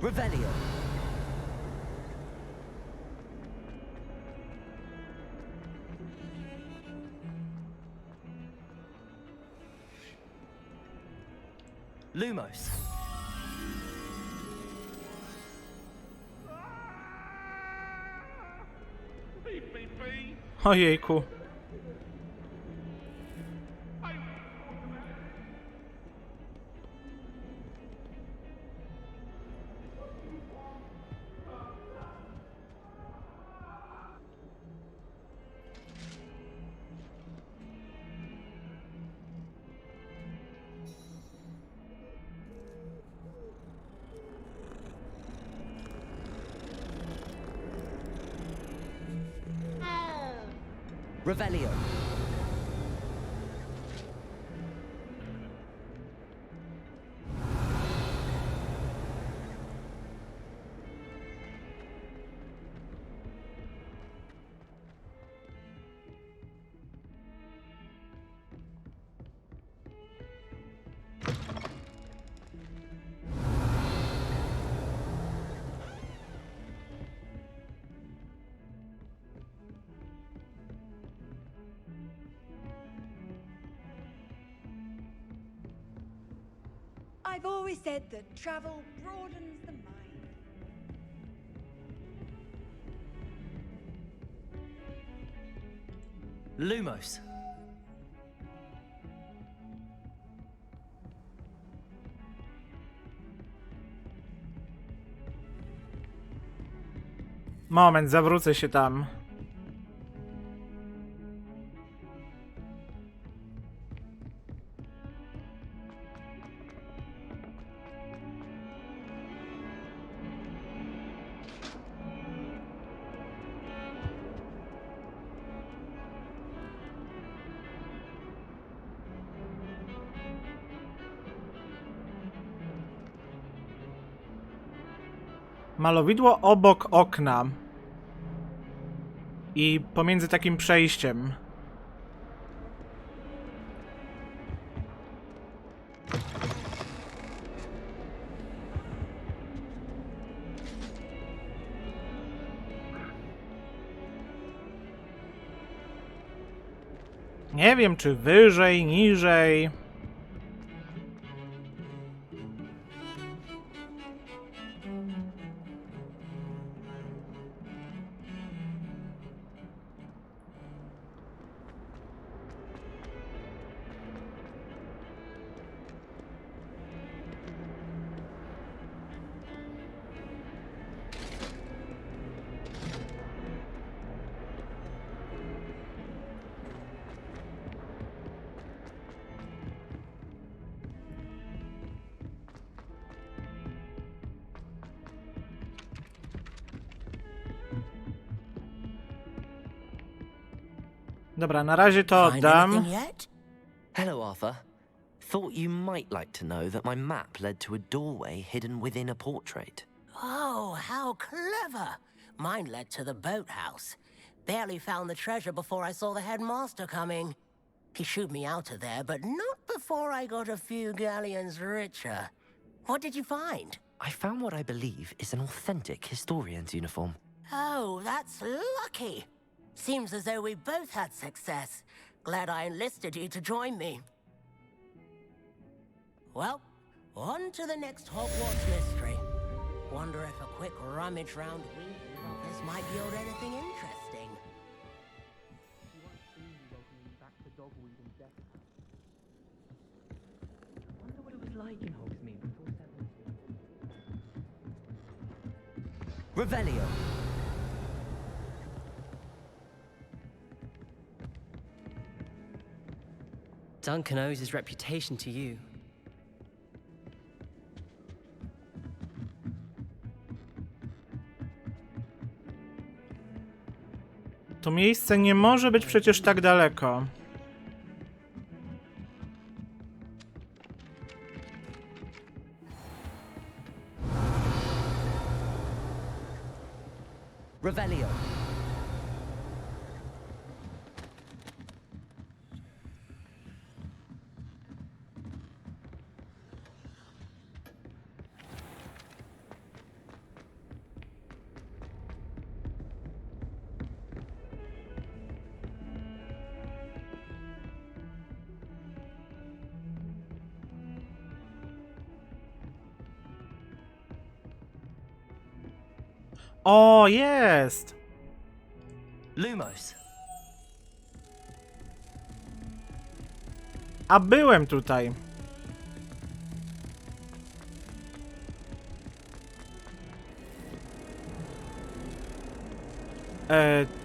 Revelio. Lumos. Ojejku. Revelio. I've always said that travel broadens the mind. Lumos. Moment, zawrócę się tam. Malowidło obok okna. I pomiędzy takim przejściem. Nie wiem, czy wyżej, niżej. Dobra, na razie to oddam. Hello, Arthur. Thought you might like to know that my map led to a doorway hidden within a portrait. Oh, how clever! Mine led to the boathouse. Barely found the treasure before I saw the headmaster coming. He shooed me out of there, but not before I got a few galleons richer. What did you find? I found what I believe is an authentic historian's uniform. Oh, that's lucky. Seems as though we both had success. Glad I enlisted you to join me. Well, on to the next Hogwarts mystery. Wonder if a quick rummage round this might yield anything interesting. Wonder what it was like in Hogsmeade before settling. Revelio. Duncan owes his reputation to you. To miejsce nie może być przecież tak daleko. Revelio. O, jest! Lumos. A byłem tutaj.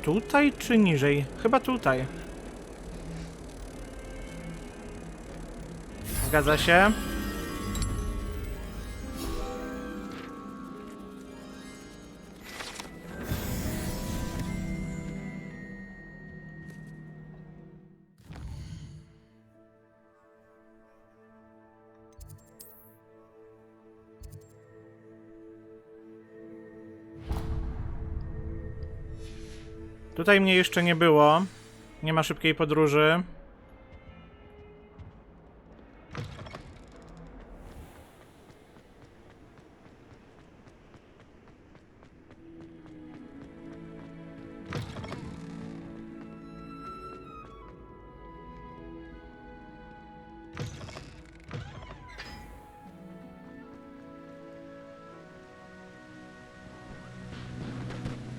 Tutaj czy niżej? Chyba tutaj. Zgadza się. Tutaj mnie jeszcze nie było. Nie ma szybkiej podróży.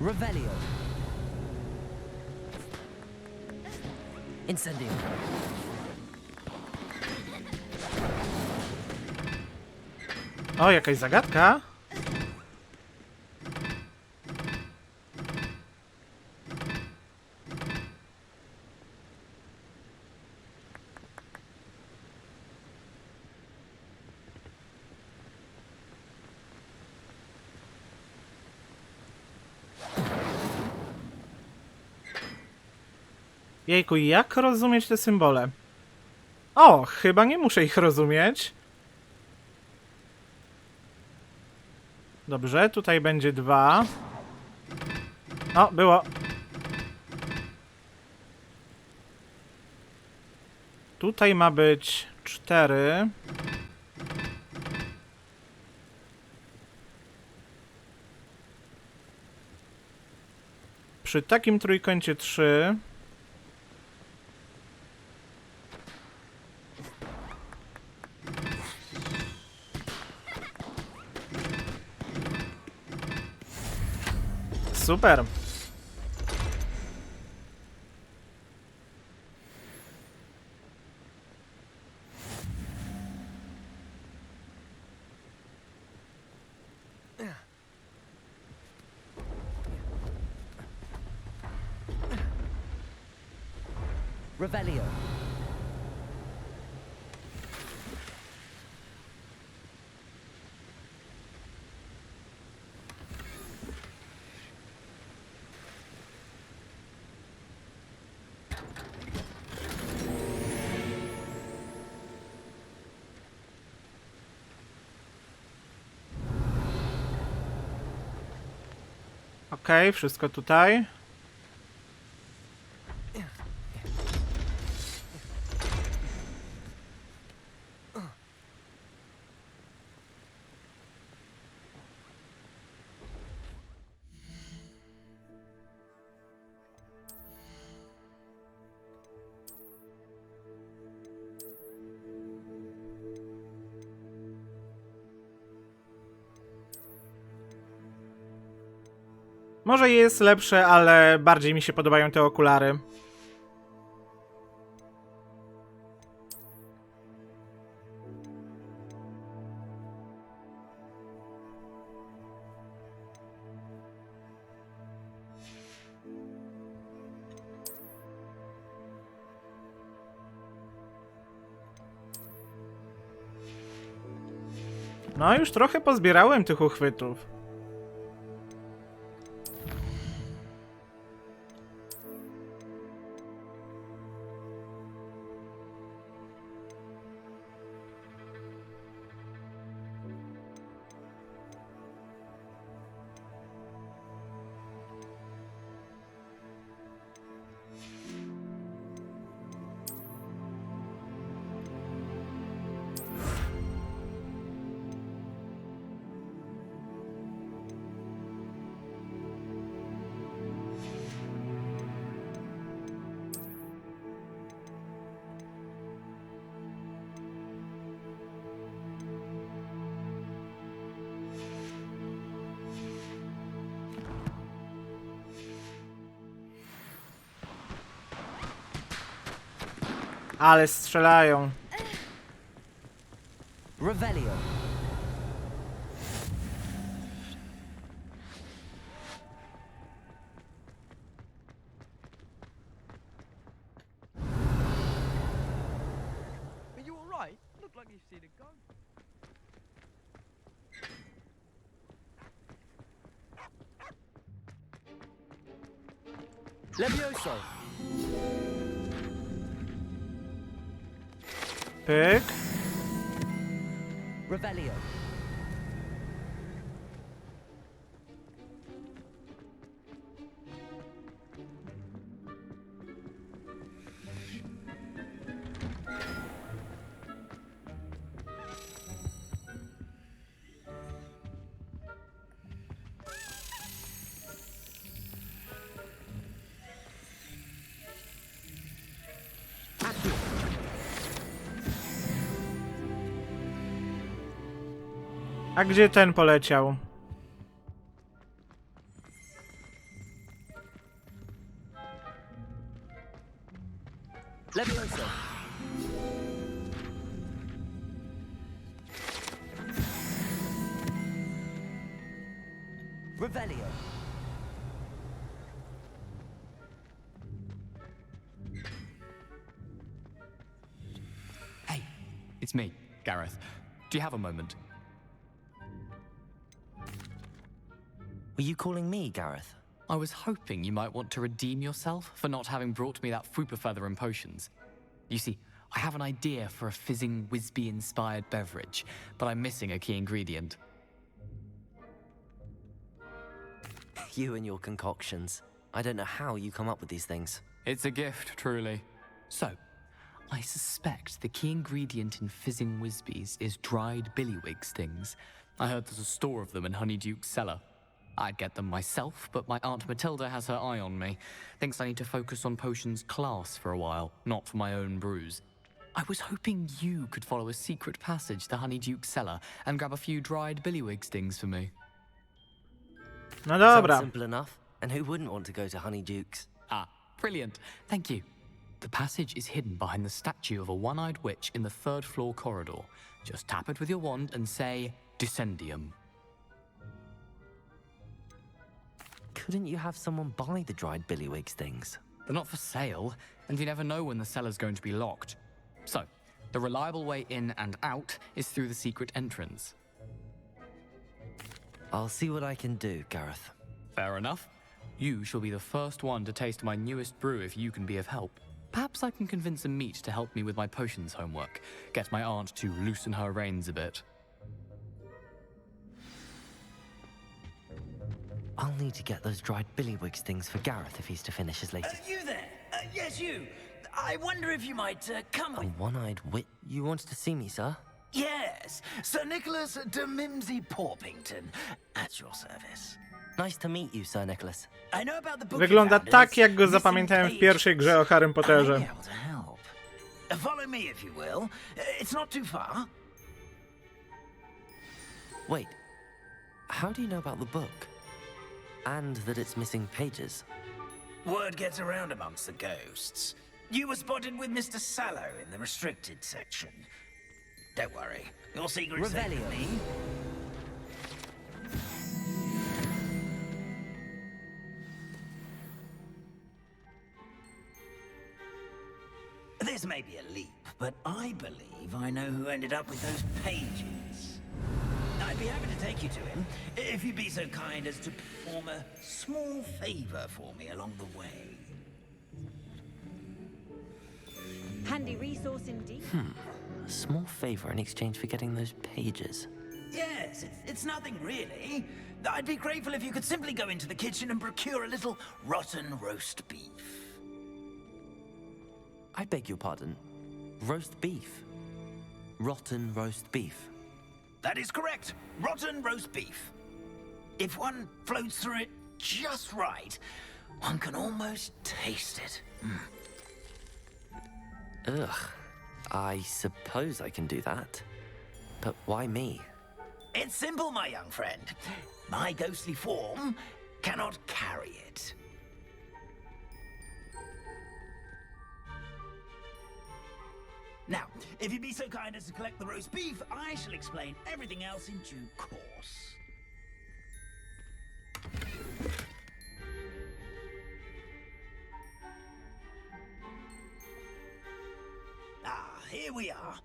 Revelio. Incendio. O, jakaś zagadka. Jejku, jak rozumieć te symbole? O, chyba nie muszę ich rozumieć. Dobrze, tutaj będzie 2. O, było. Tutaj ma być 4. Przy takim trójkącie 3. Super. Revelio. Okej, wszystko tutaj. Może jest lepsze, ale bardziej mi się podobają te okulary. No, już trochę pozbierałem tych uchwytów. Ale strzelają. Revelio. Are you all right? Look like you've seen a ghost. Levioso. Pyk. Revelio. A gdzie ten poleciał? Revelio. Hey, it's me, Gareth. Do you have a moment? Were you calling me, Gareth? I was hoping you might want to redeem yourself for not having brought me that Fupa feather and potions. You see, I have an idea for a fizzing Wisby-inspired beverage, but I'm missing a key ingredient. You and your concoctions. I don't know how you come up with these things. It's a gift, truly. So, I suspect the key ingredient in fizzing Wisbies is dried billywig stings. I heard there's a store of them in Honeyduke's cellar. I'd get them myself, but my Aunt Matilda has her eye on me. Thinks I need to focus on potions class for a while, not for my own brews. I was hoping you could follow a secret passage to Honeyduke's cellar and grab a few dried billywig stings for me. No dobra. Sounds simple enough. And who wouldn't want to go to Honeyduke's? Ah, brilliant. Thank you. The passage is hidden behind the statue of a one-eyed witch in the 3rd floor corridor. Just tap it with your wand and say, Descendium. Couldn't you have someone buy the dried billywig things? They're not for sale, and you never know when the cellar's going to be locked. So, the reliable way in and out is through the secret entrance. I'll see what I can do, Gareth. Fair enough. You shall be the first one to taste my newest brew if you can be of help. Perhaps I can convince a meat to help me with my potions homework. Get my aunt to loosen her reins a bit. I'll need to get those dried billywig things for Gareth if he's to finish his latest... You there? Yes, you. I wonder if you might come A with... one-eyed wit? You wanted to see me, sir? Yes, Sir Nicholas de Mimsy Porpington, at your service. Nice to meet you, Sir Nicholas. I know about the book Wygląda tak, jak go zapamiętałem w pierwszej grze o Harrym Potterze. Follow me, if you will. It's not too far. Wait, how do you know about the book? And that it's missing pages? Word gets around amongst the ghosts. You were spotted with Mr. Sallow in the restricted section. Don't worry, your secret's safe with me. This may be a leap, but I believe I know who ended up with those pages. I'd be happy to take you to him, if you'd be so kind as to perform a small favor for me along the way. Handy resource indeed. A small favor in exchange for getting those pages. Yes, it's nothing really. I'd be grateful if you could simply go into the kitchen and procure a little rotten roast beef. I beg your pardon. Roast beef? Rotten roast beef? That is correct. Rotten roast beef. If one floats through it just right, one can almost taste it. Ugh. I suppose I can do that. But why me? It's simple, my young friend. My ghostly form cannot carry it. Now, if you'd be so kind as to collect the roast beef, I shall explain everything else in due course. Here we are.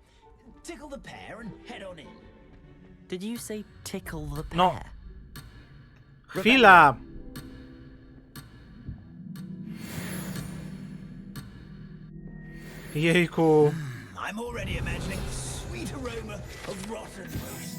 Tickle the pear and head on in. Did you say tickle the pear? No. Chwila! Jejku. I'm already imagining the sweet aroma of rotten roast.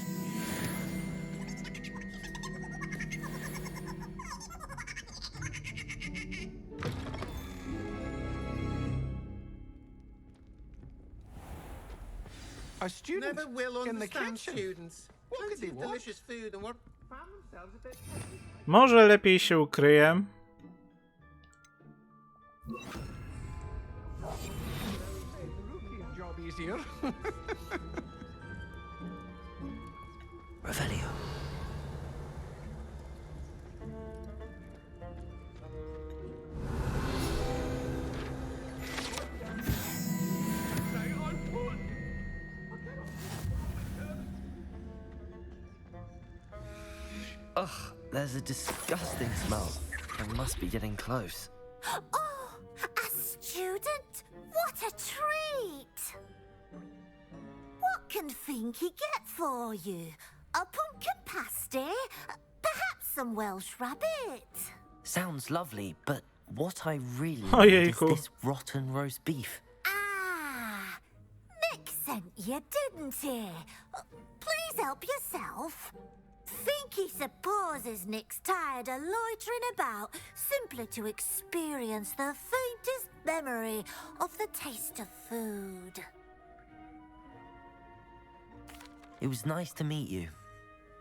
A student Never will in the understand kitchen. students. What could Plenty they of want? delicious food and what found themselves a bit. Może lepiej się ukryję. Job easier. Revelio. There's a disgusting smell. I must be getting close. Oh, a student? What a treat! What can Finky get for you? A pumpkin pasty? Perhaps some Welsh rabbit? Sounds lovely, but what I really Oh, yeah, need is cool. this rotten roast beef. Ah, Nick sent you, didn't he? Please help yourself. Finky supposes Nick's tired of loitering about simply to experience the faintest memory of the taste of food. It was nice to meet you.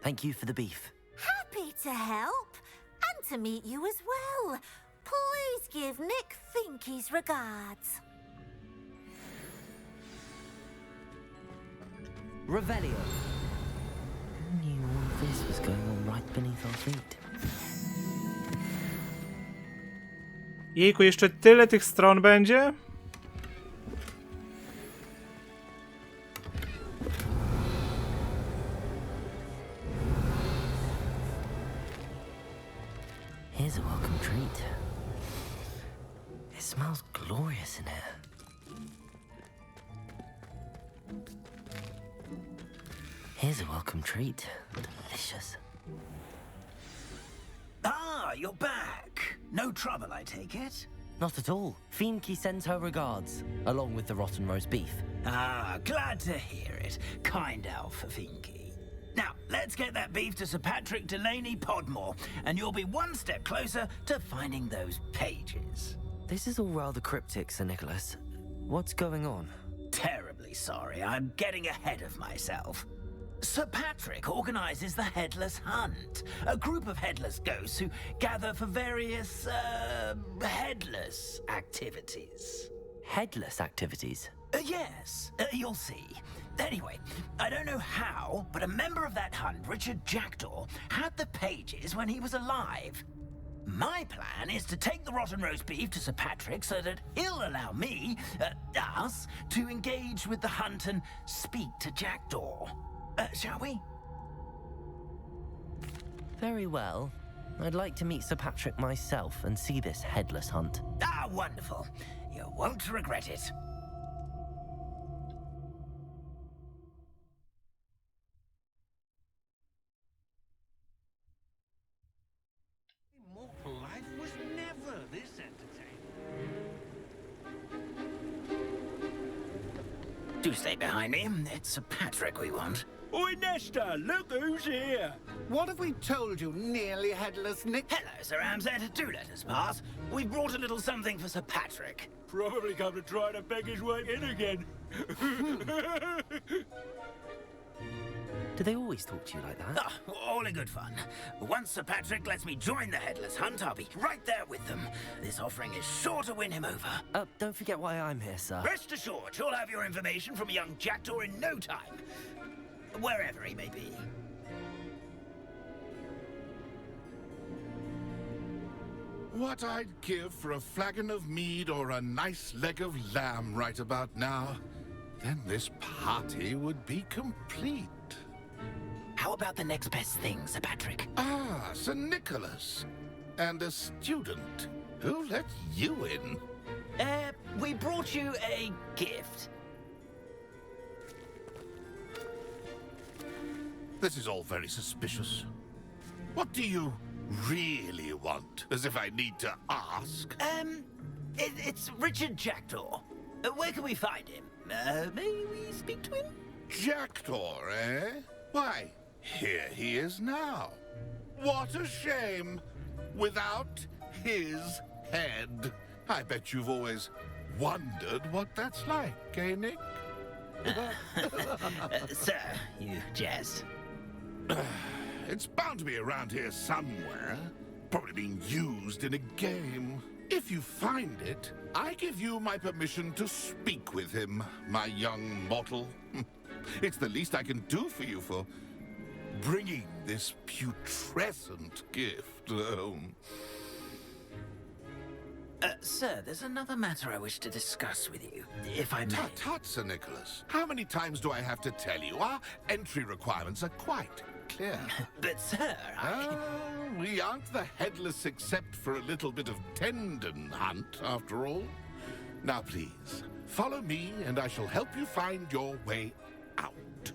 Thank you for the beef. Happy to help, and to meet you as well. Please give Nick Finky's regards. Revelio. Who knew all of this was going on right beneath our feet? Jejku, jeszcze tyle tych stron będzie? Here's a welcome treat. It smells glorious in here. Here's a welcome treat. Delicious. Ah, you're back. No trouble, I take it? Not at all. Finky sends her regards, along with the rotten roast beef. Ah, glad to hear it. Kind elf for Finky. Now, let's get that beef to Sir Patrick Delaney Podmore, and you'll be one step closer to finding those pages. This is all rather cryptic, Sir Nicholas. What's going on? Terribly sorry, I'm getting ahead of myself. Sir Patrick organizes the Headless Hunt, a group of headless ghosts who gather for various, headless activities. Headless activities? Yes, you'll see. Anyway, I don't know how, but a member of that hunt, Richard Jackdaw, had the pages when he was alive. My plan is to take the rotten roast beef to Sir Patrick so that he'll allow me, us, to engage with the hunt and speak to Jackdaw. Shall we? Very well. I'd like to meet Sir Patrick myself and see this headless hunt. Ah, wonderful. You won't regret it. Mortal life was never this entertaining. Do stay behind me. It's Sir Patrick we want. Oi, Nesta, look who's here. What have we told you, nearly headless Nick? Hello, Sir Ramsed. Do let us pass. We've brought a little something for Sir Patrick. Probably come to try to beg his way in again. Do they always talk to you like that? Ah, all in good fun. Once Sir Patrick lets me join the Headless Hunt, I'll be right there with them. This offering is sure to win him over. Don't forget why I'm here, sir. Rest assured, you'll have your information from a young Jackdaw in no time. Wherever he may be. What I'd give for a flagon of mead or a nice leg of lamb right about now. Then this party would be complete. How about the next best thing, Sir Patrick? Ah, Sir Nicholas. And a student. Who let you in? We brought you a gift. This is all very suspicious. What do you really want? As if I need to ask. It's Richard Jackdaw. Where can we find him? May we speak to him? Jackdaw, eh? Why, here he is now. What a shame. Without his head. I bet you've always wondered what that's like, eh, Nick? Sir, you jest. It's bound to be around here somewhere. Probably being used in a game. If you find it, I give you my permission to speak with him, my young mortal. It's the least I can do for you for bringing this putrescent gift home. Sir, there's another matter I wish to discuss with you, if I may. Tut, Sir Nicholas. How many times do I have to tell you? Our entry requirements are quite clear. But, sir, we aren't the headless except for a little bit of tendon hunt, after all. Now, please, follow me, and I shall help you find your way out.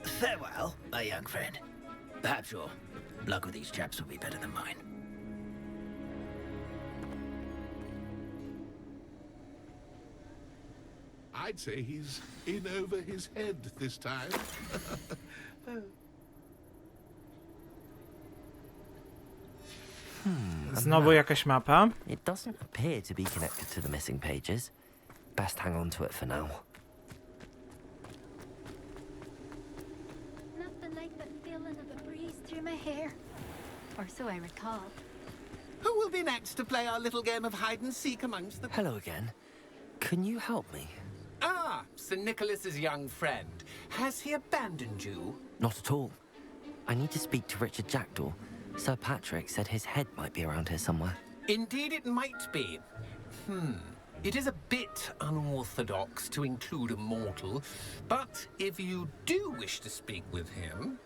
Farewell, my young friend. Perhaps your luck with these chaps will be better than mine. I'd say he's in over his head this time. Znowu jakaś mapa. It doesn't appear to be connected to the missing pages. Best hang on to it for now. Nothing like the feeling of a breeze through my hair. Or so I recall. Who will be next to play our little game of hide and seek amongst the... Hello again. Can you help me? Ah, Sir Nicholas's young friend. Has he abandoned you? Not at all. I need to speak to Richard Jackdaw. Sir Patrick said his head might be around here somewhere. Indeed it might be. It is a bit unorthodox to include a mortal, but if you do wish to speak with him,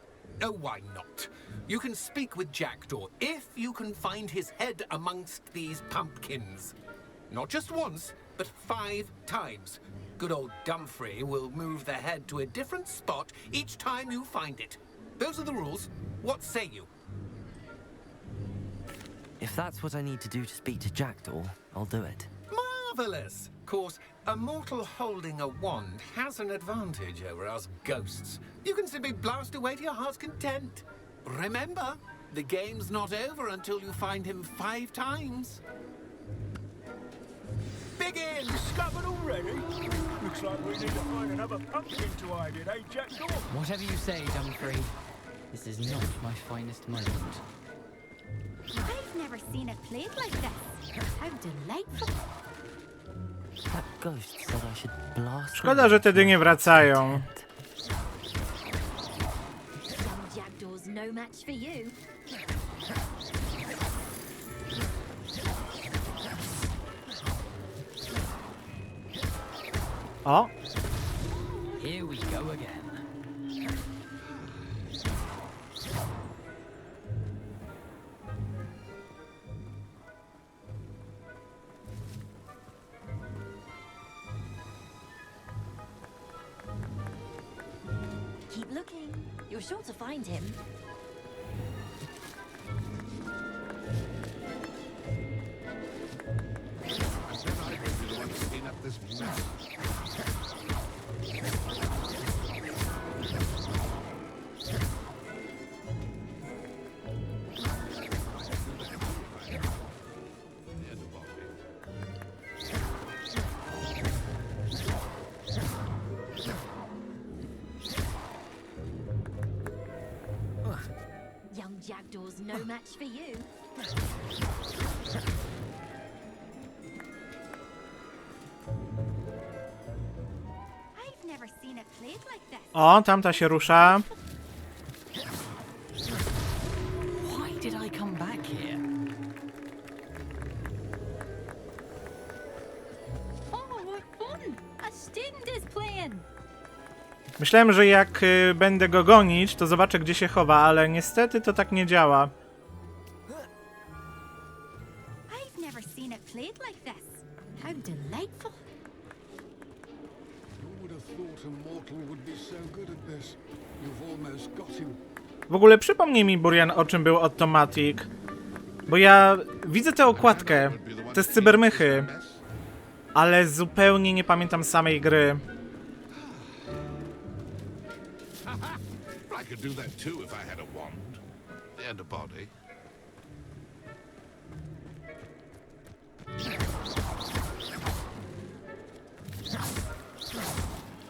oh, why not? You can speak with Jackdaw if you can find his head amongst these pumpkins. Not just once, but 5 times. Good old Dumfrey will move the head to a different spot each time you find it. Those are the rules. What say you? If that's what I need to do to speak to Jackdaw, I'll do it. Marvelous! Of course, a mortal holding a wand has an advantage over us ghosts. You can simply blast away to your heart's content. Remember, the game's not over until you find him 5 times. Begin! Discovered already? Looks like we need to find another pumpkin to hide in, eh, Jackdaw? Whatever you say, Dumfrey. This is not my finest moment. I've never seen it played like this. How delightful. That ghost said I should blast. Szkoda, że te dynie wracają. Young Jackdaw's no match for you. O! Here we go again. Keep looking. You're sure to find him. Young Jackdaw's no match for you. I've never seen it played like this. O, tamta się rusza. Why did I come back here? Oh, what fun! A student is playing. Myślałem, że jak będę go gonić, to zobaczę, gdzie się chowa, ale niestety to tak nie działa. I've never seen it played like this. How delightful. Who would have thought a mortal would be so good at this? You've almost got him. W ogóle przypomnij mi, Burian, o czym był Automatic. Bo ja widzę tę okładkę, te z cybermychy, ale zupełnie nie pamiętam samej gry. I could do that too if I had a wand and a body.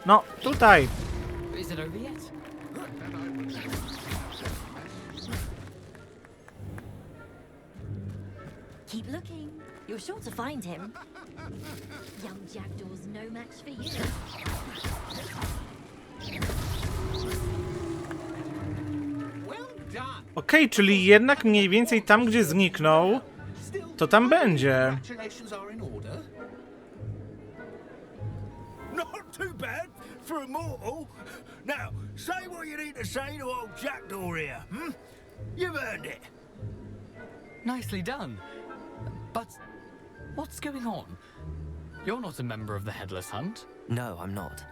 No, tutaj. Is it over yet? Keep looking. You're sure to find him. Young Jackdaw's no match for you. Okej, czyli jednak mniej więcej tam, gdzie zniknął, to tam będzie. Congratulations are in order. Not too bad. for a mortal? Now, say what you need to say to old Jackdaw here, hmm? You've earned it. Nicely done. But what's going on? You're not a member of the Headless Hunt. No, I'm not.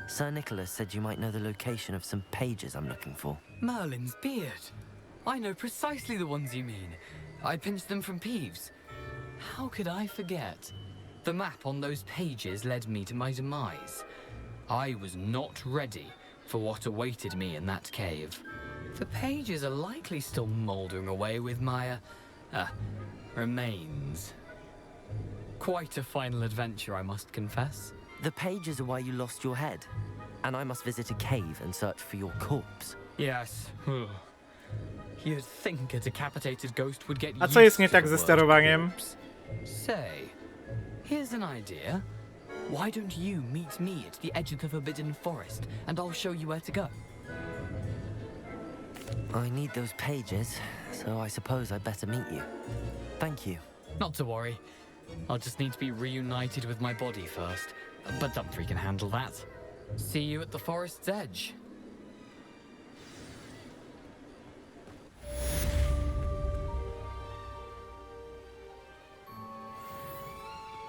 Sir Nicholas said you might know the location of some pages I'm looking for. Merlin's beard. I know precisely the ones you mean. I pinched them from Peeves. How could I forget? The map on those pages led me to my demise. I was not ready for what awaited me in that cave. The pages are likely still mouldering away with my, remains. Quite a final adventure, I must confess. The pages are why you lost your head, and I must visit a cave and search for your corpse. Yes. You'd think a decapitated ghost would get A co jest nie used to tak the ze word sterowaniem? corpse. Say, here's an idea. Why don't you meet me at the edge of the Forbidden Forest, and I'll show you where to go? I need those pages, so I suppose I'd better meet you. Thank you. Not to worry. I'll just need to be reunited with my body first. But Dumfries can handle that. See you at the forest's edge.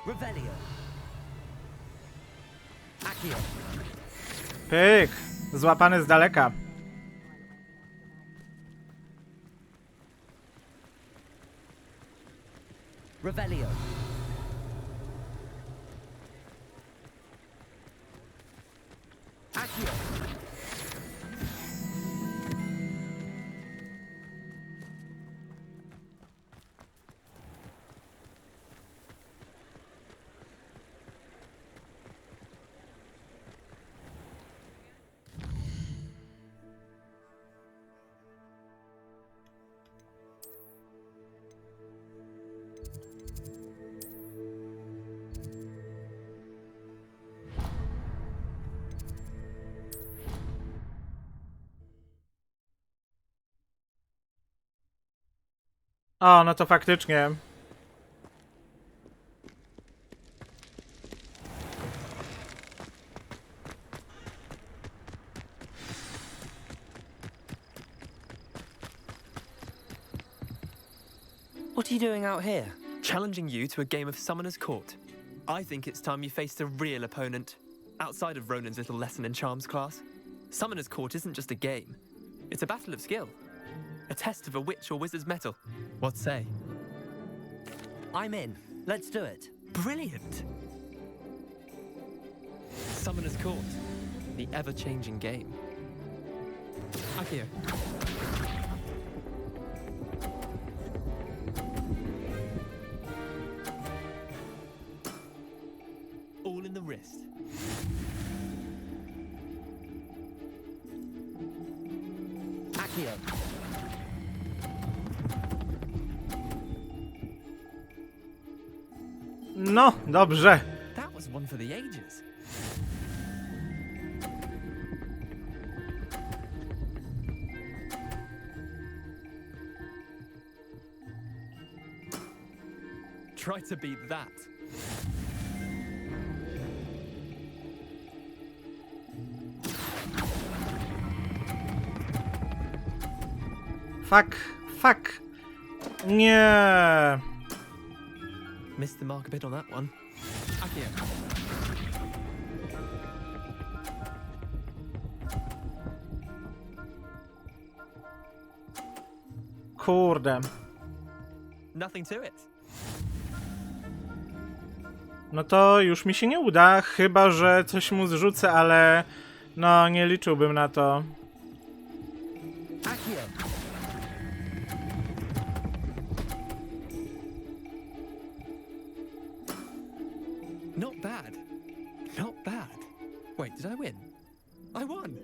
Revelio. Accio. Pyk! Złapany z daleka. Revelio. Accio. O, no to faktycznie. What are you doing out here? Challenging you to a game of Summoner's Court. I think it's time you faced a real opponent, outside of Ronan's little lesson in charms class. Summoner's Court isn't just a game. It's a battle of skill. A test of a witch or wizard's mettle. What say? I'm in. Let's do it. Brilliant! Summoner's Court. The ever-changing game. Accio. All in the wrist. Accio. No, dobrze. That was one for the ages. Try to beat that. Fuck, fuck. Nie. Missed the mark a bit on that one. Accio. Kurde. Nothing to it. No to już mi się nie uda, chyba że coś mu zrzucę, ale no nie liczyłbym na to. Not bad. Not bad. Wait, did I win? I won!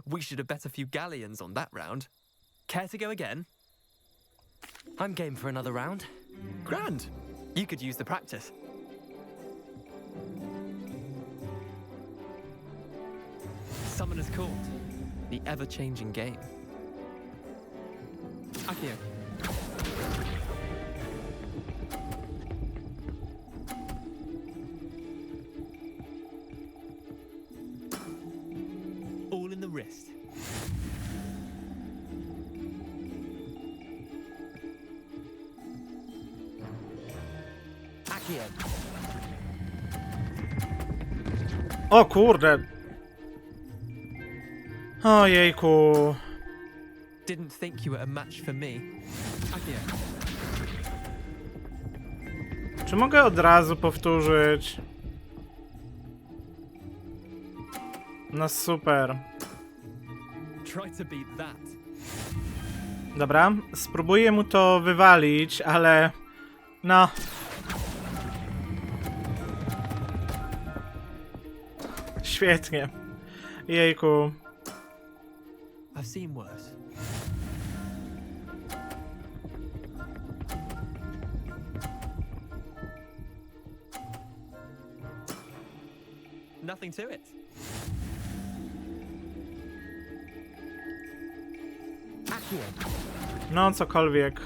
We should have bet a few galleons on that round. Care to go again? I'm game for another round. Grand! You could use the practice. Summoner's Court. The ever-changing game. Accio. All in the wrist. O kurde. Ojejku. Didn't think you were a match for me. Akio. Czy mogę od razu powtórzyć? No super. Try to beat that. Dobra, spróbuję mu to wywalić, ale... No... Świetnie. Jejku. I've seen worse. Nothing to it. No, cokolwiek.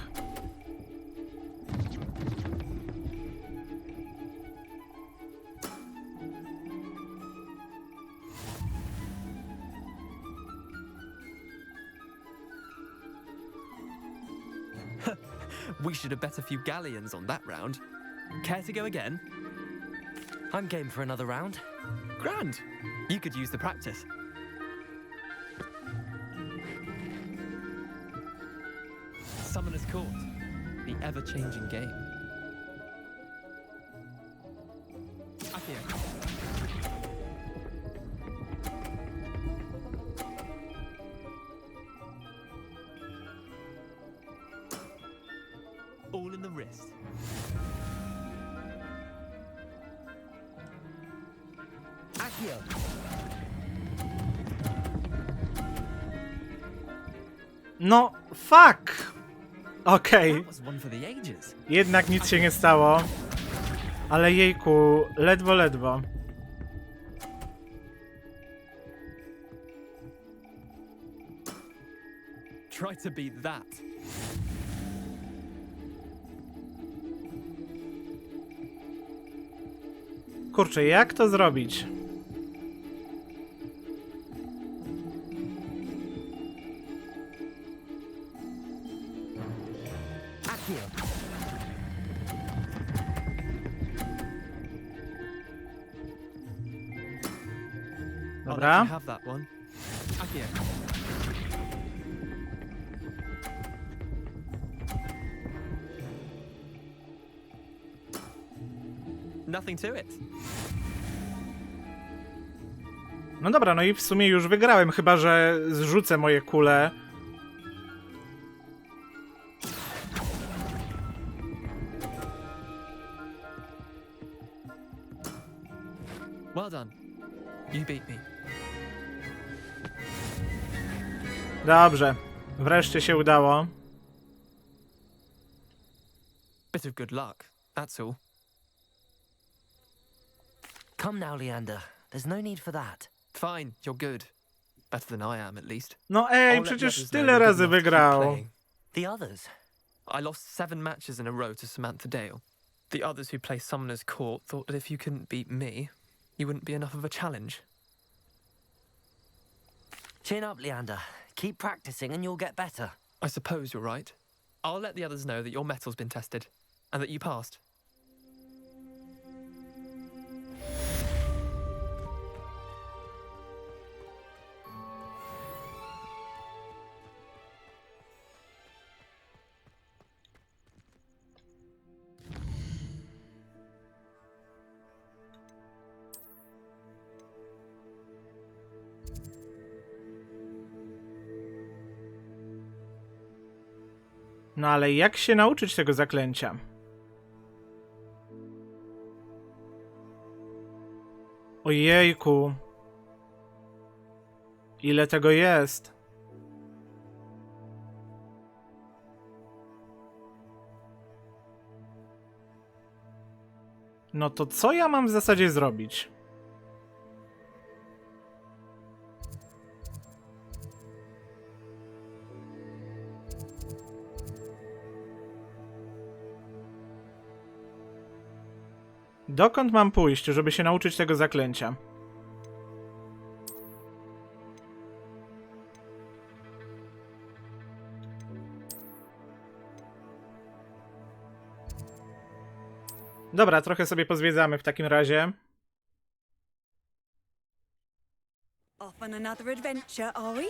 We should have bet a few galleons on that round. Care to go again? I'm game for another round. Grand. You could use the practice. Summoner's Court. The ever-changing game. Akio. All in the wrist. Akio. No, fuck! Okej. That was one for the ages. Jednak nic się nie stało. Ale jejku, ledwo, ledwo. Try to beat that. Kurczę, jak to zrobić? Dobra. Have that one. Akio. Nothing to it. No dobra, no i w sumie już wygrałem, chyba że zrzucę moje kule. Well done. You beat me. Dobrze. Wreszcie się udało. Bit of good luck, that's all. Come now, Leander. There's no need for that. Fine, you're good. Better than I am, at least. No ej, I'll let przecież the others tyle know you're razy good enough to keep wygrał. playing. The others? I lost 7 matches in a row to Samantha Dale. The others who play Summoner's Court thought that if you couldn't beat me, you wouldn't be enough of a challenge. Chin up, Leander. Keep practicing and you'll get better. I suppose you're right. I'll let the others know that your metal's been tested, and that you passed. No ale jak się nauczyć tego zaklęcia? Ojejku. Ile tego jest? No to co ja mam w zasadzie zrobić? Dokąd mam pójść, żeby się nauczyć tego zaklęcia? Dobra, trochę sobie pozwiedzamy w takim razie. Off on another adventure, are we?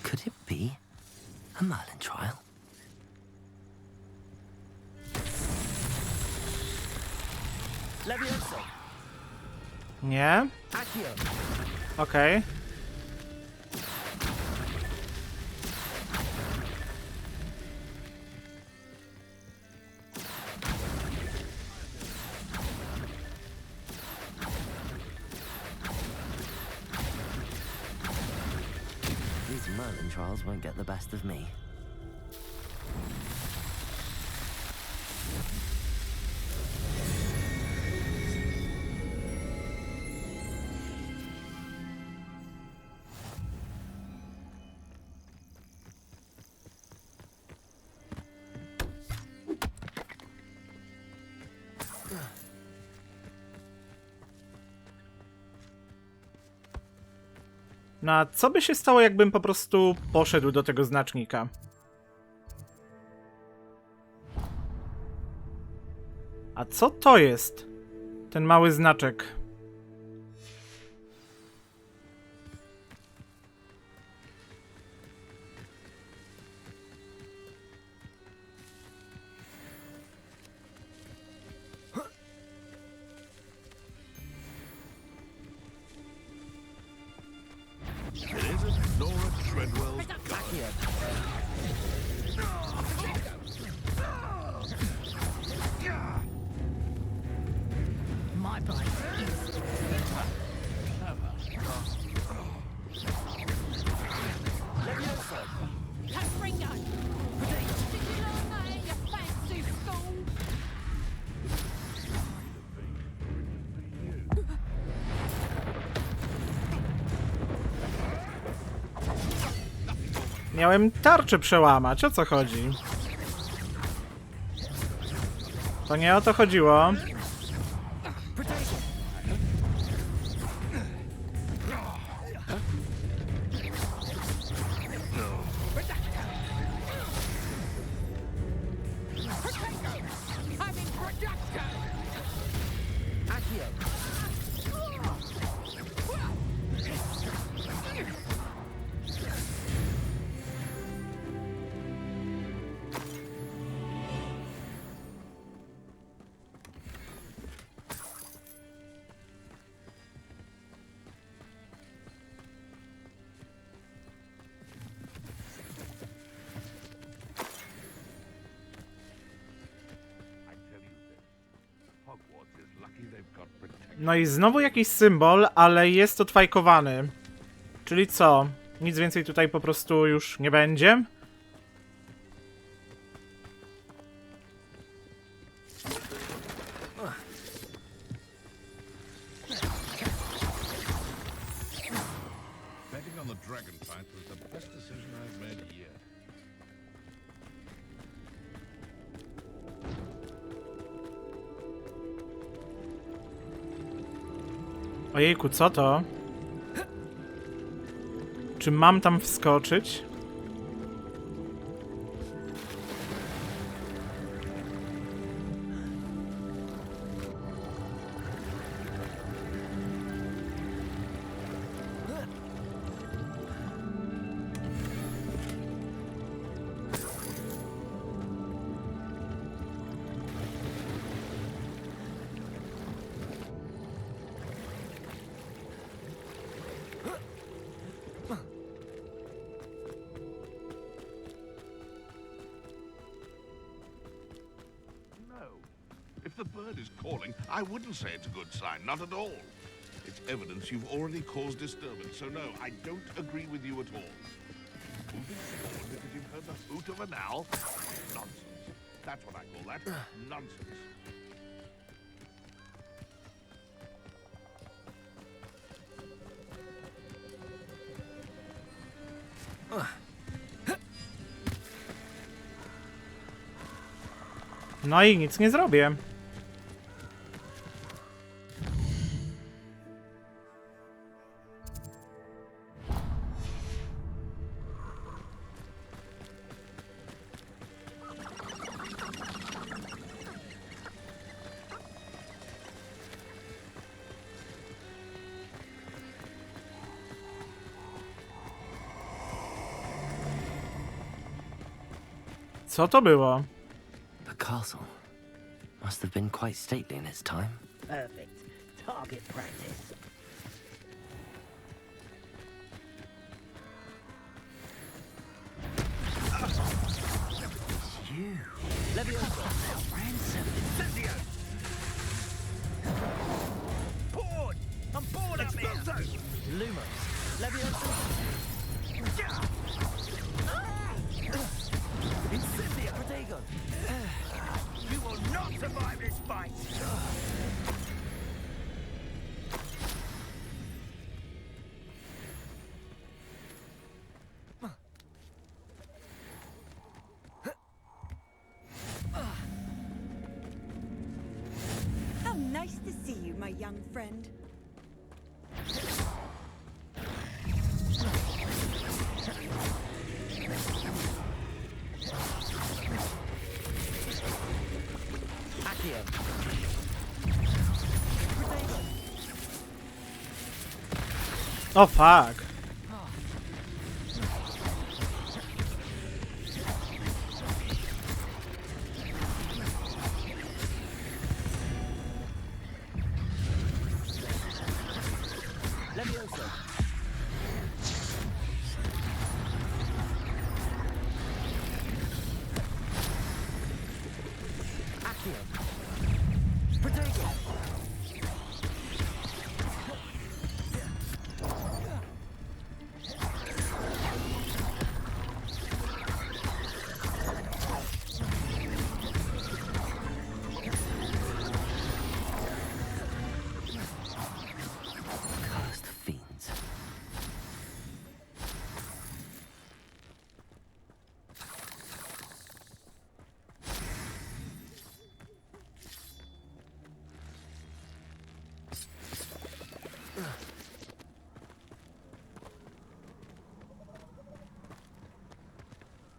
Could it be a Merlin trial? Nie? Okej. These Merlin trials won't get the best of me. No a co by się stało, jakbym po prostu poszedł do tego znacznika? A co to jest? Ten mały znaczek. My blade is Miałem tarczę przełamać, o co chodzi? To nie o to chodziło. No i znowu jakiś symbol, ale jest to fajkowany. Czyli co? Nic więcej tutaj po prostu już nie będzie? Betting on the dragon fight was the best decision I've made yet. Ojejku, co to? Czy mam tam wskoczyć? If the bird is calling, I wouldn't say it's a good sign, not at all. It's evidence you've already caused disturbance, so no, I don't agree with you at all. Moving forward because you've heard the hoot of an owl? Nonsense. That's what I call that. Nonsense. No i nic nie zrobię. Co to było? The castle must have been quite stately in its time. Perfect. Target practice. It's you. Leviosa. Ransom. Incendio. Board. I'm bored up here. Lumos. Leviosa. Incendio. Protego. You will not survive this fight. How nice to see you, my young friend. Oh fuck. Leviosa. Protego. Cursed fiends.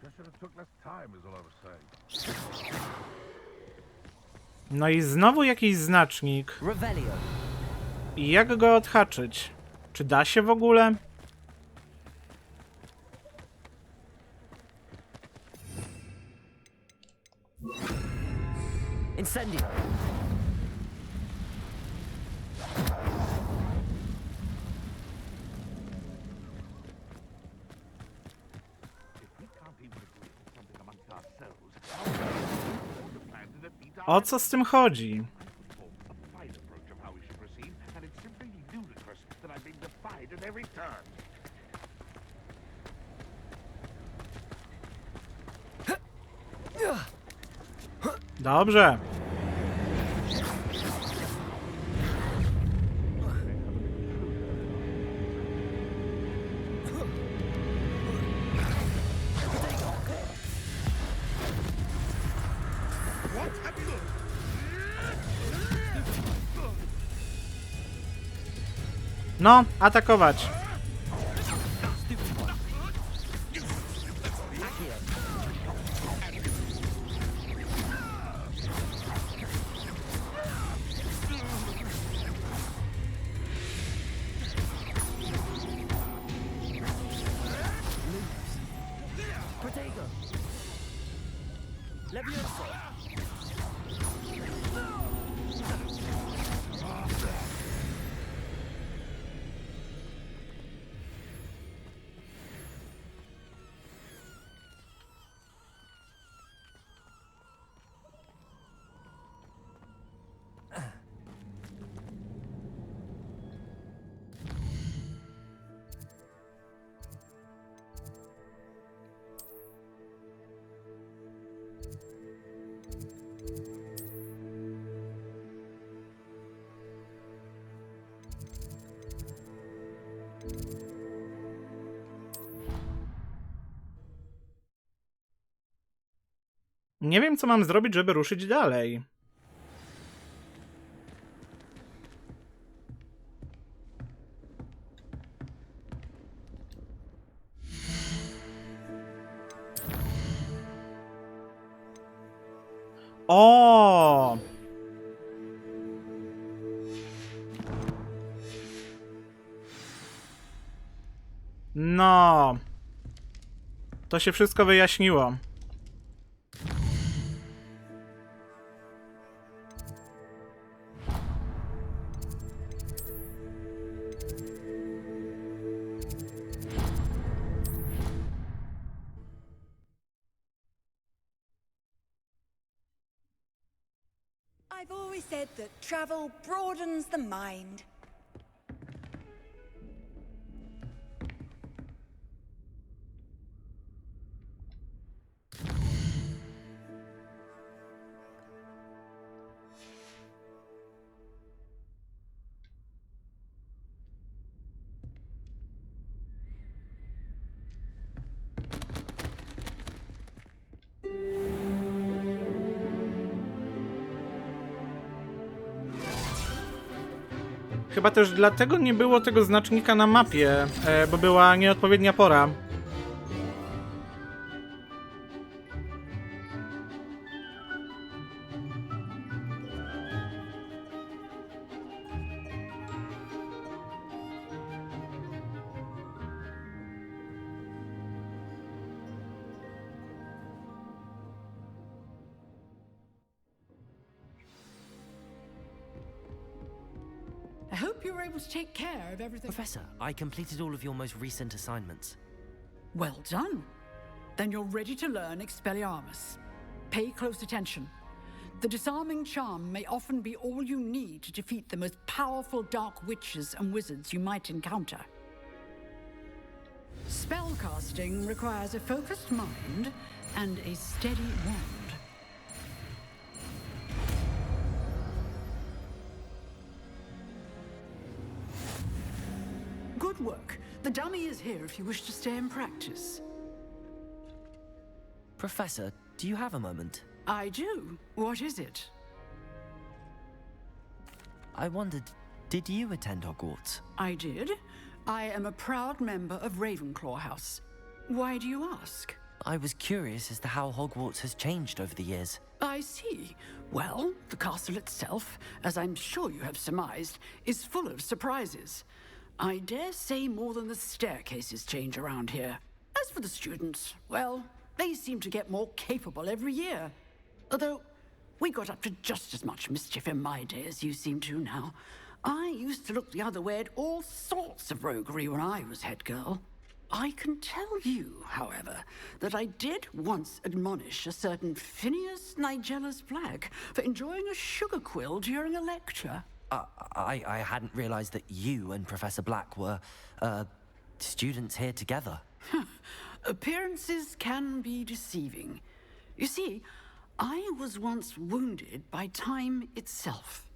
Just should have took less time, is all I was saying. No i znowu jakiś znacznik. Revelio. I jak go odhaczyć? Czy da się w ogóle? Incendio. O co z tym chodzi? Dobrze. No, atakować. Protego. Leviosa. Nie wiem, co mam zrobić, żeby ruszyć dalej. O! No. To się wszystko wyjaśniło. I've always said that travel broadens the mind. Chyba też dlatego nie było tego znacznika na mapie, bo była nieodpowiednia pora. I hope you were able to take care of everything. Professor, I completed all of your most recent assignments. Well done. Then you're ready to learn Expelliarmus. Pay close attention. The disarming charm may often be all you need to defeat the most powerful dark witches and wizards you might encounter. Spellcasting requires a focused mind and a steady wand. Good work. The dummy is here if you wish to stay and practice. Professor, do you have a moment? I do. What is it? I wondered, did you attend Hogwarts? I did. I am a proud member of Ravenclaw House. Why do you ask? I was curious as to how Hogwarts has changed over the years. I see. Well, the castle itself, as I'm sure you have surmised, is full of surprises. I dare say more than the staircases change around here. As for the students, well, they seem to get more capable every year. Although, we got up to just as much mischief in my day as you seem to now. I used to look the other way at all sorts of roguery when I was head girl. I can tell you, however, that I did once admonish a certain Phineas Nigellus Black for enjoying a sugar quill during a lecture. I hadn't realized that you and Professor Black were, students here together. Appearances can be deceiving. You see, I was once wounded by time itself.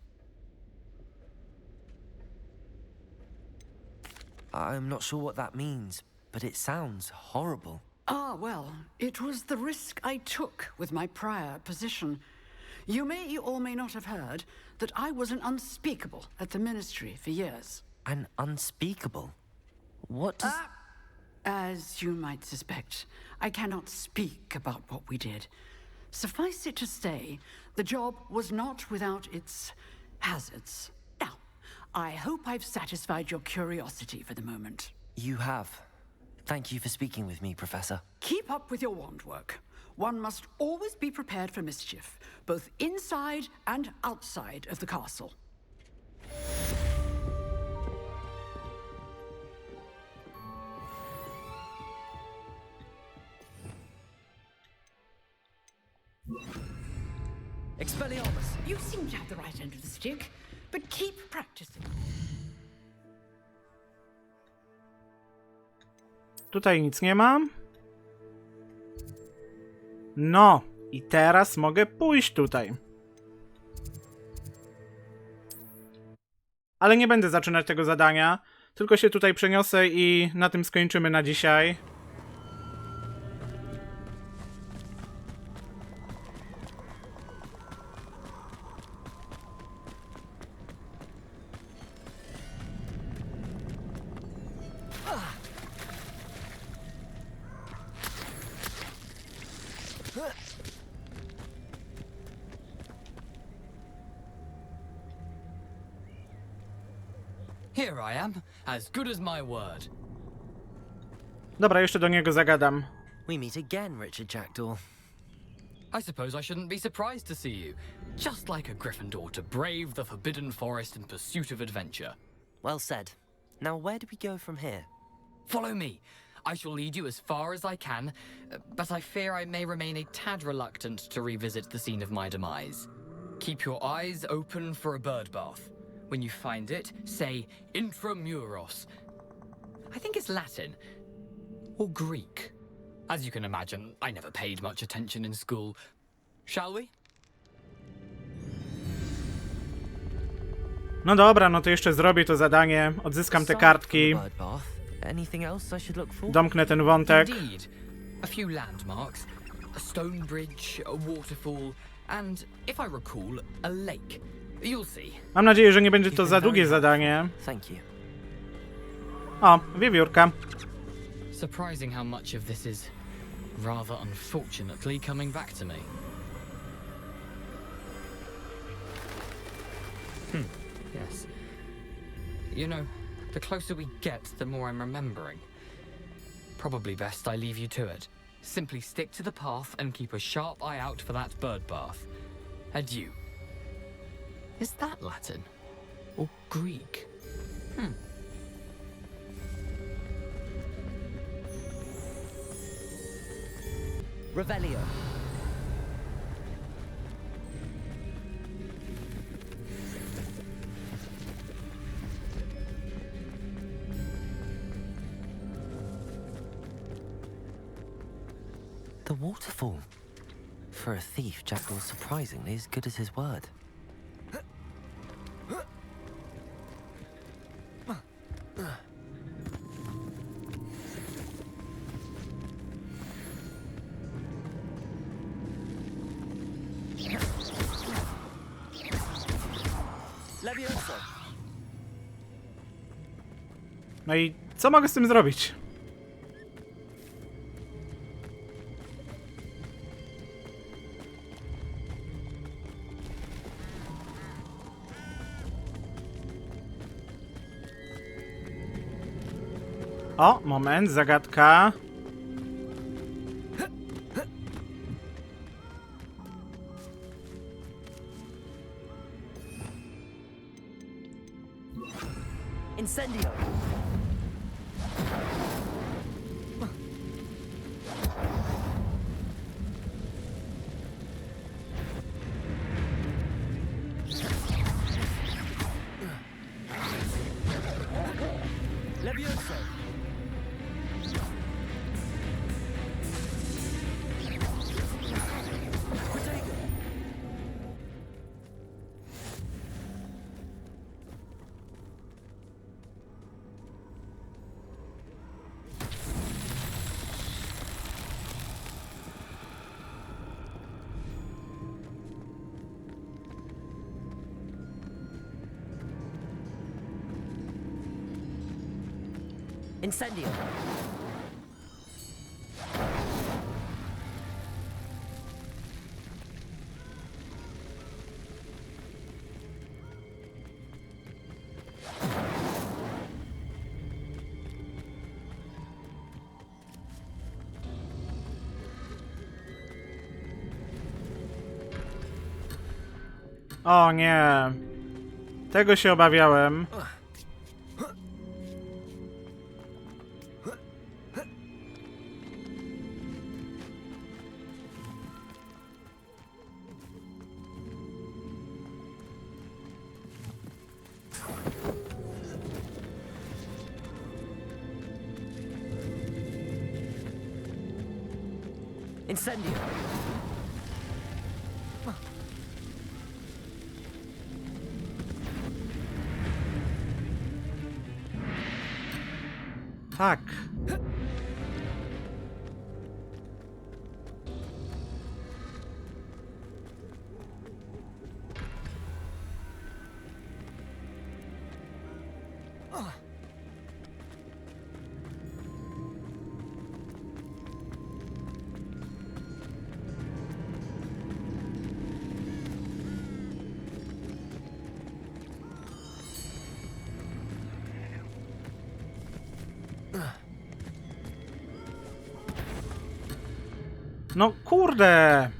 I'm not sure what that means, but it sounds horrible. Ah, well, it was the risk I took with my prior position. You may or may not have heard that I was an unspeakable at the Ministry for years. An unspeakable? What does... As you might suspect, I cannot speak about what we did. Suffice it to say, the job was not without its hazards. Now, I hope I've satisfied your curiosity for the moment. You have. Thank you for speaking with me, Professor. Keep up with your wand work. One must always be prepared for mischief, both inside and outside of the castle. Expelliarmus! You seem to have the right end of the stick, but keep practicing. Tutaj nic nie mam. No, i teraz mogę pójść tutaj. Ale nie będę zaczynać tego zadania, tylko się tutaj przeniosę i na tym skończymy na dzisiaj. Here I am, as good as my word. Dobra, jeszcze do niego zagadam. We meet again, Richard Jackdaw. I suppose I shouldn't be surprised to see you. Just like a Gryffindor to brave the Forbidden Forest in pursuit of adventure. Well said. Now where do we go from here? Follow me. I shall lead you as far as I can, but I fear I may remain a tad reluctant to revisit the scene of my demise. Keep your eyes open for a bird bath. When you find it, say intramuros. I think it's Latin. Or Greek. As you can imagine, I never paid much attention in school. Shall we? No dobra, no to jeszcze zrobię to zadanie, odzyskam te kartki, domknę ten wątek. Indeed. A few landmarks, a stone bridge, a waterfall, and if I recall, a lake. You'll see. Mam nadzieję, że nie będzie to za długie zadanie. O, wiewiórka. Surprising how much of this is rather unfortunately coming back to me. Yes. You know, the closer we get, the more I'm remembering. Probably best I leave you to it. Simply stick to the path and keep a sharp eye out for that bird bath. Adieu. Is that Latin? Or Greek? Revelio. The waterfall. For a thief, Jackdaw's surprisingly as good as his word. No i co mogę z tym zrobić? O, moment, zagadka. Incendio. Levioso. Incendio. O nie. Tego się obawiałem. Incendio. Tak. No kurde!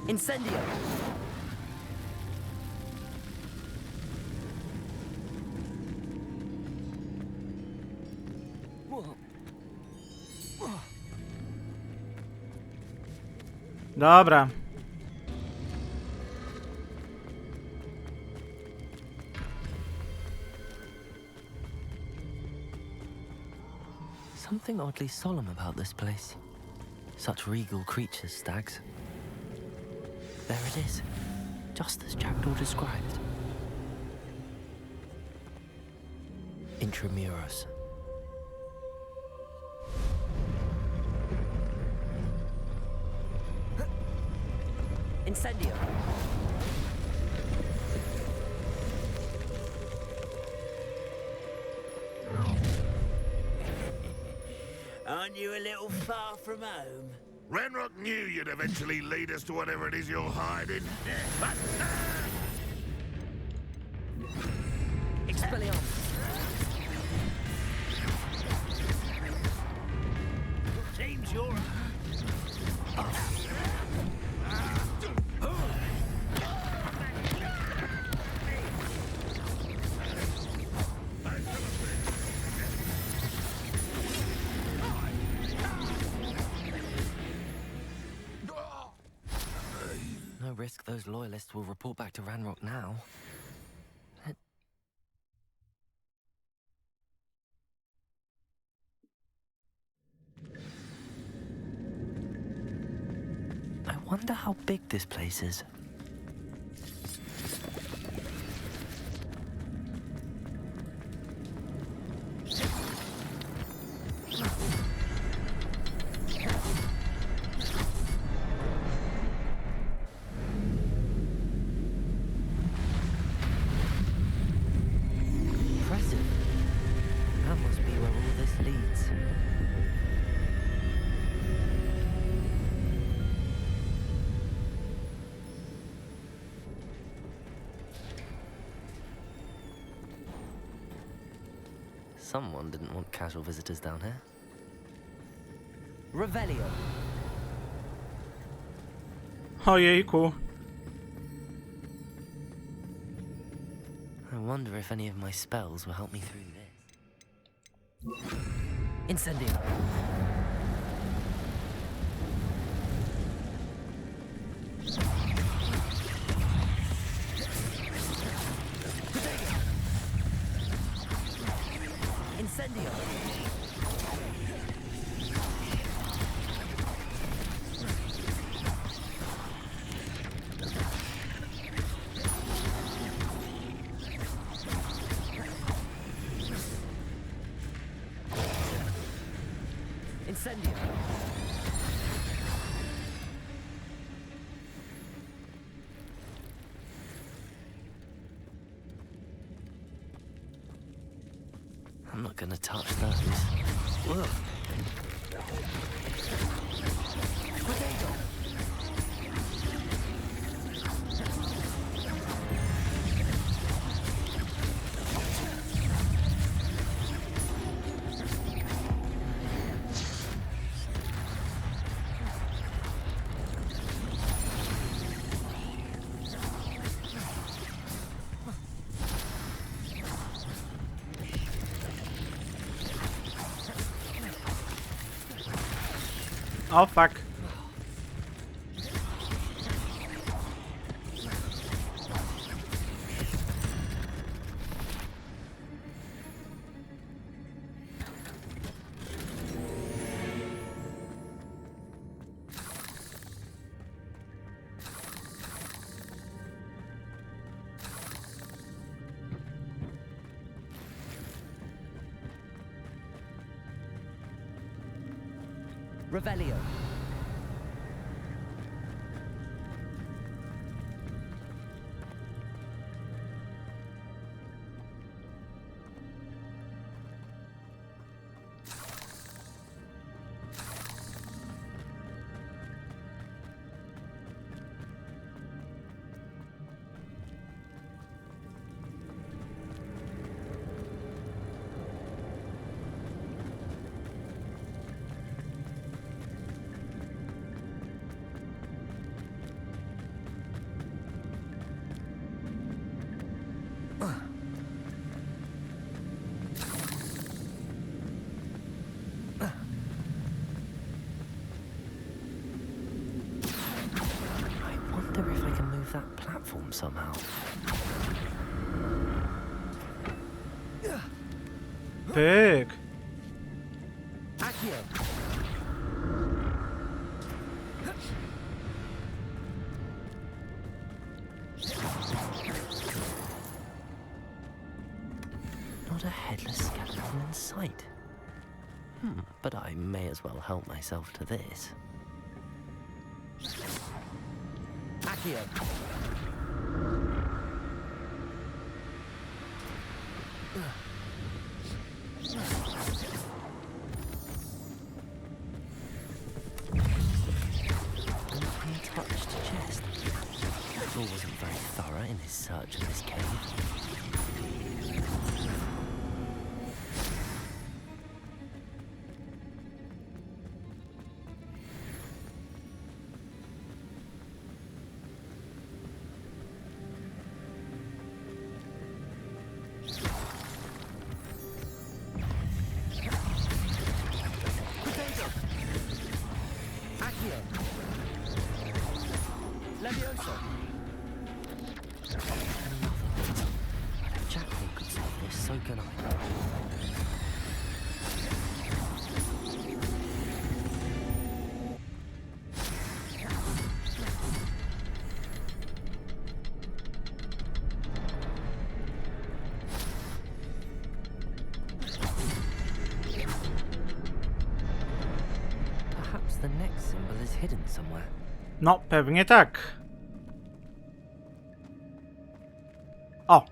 Incendio! Dobra. Something oddly solemn about this place. Such regal creatures, stags. There it is, just as Jackdaw described. Intramuros. Incendio! Aren't you a little far from home? Renrock knew you'd eventually lead us to whatever it is you're hiding. Expelliarmus! Seems you're... No risk those loyalists will report back to Ranrock now. I wonder how big this place is. Impressive. That must be where all this leads. Someone didn't want casual visitors down here. Revelio. Ojejku. I wonder if any of my spells will help me through this. Incendio. Incendio. Incendio. I'm not gonna touch those. Whoa. Oh fuck. Revelio. wonder if I can move that platform somehow. Pyk. Not a headless skeleton in sight. But I may as well help myself to this. Accio. Untouched chest. Thor wasn't very thorough in his search of this cave. The next symbol is hidden somewhere. No, pewnie tak. O!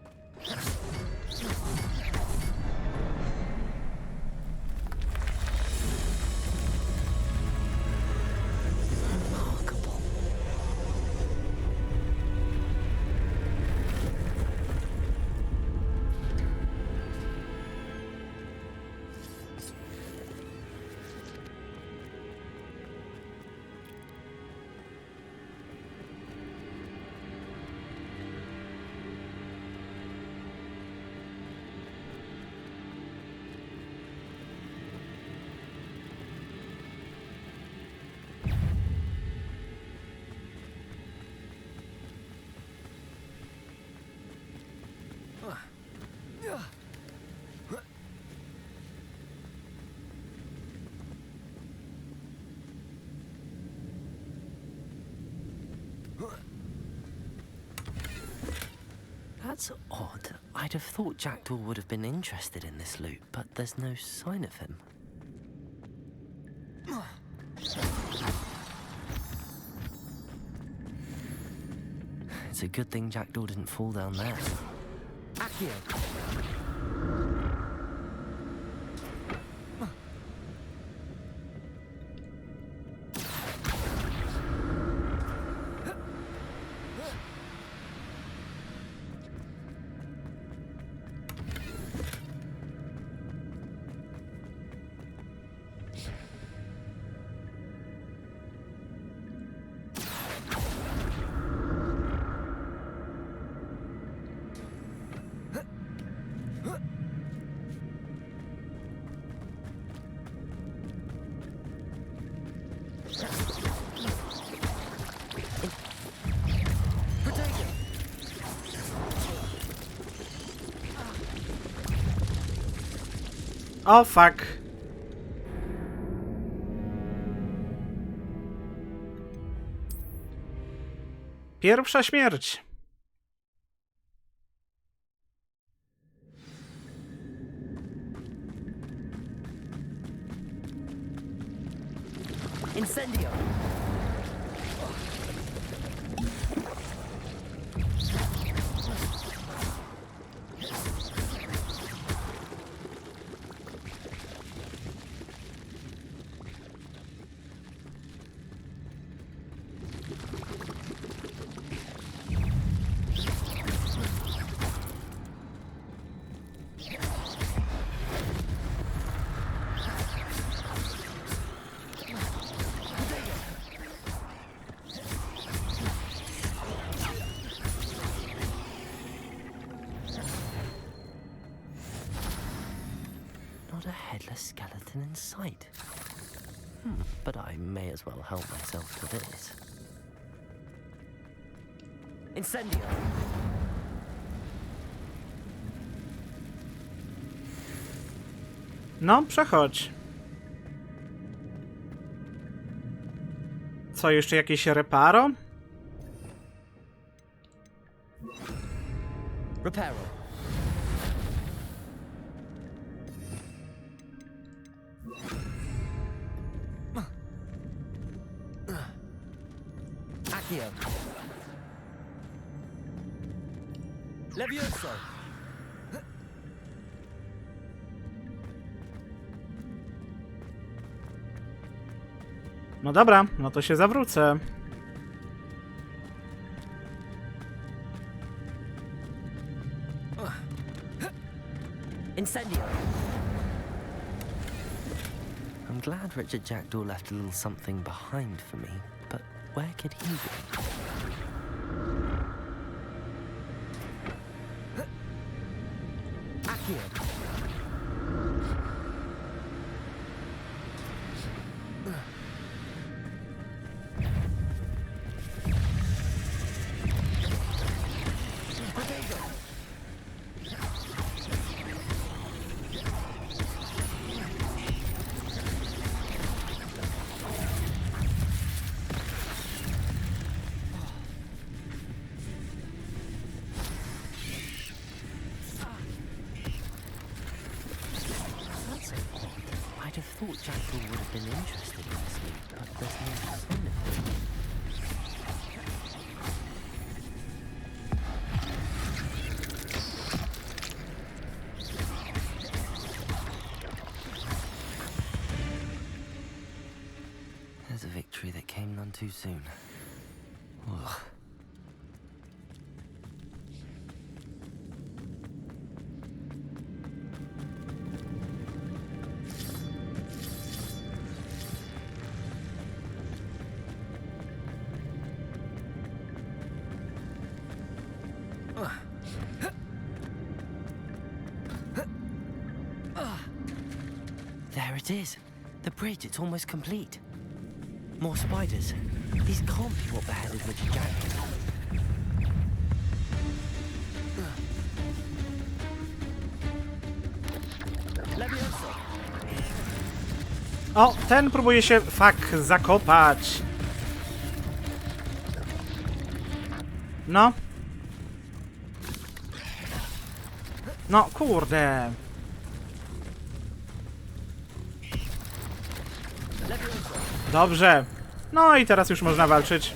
That's odd. I'd have thought Jackdaw would have been interested in this loot, but there's no sign of him. It's a good thing Jackdaw didn't fall down there. Accio. O, fuck. Pierwsza śmierć. Incendio. Not a headless skeleton in sight. But I may as well help myself to this. Incendio. No, przechodź. Co, jeszcze jakieś reparo? Reparo. Accio. Levioso. No dobra, no to się zawrócę. Incendio. I'm glad Richard Jackdaw left a little something behind for me, but where could he be? Accio. I'd have thought Jackdaw would have been interested in this loot, but there's no sign of him. There's a victory that came none too soon. Ugh. There it is. The bridge, it's almost complete. More spiders. These can't be what beheaded Richard Jackdaw. Levioso. O, ten próbuje się, zakopać. No. No, kurde. Dobrze. No i teraz już można walczyć.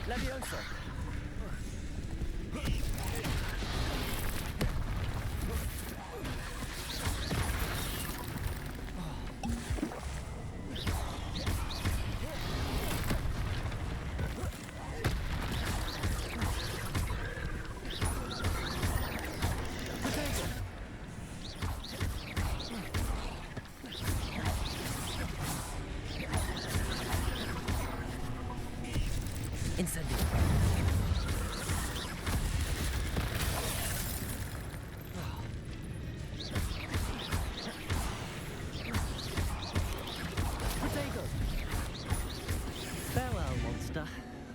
Levioso. Incendio. Farewell, monster.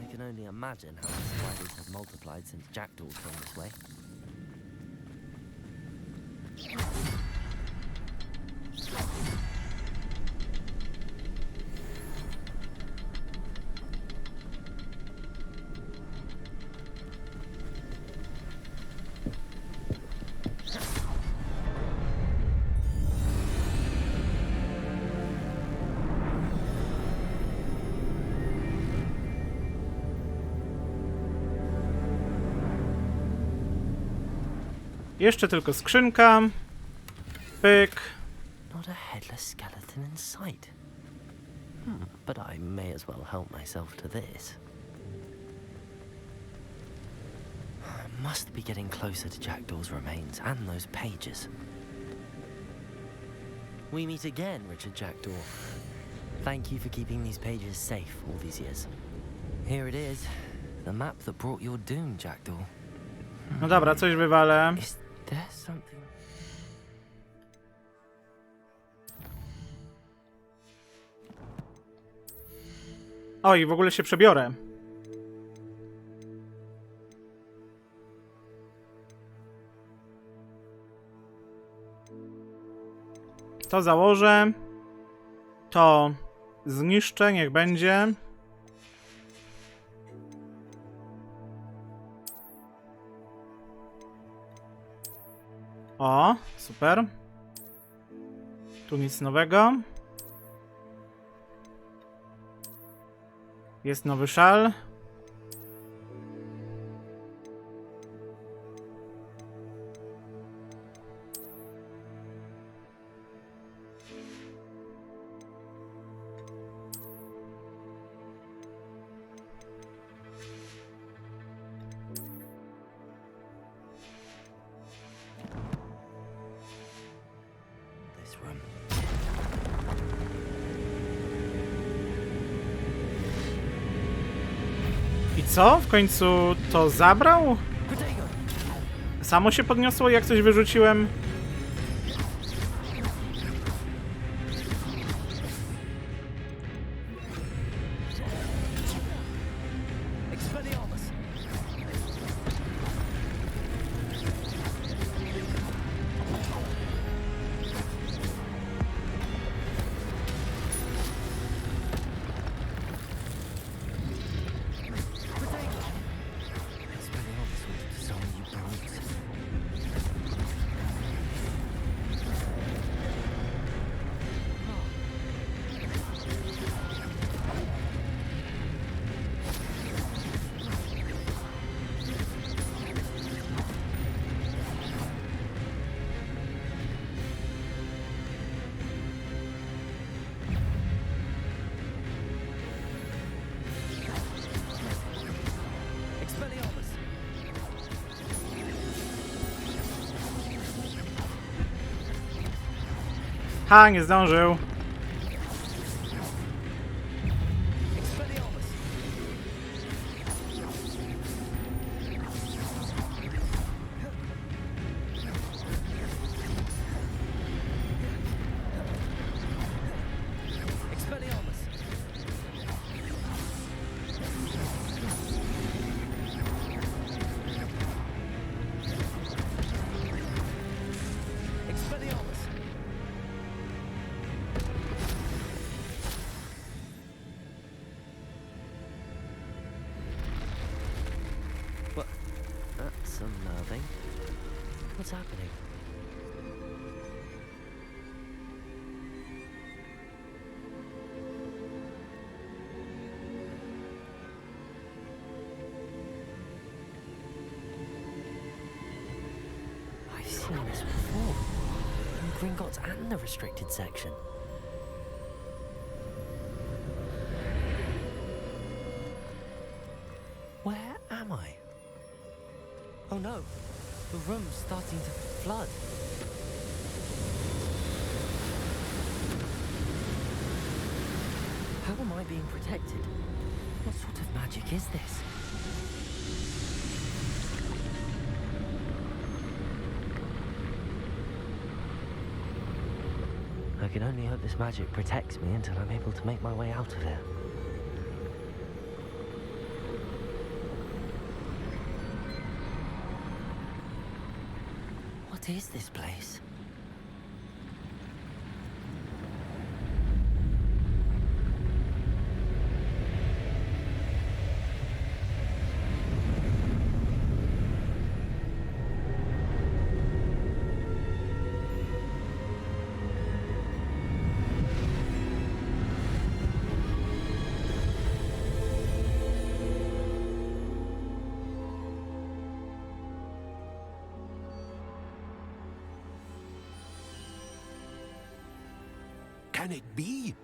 I can only imagine how the spiders have multiplied since Jackdaw's gone this way. Jeszcze tylko skrzynka. Pyk. Not a headless skeleton in sight. But I may as well help myself to this. I must be getting closer to Jackdaw's remains and those pages. We meet again, Richard Jackdaw. Thank you for keeping these pages safe all these years. Here it is. The map that brought your doom, Jackdaw. No dobra, coś wywalę. Is there something? O, i w ogóle się przebiorę. To założę. To zniszczę, niech będzie. O, super. Tu nic nowego. Jest nowy szal. I co? W końcu to zabrał? Samo się podniosło, jak coś wyrzuciłem? Ha, nie zdążył. That's unnerving. What's happening? I've seen this before. In Gringotts and the restricted section. Where am I? Oh no, the room's starting to flood. How am I being protected? What sort of magic is this? I can only hope this magic protects me until I'm able to make my way out of here. What is this place? can it be?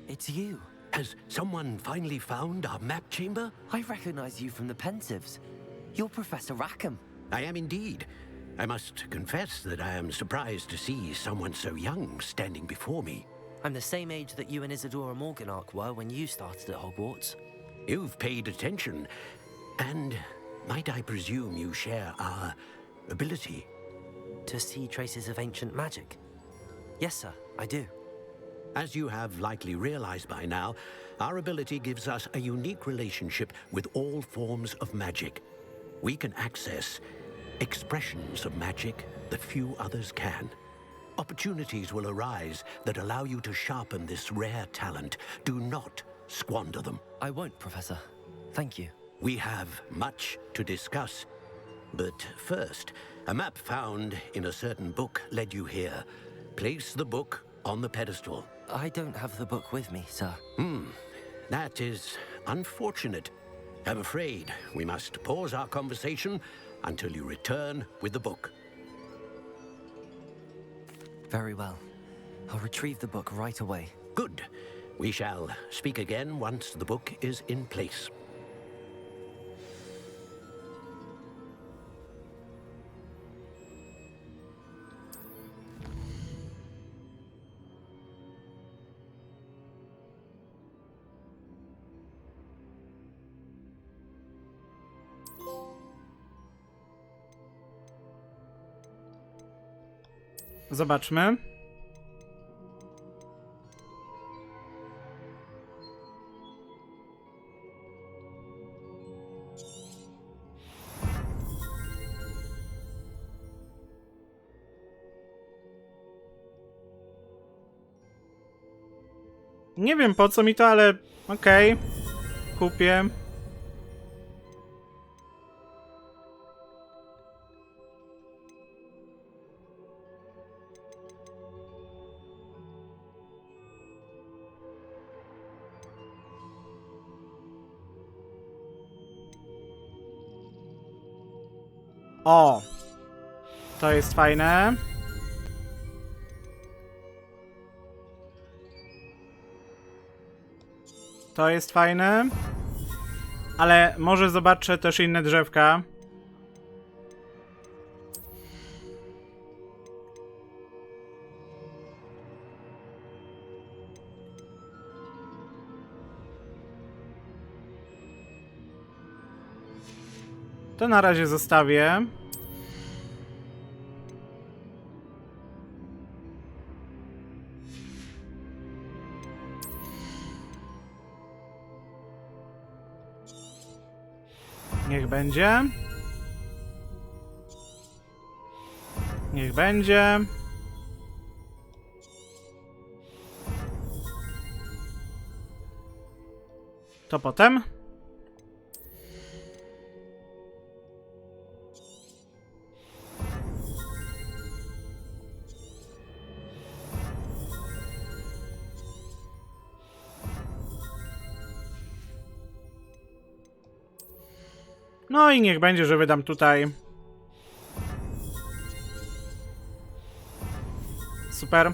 It's you. Has someone finally found our map chamber? I recognize you from the Pensives. You're Professor Rackham. I am indeed. I must confess that I am surprised to see someone so young standing before me. I'm the same age that you and Isadora Morganach were when you started at Hogwarts. You've paid attention, and might I presume you share our ability? To see traces of ancient magic? Yes, sir, I do. As you have likely realized by now, our ability gives us a unique relationship with all forms of magic. We can access expressions of magic that few others can. Opportunities will arise that allow you to sharpen this rare talent. Do not squander them. I won't, Professor. Thank you. We have much to discuss. But first, a map found in a certain book led you here. Place the book on the pedestal. I don't have the book with me, sir. That is unfortunate. I'm afraid we must pause our conversation until you return with the book. Very well. I'll retrieve the book right away. Good. We shall speak again once the book is in place. Zobaczmy. Nie wiem po co mi to, ale okej. Kupię. O! To jest fajne. To jest fajne. Ale może zobaczę też inne drzewka. To na razie zostawię. Niech będzie. Niech będzie. To potem. No i niech będzie, że wydam tutaj. Super.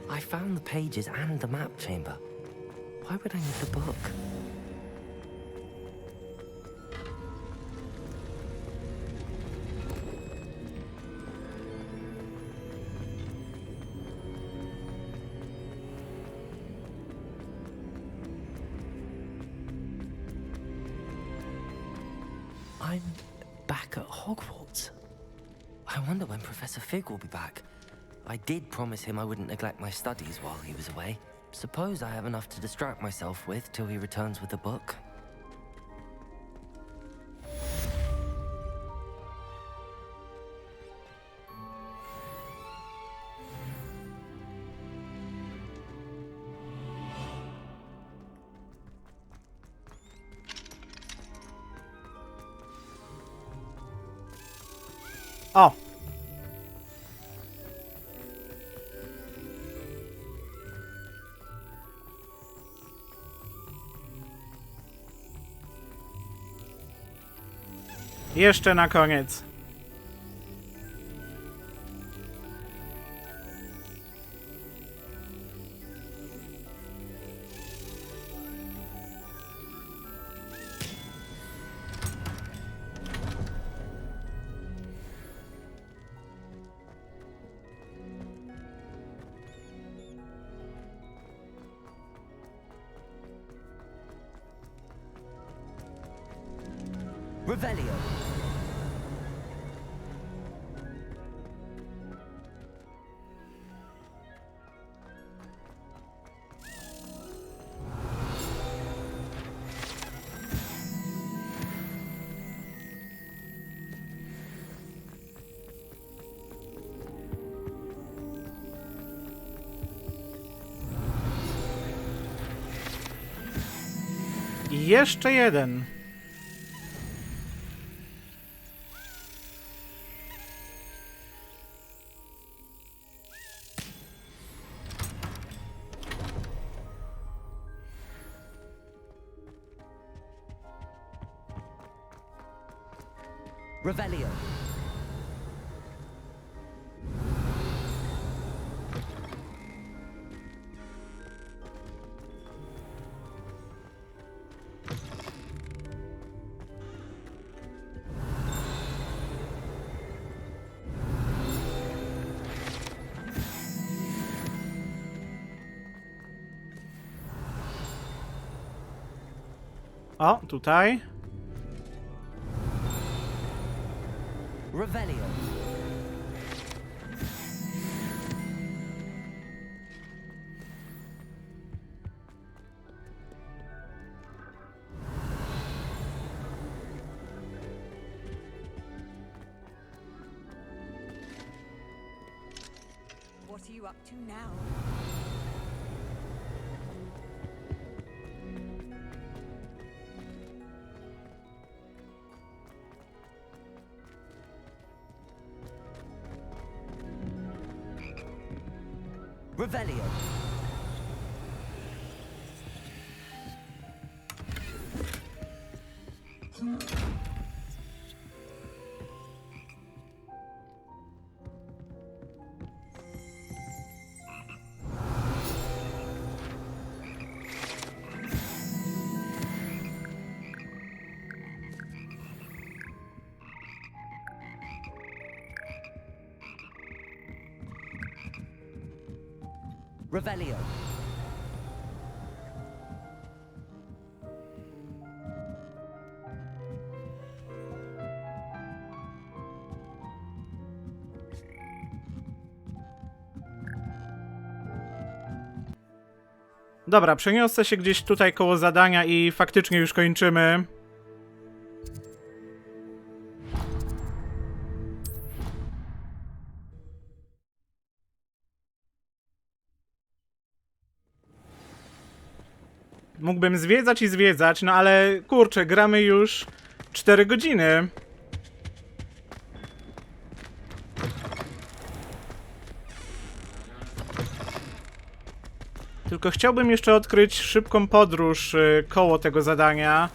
I found the pages and the map chamber. Why would I need the book? I'm back at Hogwarts. I wonder when Professor Fig will be back. I did promise him I wouldn't neglect my studies while he was away. Suppose I have enough to distract myself with till he returns with the book. O! Jeszcze na koniec. Revelio. I jeszcze jeden. Revelio. O, tutaj. Revelio. What are you up to now? Revelio. Revelio. Dobra, przeniosę się gdzieś tutaj koło zadania i faktycznie już kończymy. Mógłbym zwiedzać i zwiedzać, no ale kurczę, gramy już 4 godziny. Tylko chciałbym jeszcze odkryć szybką podróż koło tego zadania.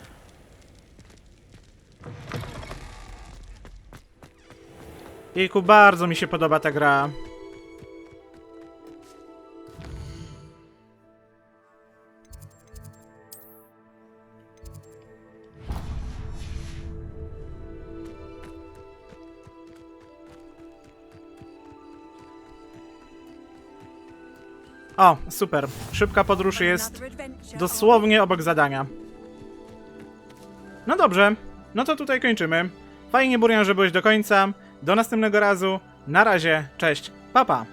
Jejku, bardzo mi się podoba ta gra. O, super. Szybka podróż jest dosłownie obok zadania. No dobrze, no to tutaj kończymy. Fajnie, Burian, że byłeś do końca. Do następnego razu. Na razie, cześć, pa pa.